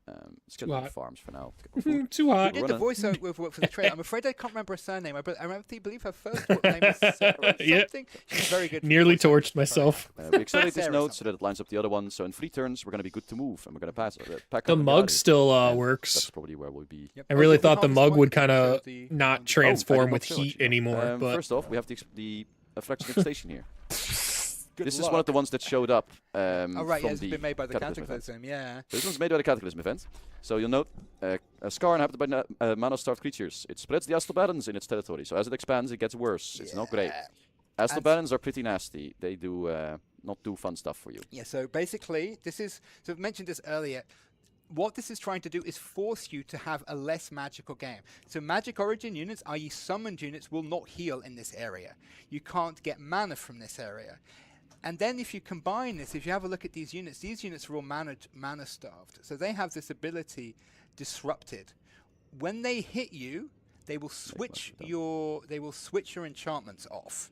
Let's get Too the hot. farms for now. to get more food. Too We hot. did the We're voiceover for the trailer. I'm afraid I can't remember her surname. I believe her first name was Sarah or Yeah. something. She's very good. for Nearly voiceover. torched myself. We accelerate this Sarah node so something. that it lines up the other one. So in 3 turns, we're going to be good to move, and we're going to pass. Pack The up and get mug out of here. still And That's works. probably where we'll be. Yep. I Oh, really yeah, we thought the can't mug respond would to kind show of the- not the- transform not with show, heat actually. anymore, but First off, we have the fractured station here. Good This is luck. one of the ones that showed up. Oh right, from yeah, it's the been made by the Cataclysm event. Cataclysm. Yeah. So this one's made by the Cataclysm event. So you'll note a scar inhabited by mana-starved creatures. It spreads the astral barons in its territory. So as it expands, it gets worse. It's not great. Yeah. Astral And- barons are pretty nasty. They do not do fun stuff for you. Yeah, so basically, I've mentioned this earlier. What this is trying to do is force you to have a less magical game. So magic origin units, i.e. summoned units, will not heal in this area. You can't get mana from this area. And then if you combine this, if you have a look at these units are all mana starved. So they have this ability disrupted. When they hit you, they will switch your enchantments off.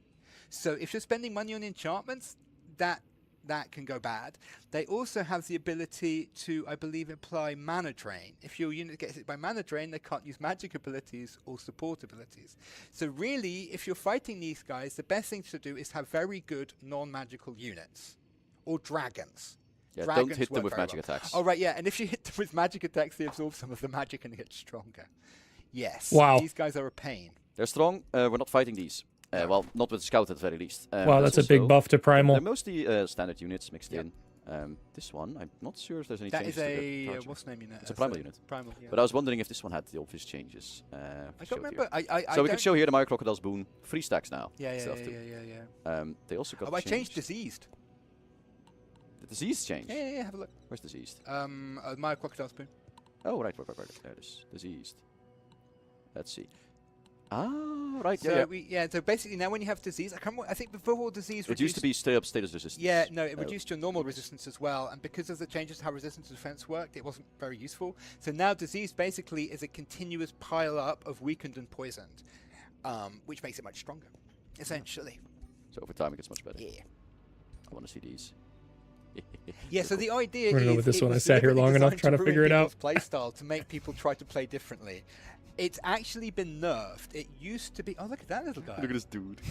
So if you're spending money on enchantments, that that can go bad. They also have the ability to, I believe, apply mana drain. If your unit gets hit by mana drain, they can't use magic abilities or support abilities. So really, if you're fighting these guys, the best thing to do is have very good non-magical units. Or dragons. Yeah, Dragons don't hit them work with very magic well. attacks. Oh, right, yeah. And if you hit them with magic attacks, they absorb some of the magic and get stronger. Yes. Wow. These guys are a pain. They're strong. We're not fighting these. Well, not with Scout at the very least. Wow, that's a big also- buff to Primal. They're mostly standard units mixed Yep. in. This one, I'm not sure if there's any That changes is to the a charging. what's the name unit? It's a primal unit. Primal. Yeah. But I was wondering if this one had the obvious changes. I showed don't remember. here. I So we don't- can show here the Mire Crocodile's Boon. 3 stacks now. Yeah, instead of two. yeah. They also got Oh, I changed changed. diseased. The disease change. Yeah. Have a look. Where's diseased? My crocodile spoon. Oh, right. There it is. Diseased. Let's see. Ah, right. So Yeah. So basically now when you have disease, I think before disease It used to be stay up status resistance. Yeah, no, it reduced your normal resistance as well, and because of the changes to how resistance to defense worked, it wasn't very useful. So now disease basically is a continuous pile up of weakened and poisoned, which makes it much stronger, essentially. So over time it gets much better. Yeah. I want to see these. Yeah, so the idea I'm gonna is go with this it one. I was sat here deliberately long enough designed trying to ruin figure it out. people's playstyle to make people try to play differently. It's actually been nerfed. It used to be. Oh, look at that little guy. Look at this dude.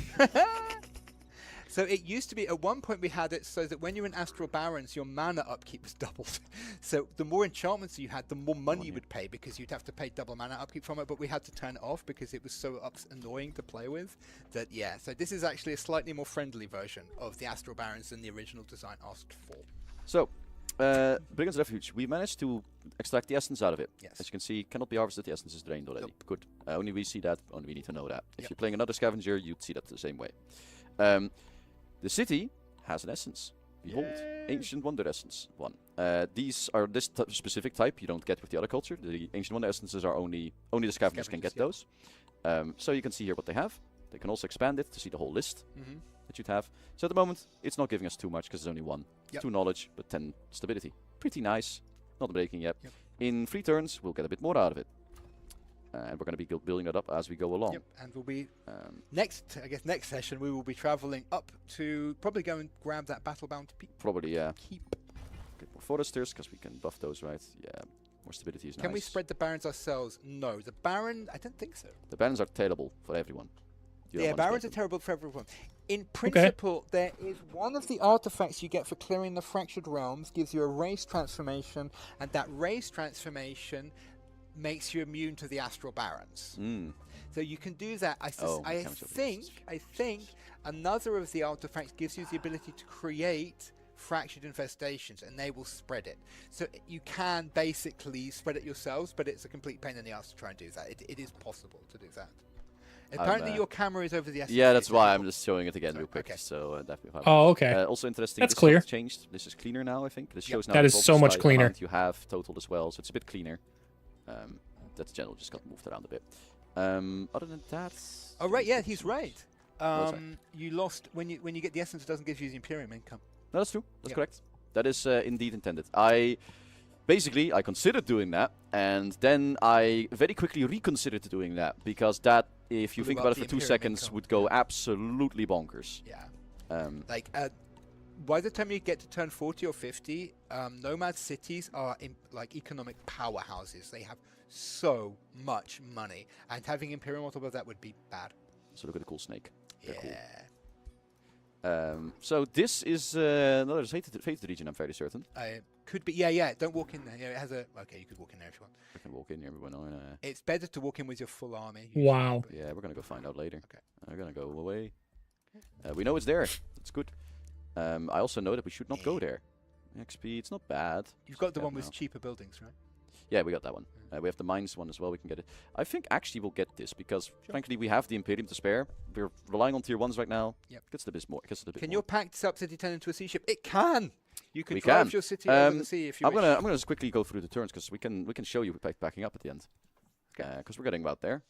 So it used to be, at one point we had it so that when you're in Astral Barrens, your mana upkeep was doubled. So the more enchantments you had, the more money you would pay, because you'd have to pay double mana upkeep from it, but we had to turn it off because it was so annoying to play with that, yeah. So this is actually a slightly more friendly version of the Astral Barrens than the original design asked for. So, Brigand's Refuge. We managed to extract the essence out of it. Yes. As you can see, cannot be harvested. The essence is drained already. Nope. Good. Only we see that. Only we need to know that. If Yep. you're playing another scavenger, you'd see that the same way. The city has an essence. Behold, Ancient Wonder Essence 1. These are this specific type you don't get with the other culture. The Ancient Wonder Essences are only the scavengers can get Scavengers, those. So you can see here what they have. They can also expand it to see the whole list Mm-hmm. that you'd have. So at the moment, it's not giving us too much because there's only 1. Yep. 2 knowledge, but 10 stability. Pretty nice. Not breaking yet. Yep. In 3 turns, we'll get a bit more out of it. And we're going to be building it up as we go along. Yep, and we'll be Um, next session we will be traveling up to probably go and grab that battle-bound probably, yeah. keep. Get more foresters because we can buff those, right? Yeah. More stability is nice. Can we spread the barons ourselves? No, the baron. I don't think so. The barons are terrible for everyone. You don't Yeah, want to barons are spread them. terrible for everyone. In principle, there is one of the artifacts you get for clearing the fractured realms gives you a race transformation, and that race transformation makes you immune to the astral barons. Mm. So you can do that. I mechanical think another of the artifacts gives you the ability to create fractured infestations, and they will spread it. So you can basically spread it yourselves, but it's a complete pain in the ass to try and do that. It is possible to do that. Apparently your camera is over the SSD. Yeah, that's so why you I'm just showing it again Sorry, real quick. okay. So definitely. Oh, okay. Also interesting. That's this clear. one's changed. This is cleaner now, I think. This shows now That the is so total much size cleaner. amount you have total as well, so it's a bit cleaner. That's general just got moved around a bit. Other than that. Oh right, yeah, he's right. Was You lost when you get the essence. It doesn't give you the Imperium income. No, that's true. That's Yep. correct. That is indeed intended. I considered doing that, and then I very quickly reconsidered doing that because that, if you Blew think up about it the for 2 Imperium seconds, income. would go absolutely bonkers. Yeah. By the time you get to turn 40 or 50, nomad cities are like economic powerhouses. They have so much money, and having Imperium on top of that would be bad. So look at the cool snake. They're cool. Yeah. So this is another fated region, I'm fairly certain. Could be. Yeah. Don't walk in there. Yeah, it has a. Okay, you could walk in there if you want. I can walk in here, everyone. It's better to walk in with your full army. Wow. but- Yeah, we're gonna go find out later. Okay. We're gonna go away. We know it's there. It's good. I also know that we should not go there. XP, it's not bad. You've got the Yeah, one with no. cheaper buildings, right? Yeah, we got that one. We have the mines one as well. We can get it. I think actually we'll get this because frankly we have the Imperium to spare. We're relying on tier 1s right now. Yep. Gets the bit more. Can your packed sub city turn into a sea ship? It can. You can We drive can. your city over the sea if you I'm wish. gonna just quickly go through the turns because we can show you backing up at the end. Because we're getting about there.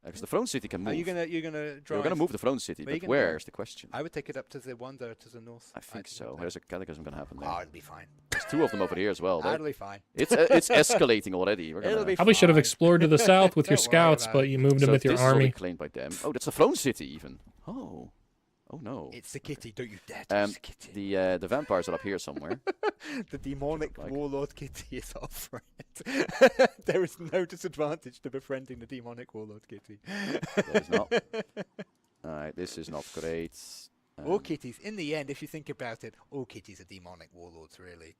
Because the throne city can move. Are you gonna drive? We're gonna move the throne city, Where are you but gonna drive? where's the question? I would take it up to the one there to the north. I think so. think There's a cataclysm gonna happen there. Oh, it'll be fine. There's 2 of them over here as well. That'll be fine. It's escalating already. We're It'll gonna be Probably should have fine. explored to the south with your Don't worry scouts, about but it. you moved them so with your this is already army. claimed by them. Oh, that's the throne city even. Oh. Oh no. It's the kitty. Don't you dare touch the kitty. The vampires are up here somewhere. The demonic like. warlord kitty is our friend. There is no disadvantage to befriending the demonic warlord kitty. There is not. Alright, this is not great. All kitties, in the end, if you think about it, all kitties are demonic warlords, really.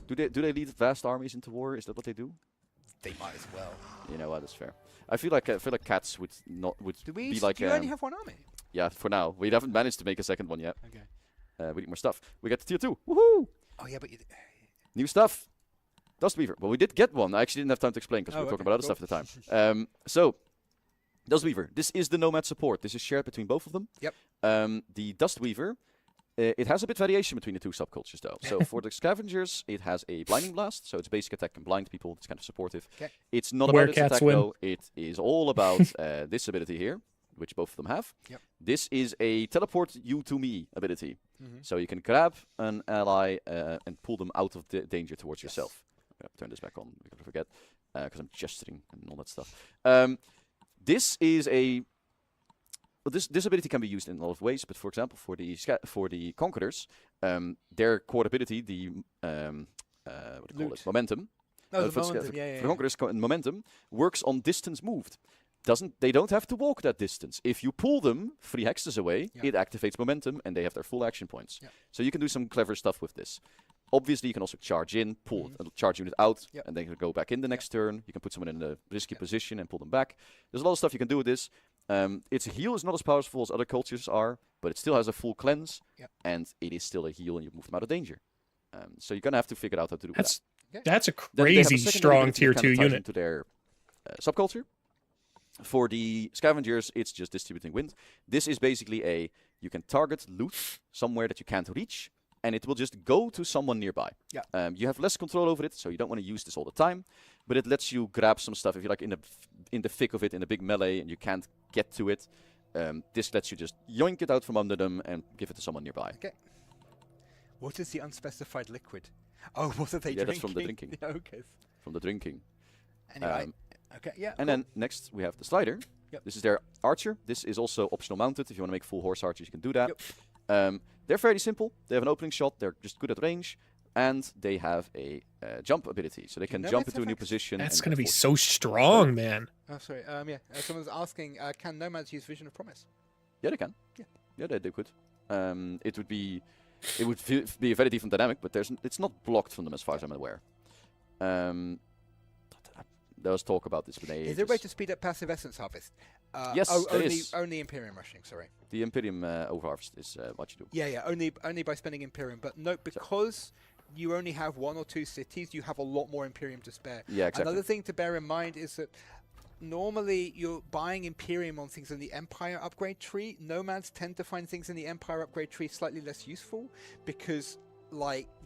Do they lead vast armies into war? Is that what they do? They might as well. You know what? That's fair. I feel like cats would be like. Do you only have one army? Yeah, for now. We haven't managed to make a second one yet. Okay. We need more stuff. We got tier 2. Woohoo! Oh yeah, but New stuff. Dustweaver. Well, we did get one. I actually didn't have time to explain because we were talking about other stuff at the time. So, Dustweaver. This is the Nomad support. This is shared between both of them. Yep. The Dustweaver, it has a bit variation between the two subcultures though. So for the Scavengers, it has a Blinding Blast. So its basic attack can blind people. It's kind of supportive. Okay. It's not Where about its cats attack win. though. It is all about this ability here, which both of them have. Yep. This is a teleport you to me ability. Mm-hmm. So you can grab an ally and pull them out of the danger towards yourself. I'm gonna turn this back on because I forget because I'm gesturing and all that stuff. This is a this ability can be used in a lot of ways, but for example, for the Conquerors, their core ability, the what do you call it, momentum. No, for the momentum, for the Conquerors, momentum works on distance moved. They don't have to walk that distance. If you pull them 3 hexes away, it activates momentum, and they have their full action points. Yeah. So you can do some clever stuff with this. Obviously, you can also charge in, pull a charge unit out, and then go back in the next turn. You can put someone in a risky position and pull them back. There's a lot of stuff you can do with this. Its heal is not as powerful as other cultures are, but it still has a full cleanse, and it is still a heal, and you move them out of danger. So you're gonna have to figure out how to do that. That's a Then they have crazy secondary strong ability tier that 2 kinda ties unit. into their subculture. For the Scavengers, it's just distributing wind. This is basically you can target loot somewhere that you can't reach, and it will just go to someone nearby. Yeah. You have less control over it, so you don't want to use this all the time, but it lets you grab some stuff if you're like in the thick of it, in a big melee, and you can't get to it. This lets you just yoink it out from under them and give it to someone nearby. Okay. What is the unspecified liquid? Oh, what are they drinking? That's from the drinking. Okay. From the drinking. Anyway. Okay, yeah. And then next we have the Slider. Yep. This is their Archer. This is also optional mounted. If you want to make full horse archers, you can do that. Yep. They're fairly simple. They have an opening shot. They're just good at range. And they have a jump ability. So they can jump into a new position. That's going to be so strong, man. Oh, sorry. Yeah. Someone's asking, can nomads use Vision of Promise? Yeah, they can. Yeah. They could. It would be a very different dynamic, but it's not blocked from them as far as I'm aware. There was talk about this. Is there a way to speed up passive essence harvest? Yes, there is. Only Imperium rushing, sorry. The Imperium overharvest is what you do. Yeah, only by spending Imperium. But note, because you only have 1 or 2 cities, you have a lot more Imperium to spare. Yeah, exactly. Another thing to bear in mind is that normally you're buying Imperium on things in the Empire upgrade tree. Nomads tend to find things in the Empire upgrade tree slightly less useful because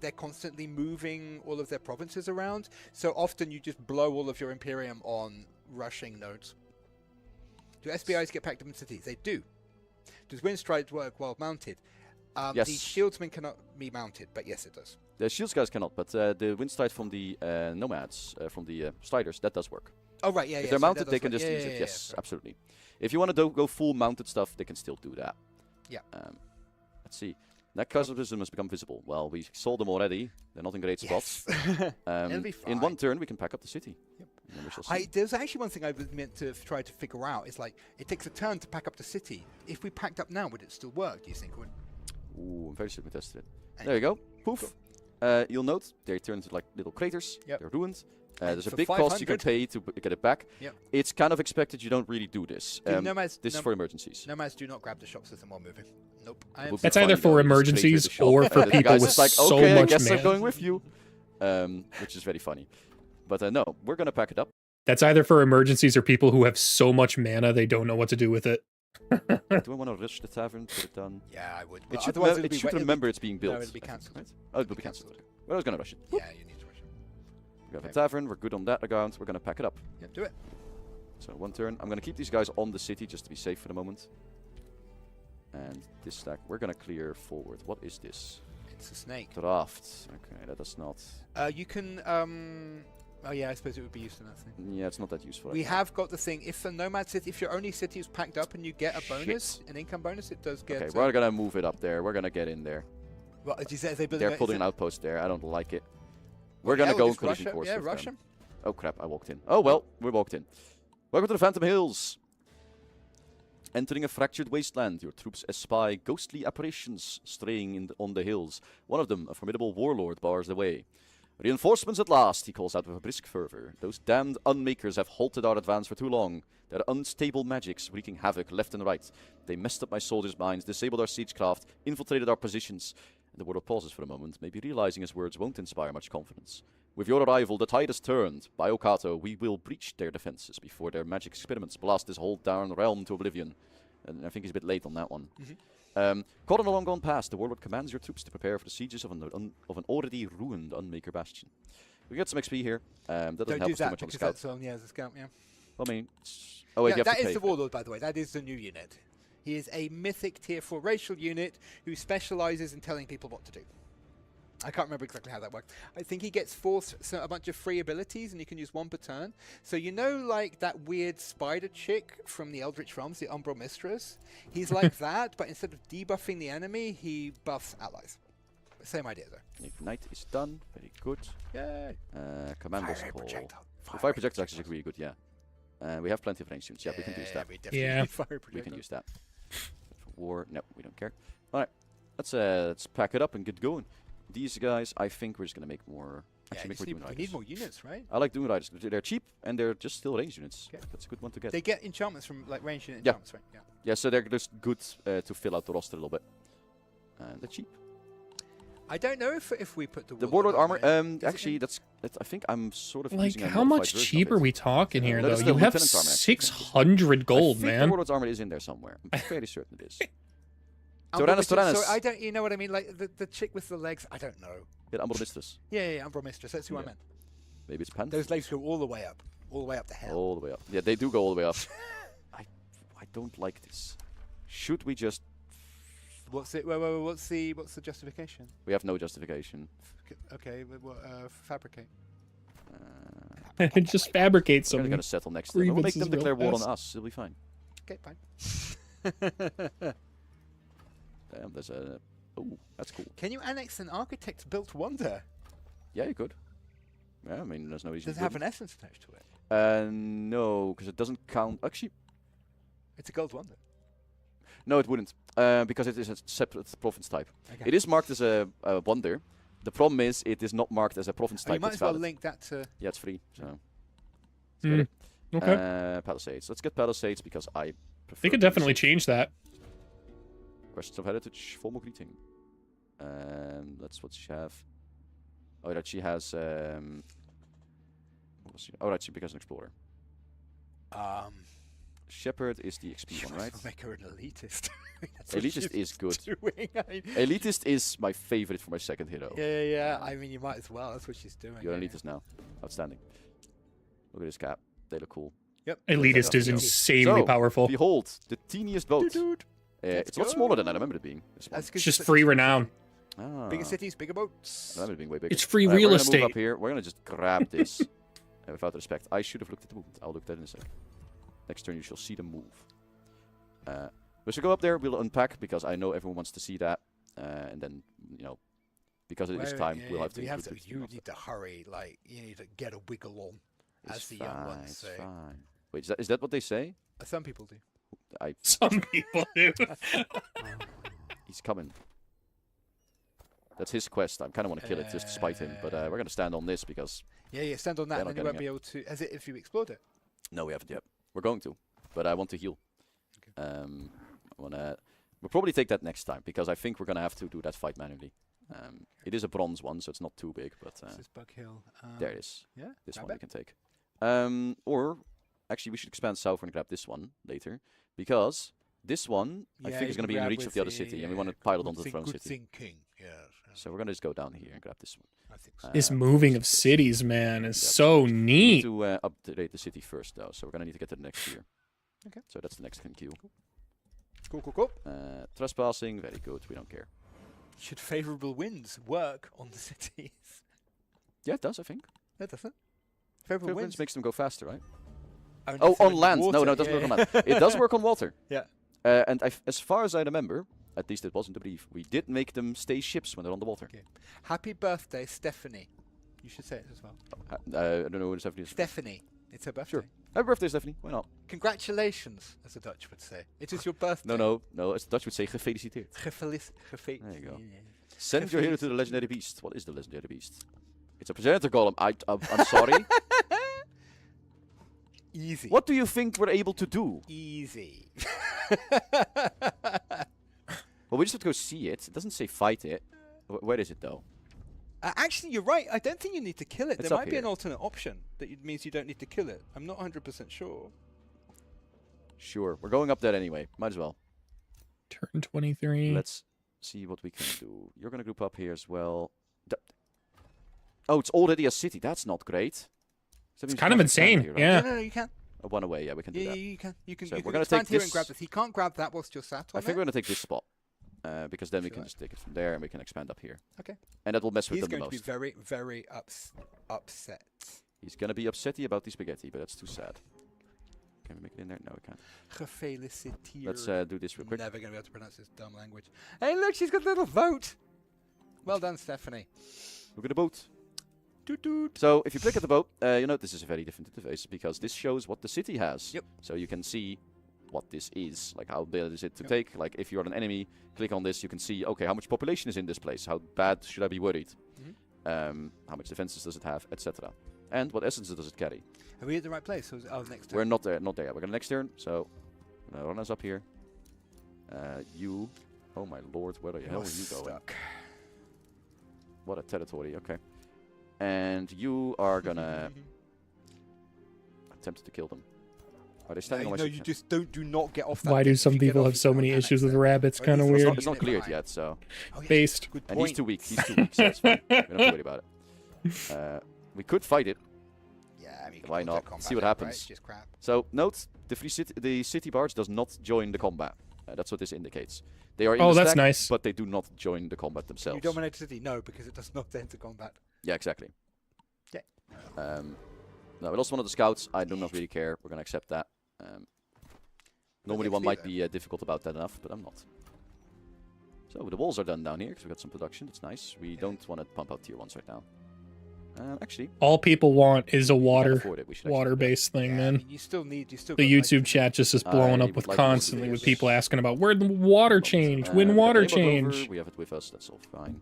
they're constantly moving all of their provinces around. So often you just blow all of your Imperium on rushing nodes. Do SBIs get packed up in cities? They do. Does Wind Strike work while mounted? Yes. The Shieldsman cannot be mounted, but yes, it does. The Shields guys cannot, but the Wind Strike from the Nomads, from the Sliders, that does work. Oh, right, yeah, If yeah. they're so mounted, that they does can work. just use Yeah, it. yeah, Yes, yeah. absolutely. If you want to go full mounted stuff, they can still do that. Yeah. Let's see. That Cosmovism has become visible. Well, we sold them already. They're not in great spots. It'll be In fine. one turn, we can pack up the city. Yep. And then we shall see. There's actually one thing I was meant to try to figure out. Is it takes a turn to pack up the city. If we packed up now, would it still work, do you think? Ooh, I'm very sure we tested it. And There you go. Poof. You'll note they turn into like little craters. Yep. They're ruined. And There's a for big cost you can 500? pay to get it back. Yep. It's kind of expected you don't really do this. Nomads, This is for emergencies. Nomads do not grab the shops as them while moving. Nope. It would be That's funny, either though, for you just trade emergencies the shop, or and for then the people guy's with just like, so okay, I much guess I'm mana. going with you. Which is very funny. But no, we're going to pack it up. That's either for emergencies or people who have so much mana they don't know what to do with it. Do I want to rush the tavern? Put it done. Yeah, I would. It should, Otherwise it it'll be should it'll be- remember it's being built. No, it'll be I think, cancelled. right? Oh, it will be cancelled. Okay. Well, I was going to rush it. Yeah, you need to rush it. We have a Okay. tavern. We're good on that account. We're going to pack it up. Yeah, do it. So one turn. I'm going to keep these guys on the city just to be safe for the moment. And this stack, we're going to clear forward. What is this? It's a snake. Draft. Okay, that does not... You can Oh yeah, I suppose it would be used in that thing. Yeah, it's not that useful. We right now. have got the thing. If the nomad city, if your only city is packed up and you get a bonus, an income bonus, it does get. Okay, we're gonna move it up there. We're gonna get in there. What did you say? They They're putting an outpost there. I don't like it. We're Yeah, gonna we'll go just collision rush 'em. course Yeah, with rush them. 'em. Oh crap! I walked in. Oh well, we walked in. Welcome to the Phantom Hills. Entering a fractured wasteland, your troops espy ghostly apparitions straying on the hills. One of them, a formidable warlord, bars the way. Reinforcements at last, he calls out with a brisk fervor. Those damned unmakers have halted our advance for too long. Their unstable magics wreaking havoc left and right. They messed up my soldiers' minds, disabled our siegecraft, infiltrated our positions. And the warlord pauses for a moment, maybe realizing his words won't inspire much confidence. With your arrival, the tide has turned. By Okato, we will breach their defenses before their magic experiments blast this whole darn realm to oblivion. And I think he's a bit late on that one. Caught on a long gone past, the warlord commands your troops to prepare for the sieges of an already ruined Unmaker Bastion. We get some XP here. That doesn't Don't help do us too that much on the because scout. that's yeah, the scout. Yeah. I mean, oh wait, Yeah, you have that to is pay the for it. warlord, by the way. That is the new unit. He is a mythic tier 4 racial unit who specializes in telling people what to do. I can't remember exactly how that works. I think he gets a bunch of free abilities, and you can use one per turn. So you know, like that weird spider chick from the Eldritch Realms, the Umbral Mistress? He's like that, but instead of debuffing the enemy, he buffs allies. Same idea, though. Ignite is done. Very good. Yay! Commander's Fire call. projectile. The fire projectile is actually really good, yeah. We have plenty of range units. Yeah, we can use that. We definitely Yeah. need fire We projectile. can use that. For war, no, we don't care. Alright, let's pack it up and get going. These guys, I think we're just gonna make more. Yeah, Actually, make we more Doom need Riders. more units, right? I like Doom Riders. They're cheap and they're just still range units. Okay. That's a good one to get. They get enchantments from like ranged unit Yeah. enchantments, right? Yeah. Yeah, so they're just good to fill out the roster a little bit. They're cheap. I don't know if we put The Warlord on armor, there. Is it actually, in- that's I think I'm sort of Like, using a how modified much version of cheap are it. we talking here, That is though? the You have lieutenant's armor, actually. 600 gold, I think the man. Warlord's armor is in there somewhere. I'm fairly certain it is. Umbral Tyrannus, Mistress, Tyrannus. So I don't, you know what I mean? Like the chick with the legs. I don't know. Yeah, Umbral Mistress. Yeah, Umbral Mistress. That's who I Yeah. meant. Maybe it's Panther. Those legs go all the way up to hell. All the way up. Yeah, they do go all the way up. I don't like this. Should we just... What's it? What's the justification? We have no justification. Okay, fabricate. Just fabricate We're some. going to settle next to them. We'll make grievances them real declare war on fast. us. It'll be fine. Okay, fine. Damn, there's a... Oh, that's cool. Can you annex an architect-built wonder? Yeah, you could. Yeah, I mean, there's no reason Does it you have an wouldn't. essence attached to it? No, because it doesn't count... Actually, It's a gold wonder. no, it wouldn't. Because it is a separate province type. Okay. It is marked as a wonder. The problem is, it is not marked as a province Oh, you type. might that's as well valid. link that to. Yeah, it's free, so... let's Hmm, get it. Okay. Palisades. Let's get Palisades because I prefer... They could to use definitely it. change that. Questions of heritage, formal greeting. That's what she have. Oh, right, she has. What was she? Oh, right, she becomes an explorer. Shepherd is the XP one, right? Make her an elitist. That's what Elitist she's is good. doing. I mean, Elitist is my favorite for my second hero. yeah. I mean, you might as well. That's what she's doing. You're an yeah. elitist now. Outstanding. Look at this cap. They look cool. Yep. Elitist is So, insanely powerful. Behold, the teeniest boat. Dude. It's a lot smaller than I remember it being. This one. That's 'cause It's just it's free renown. bigger Ah. cities, bigger boats. I remember it being way bigger. It's free Alright, real we're gonna move estate. up here. We're gonna just grab this. Without respect, I should have looked at the movement. I'll look at that in a sec. Next turn, you shall see them move. We should go up there. We'll unpack because I know everyone wants to see that, and then because it is time, we'll have to. You include it. You need to hurry. Like you need to get a wiggle on, It's as the young fine, ones it's say. fine. Wait, is that what they say? Some people do. Some people do. He's coming. That's his quest. I kind of want to kill it just to spite him, but we're gonna stand on this because Yeah. Stand on that, They're and not then you won't getting be able to. As it if you explored it. no, we haven't yet. We're going to, but I want to heal. Okay. We'll probably take that next time because I think we're gonna have to do that fight manually. It is a bronze one, so it's not too big, but This is Bug Hill. there it is. Yeah. This grab one we it. can take. Or actually, we should expand south and grab this one later because this one I Yeah, think is you going to can be in grab reach with of the other city, and we want to good pilot onto the think- throne good city. thinking. Yes. So we're going to just go down here and grab this one. I think so. This Uh, moving of let's go. cities, man, is Yeah, so We need neat. to update the city first, though, so we're going to need to get to the next tier. Okay. So that's the next queue. Cool. Trespassing, very good. We don't care. Should favourable winds work on the cities? Yeah, it does, I think. That doesn't. Favorable winds makes them go faster, right? Only Oh, for on the land. water. No, it doesn't work on land. It does work on water. Yeah. And as far as I remember, at least it wasn't the brief, we did make them stay ships when they're on the water. Okay. Happy birthday, Stephanie. You should say it as well. I don't know what Stephanie is. Stephanie. It's her birthday. Sure. Happy birthday, Stephanie. Why not? Congratulations, as the Dutch would say. It is your birthday. No. As the Dutch would say, gefeliciteerd. There you go. Send your hero to the legendary beast. What is the legendary beast? It's a presenter golem. I'm sorry. Easy. What do you think we're able to do? Easy. Well, we just have to go see it. It doesn't say fight it. Where is it, though? Actually, you're right. I don't think you need to kill it. It's There up might be an here. alternate option that means you don't need to kill it. I'm not 100% sure. Sure. We're going up there anyway. Might as well. Turn 23. Let's see what we can do. You're going to group up here as well. Oh, it's already a city. That's not great. It's kind of insane. Here, right? Yeah. No, you can. One away. Yeah, we can do Yeah, that. you can. You can. So You we're can gonna take expand here and grab this- this. He can't grab that whilst you're sat on I think it. we're going to take this spot. Because then we Sure. can just take it from there and we can expand up here. Okay. And that will mess with He's them the going to be most. very, very upset. He's going to be upsetty about the spaghetti, but that's too sad. Can we make it in there? No, we can't. Gefeliciteerd. Let's do this real quick. Never going to be able to pronounce this dumb language. Hey, look, she's got a little vote. Well done, Stephanie. Look at the boat. Doot doot. So if you click at the boat, you know this is a very different interface because this shows what the city has. Yep. So you can see what this is, like how bad is it to Yep. take. Like if you're an enemy, click on this, you can see, okay, how much population is in this place? How bad should I be worried? How much defenses does it have, etc. And what essences does it carry? Are we at the right place? Or is next We're turn? not there yet. We're going to next turn, so run us up here. You, oh my lord, where the hell are you going? Stuck. What a territory, okay. And you are gonna attempt to kill them. Are they standing on my No, ship? you just do not get off that. Why do bit. some If you get people off, have you so go many annex issues with them. rabbits? Or at Kind of least weird. It's not unit cleared behind. yet, so. Oh, yeah. Based. Good And point. he's too weak. He's too weak, so it's fine. We don't have to worry about it. We could fight it. Yeah, I mean, you can Why auto not? combat See what it, right? happens. It's just crap. So note the city barge does not join the combat. That's what this indicates. They are in Oh, the that's stack, nice. but they do not join the combat Can themselves. you dominate a city? No, because it does not enter combat. Yeah, exactly. Yeah. No, we lost one of the scouts. I do not really care. We're gonna accept that. Normally one XP might though. be difficult about that enough, but I'm not. So the walls are done down here because we got some production. That's nice. We don't want to pump out tier 1s right now. Actually, All people want is a we can't water afford it. We should actually do that. water-based thing, Yeah, I man. mean, you still The got, YouTube like, chat just is blowing I up with would like to do constantly with this. people asking about where'd the water change? When We got water Rainbow Clover, change? We have it with us. That's all fine.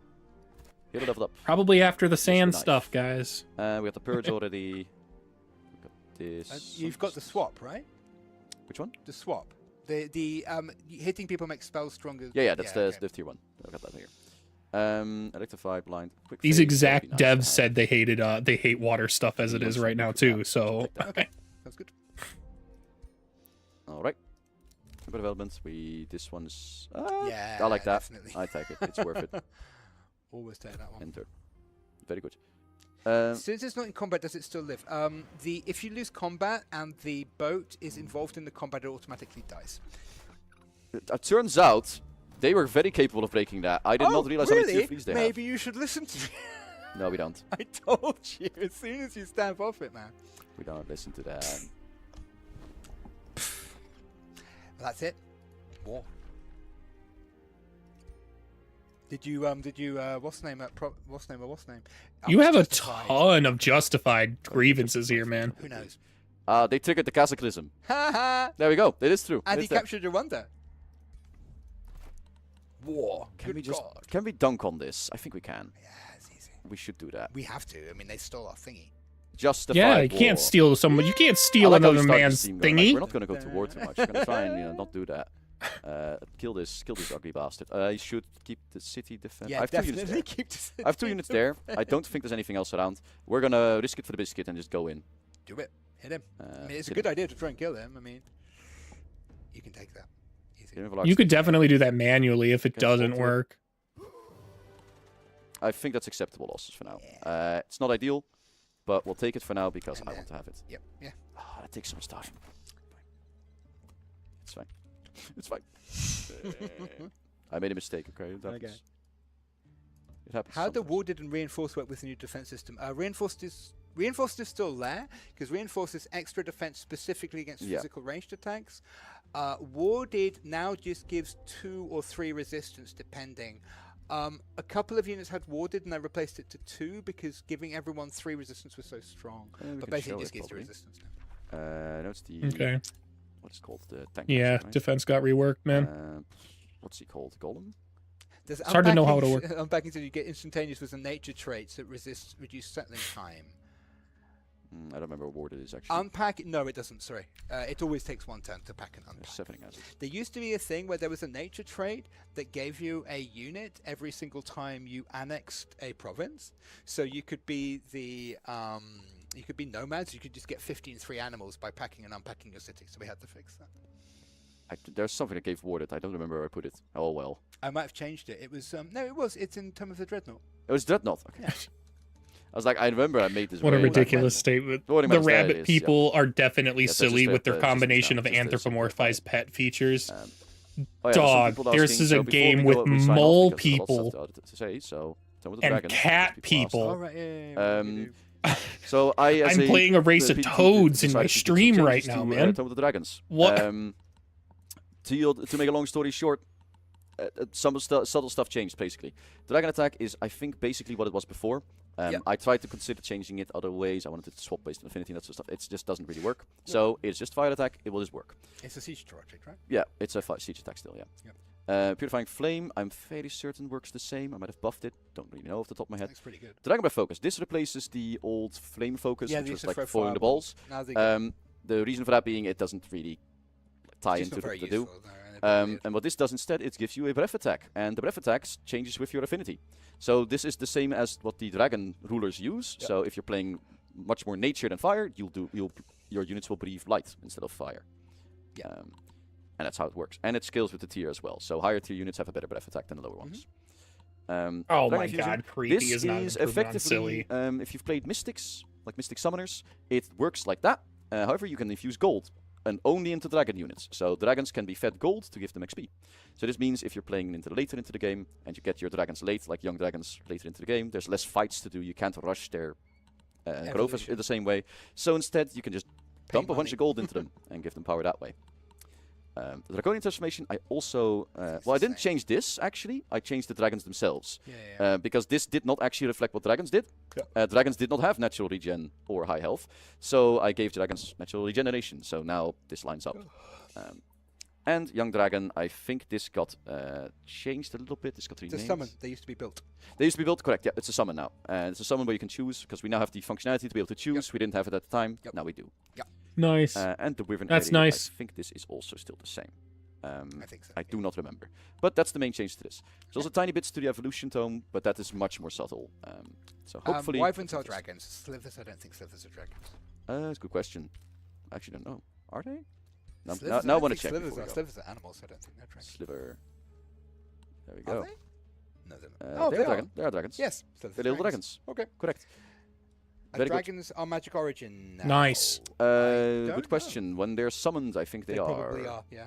Hero leveled up. Probably after the sand knife. stuff, guys. We got the purge already. We got this. You've got the swap, right? Which one? The swap. The hitting people makes spells stronger. Yeah, that's okay. the tier 1. I've got that here. Electrify, blind, quick. These phase, exact that'd be nice to devs have. said they hate water stuff as it is right now too. So Okay, that's good. All right. Super development. This one's. Yeah, I like that. definitely. I take it. It's worth it. Always take that one. Enter. Very good. Since it's not in combat, does it still live? If you lose combat and the boat is involved in the combat, it automatically dies. It turns out they were very capable of breaking that. I did not realize how many tier 3s they Maybe you should listen to me. have. No, we don't. I told you as soon as you stamp off it, man. We don't listen to that. Well, that's it. War. Did you what's name? What's name? you have a Justified. ton of justified grievances here, man. Who knows? They triggered the cataclysm. Ha ha! There we go. It is true. And It he is there. captured your wonder. War. Can we Good just God. can we dunk on this? I think we can. Yeah, it's easy. We should do that. We have to. I mean, they stole our thingy. Justify Yeah, you war. can't steal someone. You can't I steal like how we another start man's this team going, like, thingy. we're not going to go to war too much. We're going to try and not do that. Kill this ugly bastard. I should keep the city defense. Yeah, I have 2 units definitely there. keep this. I have 2 units there. I don't think there's anything else around. We're going to risk it for the biscuit and just go in. Do it. Hit him. I mean, it's a hit good him. idea to try and kill him. I mean, you can take that. Easy. Hit him with a large You could stick. definitely do that manually if it Okay, doesn't alter it. work. I think that's acceptable losses for now. Yeah. It's not ideal, but we'll take it for now because And I then- want to have it. Yep. Yeah. Ah, that takes so much time. It's fine. It's fine. I made a mistake, okay? It happens. Okay. It happens How the sometimes. warded and reinforced work with the new defense system? Reinforced is Reinforced is still there, because Reinforced is extra defense specifically against physical ranged attacks. Warded now just gives 2 or 3 resistance, depending. A couple of units had Warded, and I replaced it to 2, because giving everyone 3 resistance was so strong. But basically, it just gives 2 resistance now. No, it's the... Okay. What is it called? The tank. Yeah, right? defense got reworked, man. What's he called? Golem? There's It's hard to know how it'll work. Unpacking so you get instantaneous with the nature traits that resist reduced settling time. I don't remember what word it is actually. Unpack? No, it doesn't. Sorry, it always takes 1 turn to pack and unpack. 7 has it. There used to be a thing where there was a nature trait that gave you a unit every single time you annexed a province. So you could be the you could be nomads. You could just get 15 animals by packing and unpacking your city. So we had to fix that. There's something that gave worded. I don't remember where I put it. Oh well. I might have changed it. It was no, it was. It's in Tomb of the Dreadnought. It was Dreadnought. Okay. Yeah. I was like, I remember I made this. What a way back ridiculous when. statement. Voting The Man's Dead rabbit is, people are definitely Yeah, so silly just with their just now, combination of just anthropomorphized pet features. Oh, yeah, Dog, people this asking, is so a before game we with go, we sign off mole because there's a lot of people stuff to say, so Tome of the and Dragons, cat asked. people. Oh, right, yeah, Um, So I, as I'm playing a race of PvP toads in my decided to do stream some right changes now, to, man. Tome of the Dragons. What? To make a long story short, some subtle stuff changed basically. Dragon attack is, I think, basically what it was before. I tried to consider changing it other ways. I wanted to swap based on affinity and that sort of stuff. It just doesn't really work. So it's just fire attack. It will just work. It's a siege project, right? Yeah, it's a siege attack still. Yeah. Purifying Flame, I'm fairly certain works the same. I might have buffed it. Don't really know off the top of my head. Looks pretty good. Dragon Breath Focus. This replaces the old Flame Focus, Yeah, which they was used to like throw throwing the fireballs. balls. Now they get The reason for that being it doesn't really tie just into not very the do. useful, no, and they're pretty weird. And what this does instead, it gives you a breath attack, and the breath attack changes with your affinity. So this is the same as what the dragon rulers use. Yep. So if you're playing much more nature than fire, your units will breathe light instead of fire. Yeah. And that's how it works. And it scales with the tier as well. So higher tier units have a better breath attack than the lower ones. Oh Dragon my Fusion, god, creepy this is not an is improvement on effectively, silly. if you've played Mystics, like Mystic Summoners, it works like that. However, you can infuse gold, and only into dragon units. So dragons can be fed gold to give them XP. So this means if you're playing later into the game, and you get your dragons late, like young dragons later into the game, there's less fights to do. You can't rush their growth in the same way. So instead, you can just dump a bunch of gold into them and give them power that way. The Draconian transformation, I also... well, I didn't change this, actually. I changed the dragons themselves. Because this did not actually reflect what dragons did. Dragons did not have natural regen or high health. So I gave dragons natural regeneration. So now this lines up. And Young Dragon, I think this got changed a little bit. This got renamed. It's a summon. They used to be built. They used to be built, correct. Yeah, it's a summon now. And it's a summon where you can choose, because we now have the functionality to be able to choose. We didn't have it at the time. Now we do. Nice. And the Wyvern That's area, nice. I think this is also still the same. I think so. I do not remember. But that's the main change to this. There's also tiny bits to the evolution tome, but that is much more subtle. So hopefully... Wyverns are dragons. Slithers, I don't think slithers are dragons. That's a good question. I actually don't know. Are they? Slithers, Now I don't want to think check. slithers are animals. I don't think they're dragons. Sliver. There we Are go. they? No, they're not. They are dragons. They are dragons. Yes. Slithers They're are little dragons. Okay. Correct. Very good. Dragons are magic origin now. Nice. don't Good question. When they're summoned, I think they are. Probably are, yeah.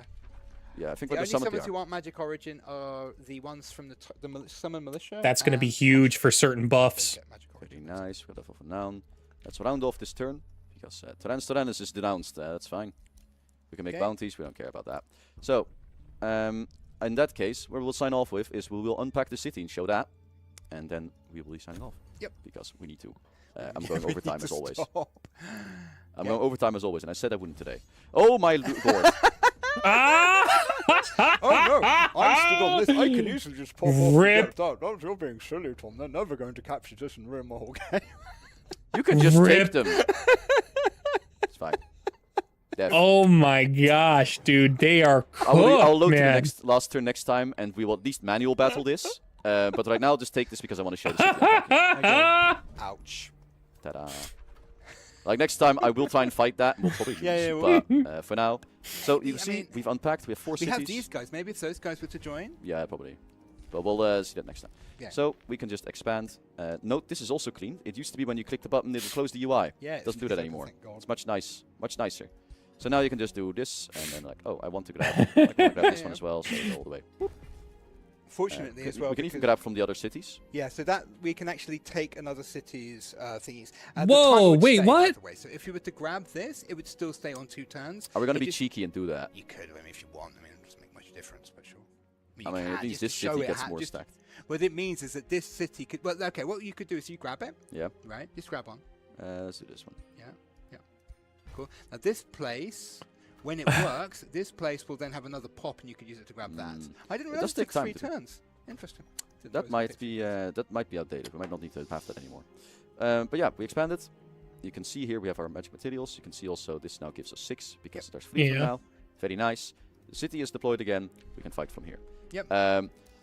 Yeah, I think The when only they're summoned, summons they who are. want magic origin are the ones from the summon militia. That's going to be and huge for certain buffs. get magic Pretty origin. nice. We got level for noun. Let's round off this turn, because Tyrannus is denounced. That's fine. We can make Okay. bounties. We don't care about that. So, in that case, what we'll sign off with is we will unpack the city and show that, and then we will be signing off. Yep. Because we need to. I'm going We overtime need as to always. stop. I'm going overtime as always, and I said I wouldn't today. Oh my lord! Oh no! I'm still on this. I can easily just pop off Rip. and get out. No, you're being silly, Tom. They're never going to capture this and ruin my whole game. You can just Rip. take them. It's fine. Def. Oh my gosh, dude. They are cooked, I'll load to the man. last turn next time, and we will at least manual battle this. But right now, just take this because I want to show the city unpacking. Ouch. Ta-da. Like next time, I will try and fight that. And we'll probably lose, Yeah, yeah, but for now. So you I see, mean, we've unpacked. We have 4 We cities. have these guys. Maybe if those guys were to join. Yeah, probably. But we'll see that next time. Yeah. So we can just expand. Note, this is also clean. It used to be when you click the button, it would close the UI. Yeah. It doesn't do that anymore. It's much nicer. So now you can just do this, and then like, oh, I want to grab, I can grab this one as well, so go all the way. Fortunately, as well. We can even because- grab from the other cities. Yeah, so that we can actually take another city's thingies. The Whoa, time would wait, stay, by what? the way. So if you were to grab this, it would still stay on 2 turns. Are we going to It be just- cheeky and do that? You could, I mean, if you want. I mean, it doesn't make much difference, but sure. I mean, you at can, least just this to show city it gets ha- more just- stacked. What it means is that this city could. Well, okay, what you could do is you grab it, Yeah. right? Just grab on. Let's do this one. Cool. Now this place, when it works, this place will then have another pop, and you could use it to grab that. I didn't It realize does it took take time 3 to do. turns. Interesting. Didn't That realize it might be outdated. We might not need to have that anymore. But yeah, we expanded. You can see here we have our magic materials. You can see also this now gives us 6 because there's fleet for Yeah. now. Very nice. The city is deployed again. We can fight from here. Yep.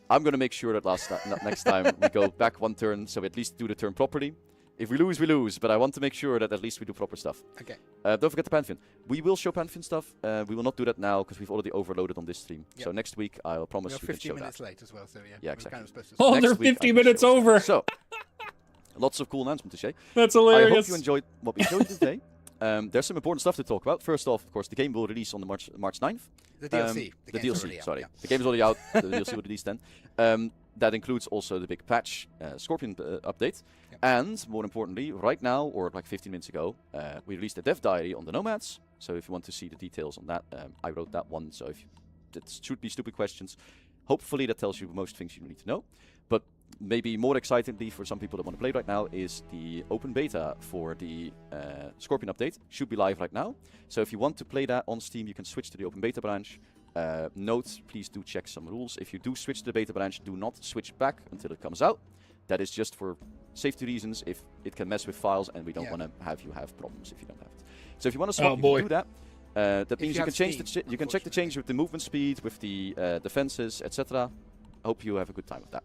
I'm going to make sure that next time we go back 1 turn, so we at least do the turn properly. If we lose, we lose. But I want to make sure that at least we do proper stuff. Okay. Don't forget the Pantheon. We will show Pantheon stuff. We will not do that now because we've already overloaded on this stream. Yep. So next week, I'll promise We're we can 15 show minutes that. late as well, so yeah. Yeah, we're exactly. kind of supposed to Oh, Next they're week, I 50 will minutes show over. So, lots of cool announcements to say. That's I hilarious. hope you enjoyed what we showed you today. There's some important stuff to talk about. First off, of course, the game will release on the March 9th. The DLC. The game's DLC, already out, sorry. yeah. The game is already out. The DLC will release then. That includes also the big patch, Scorpion update. Yep. And, more importantly, right now, or like 15 minutes ago, we released a dev diary on the Nomads. So if you want to see the details on that, I wrote that one. So if that should be stupid questions. Hopefully that tells you most things you need to know. But maybe more excitingly for some people that want to play right now is the open beta for the Scorpion update. Should be live right now. So if you want to play that on Steam, you can switch to the open beta branch. Note, please do check some rules. If you do switch to the beta branch, do not switch back until it comes out. That is just for safety reasons. If it can mess with files, and we don't want to have you have problems if you don't have it. So if you want to swap, you can do that. That means you can change you can check the change with the movement speed, with the defenses, etc. Hope you have a good time with that.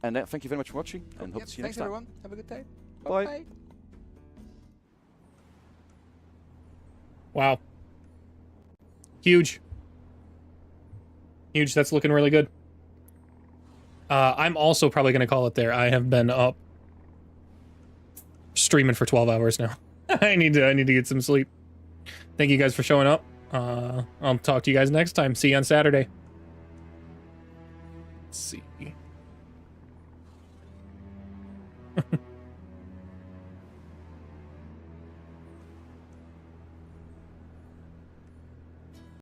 And thank you very much for watching, and hope to see you next Thanks, time. everyone. Have a good day. Bye. Bye. Wow. Huge. Huge. That's looking really good. I'm also probably going to call it there. I have been up streaming for 12 hours now. I need to get some sleep. Thank you guys for showing up. I'll talk to you guys next time. See you on Saturday. Let's see.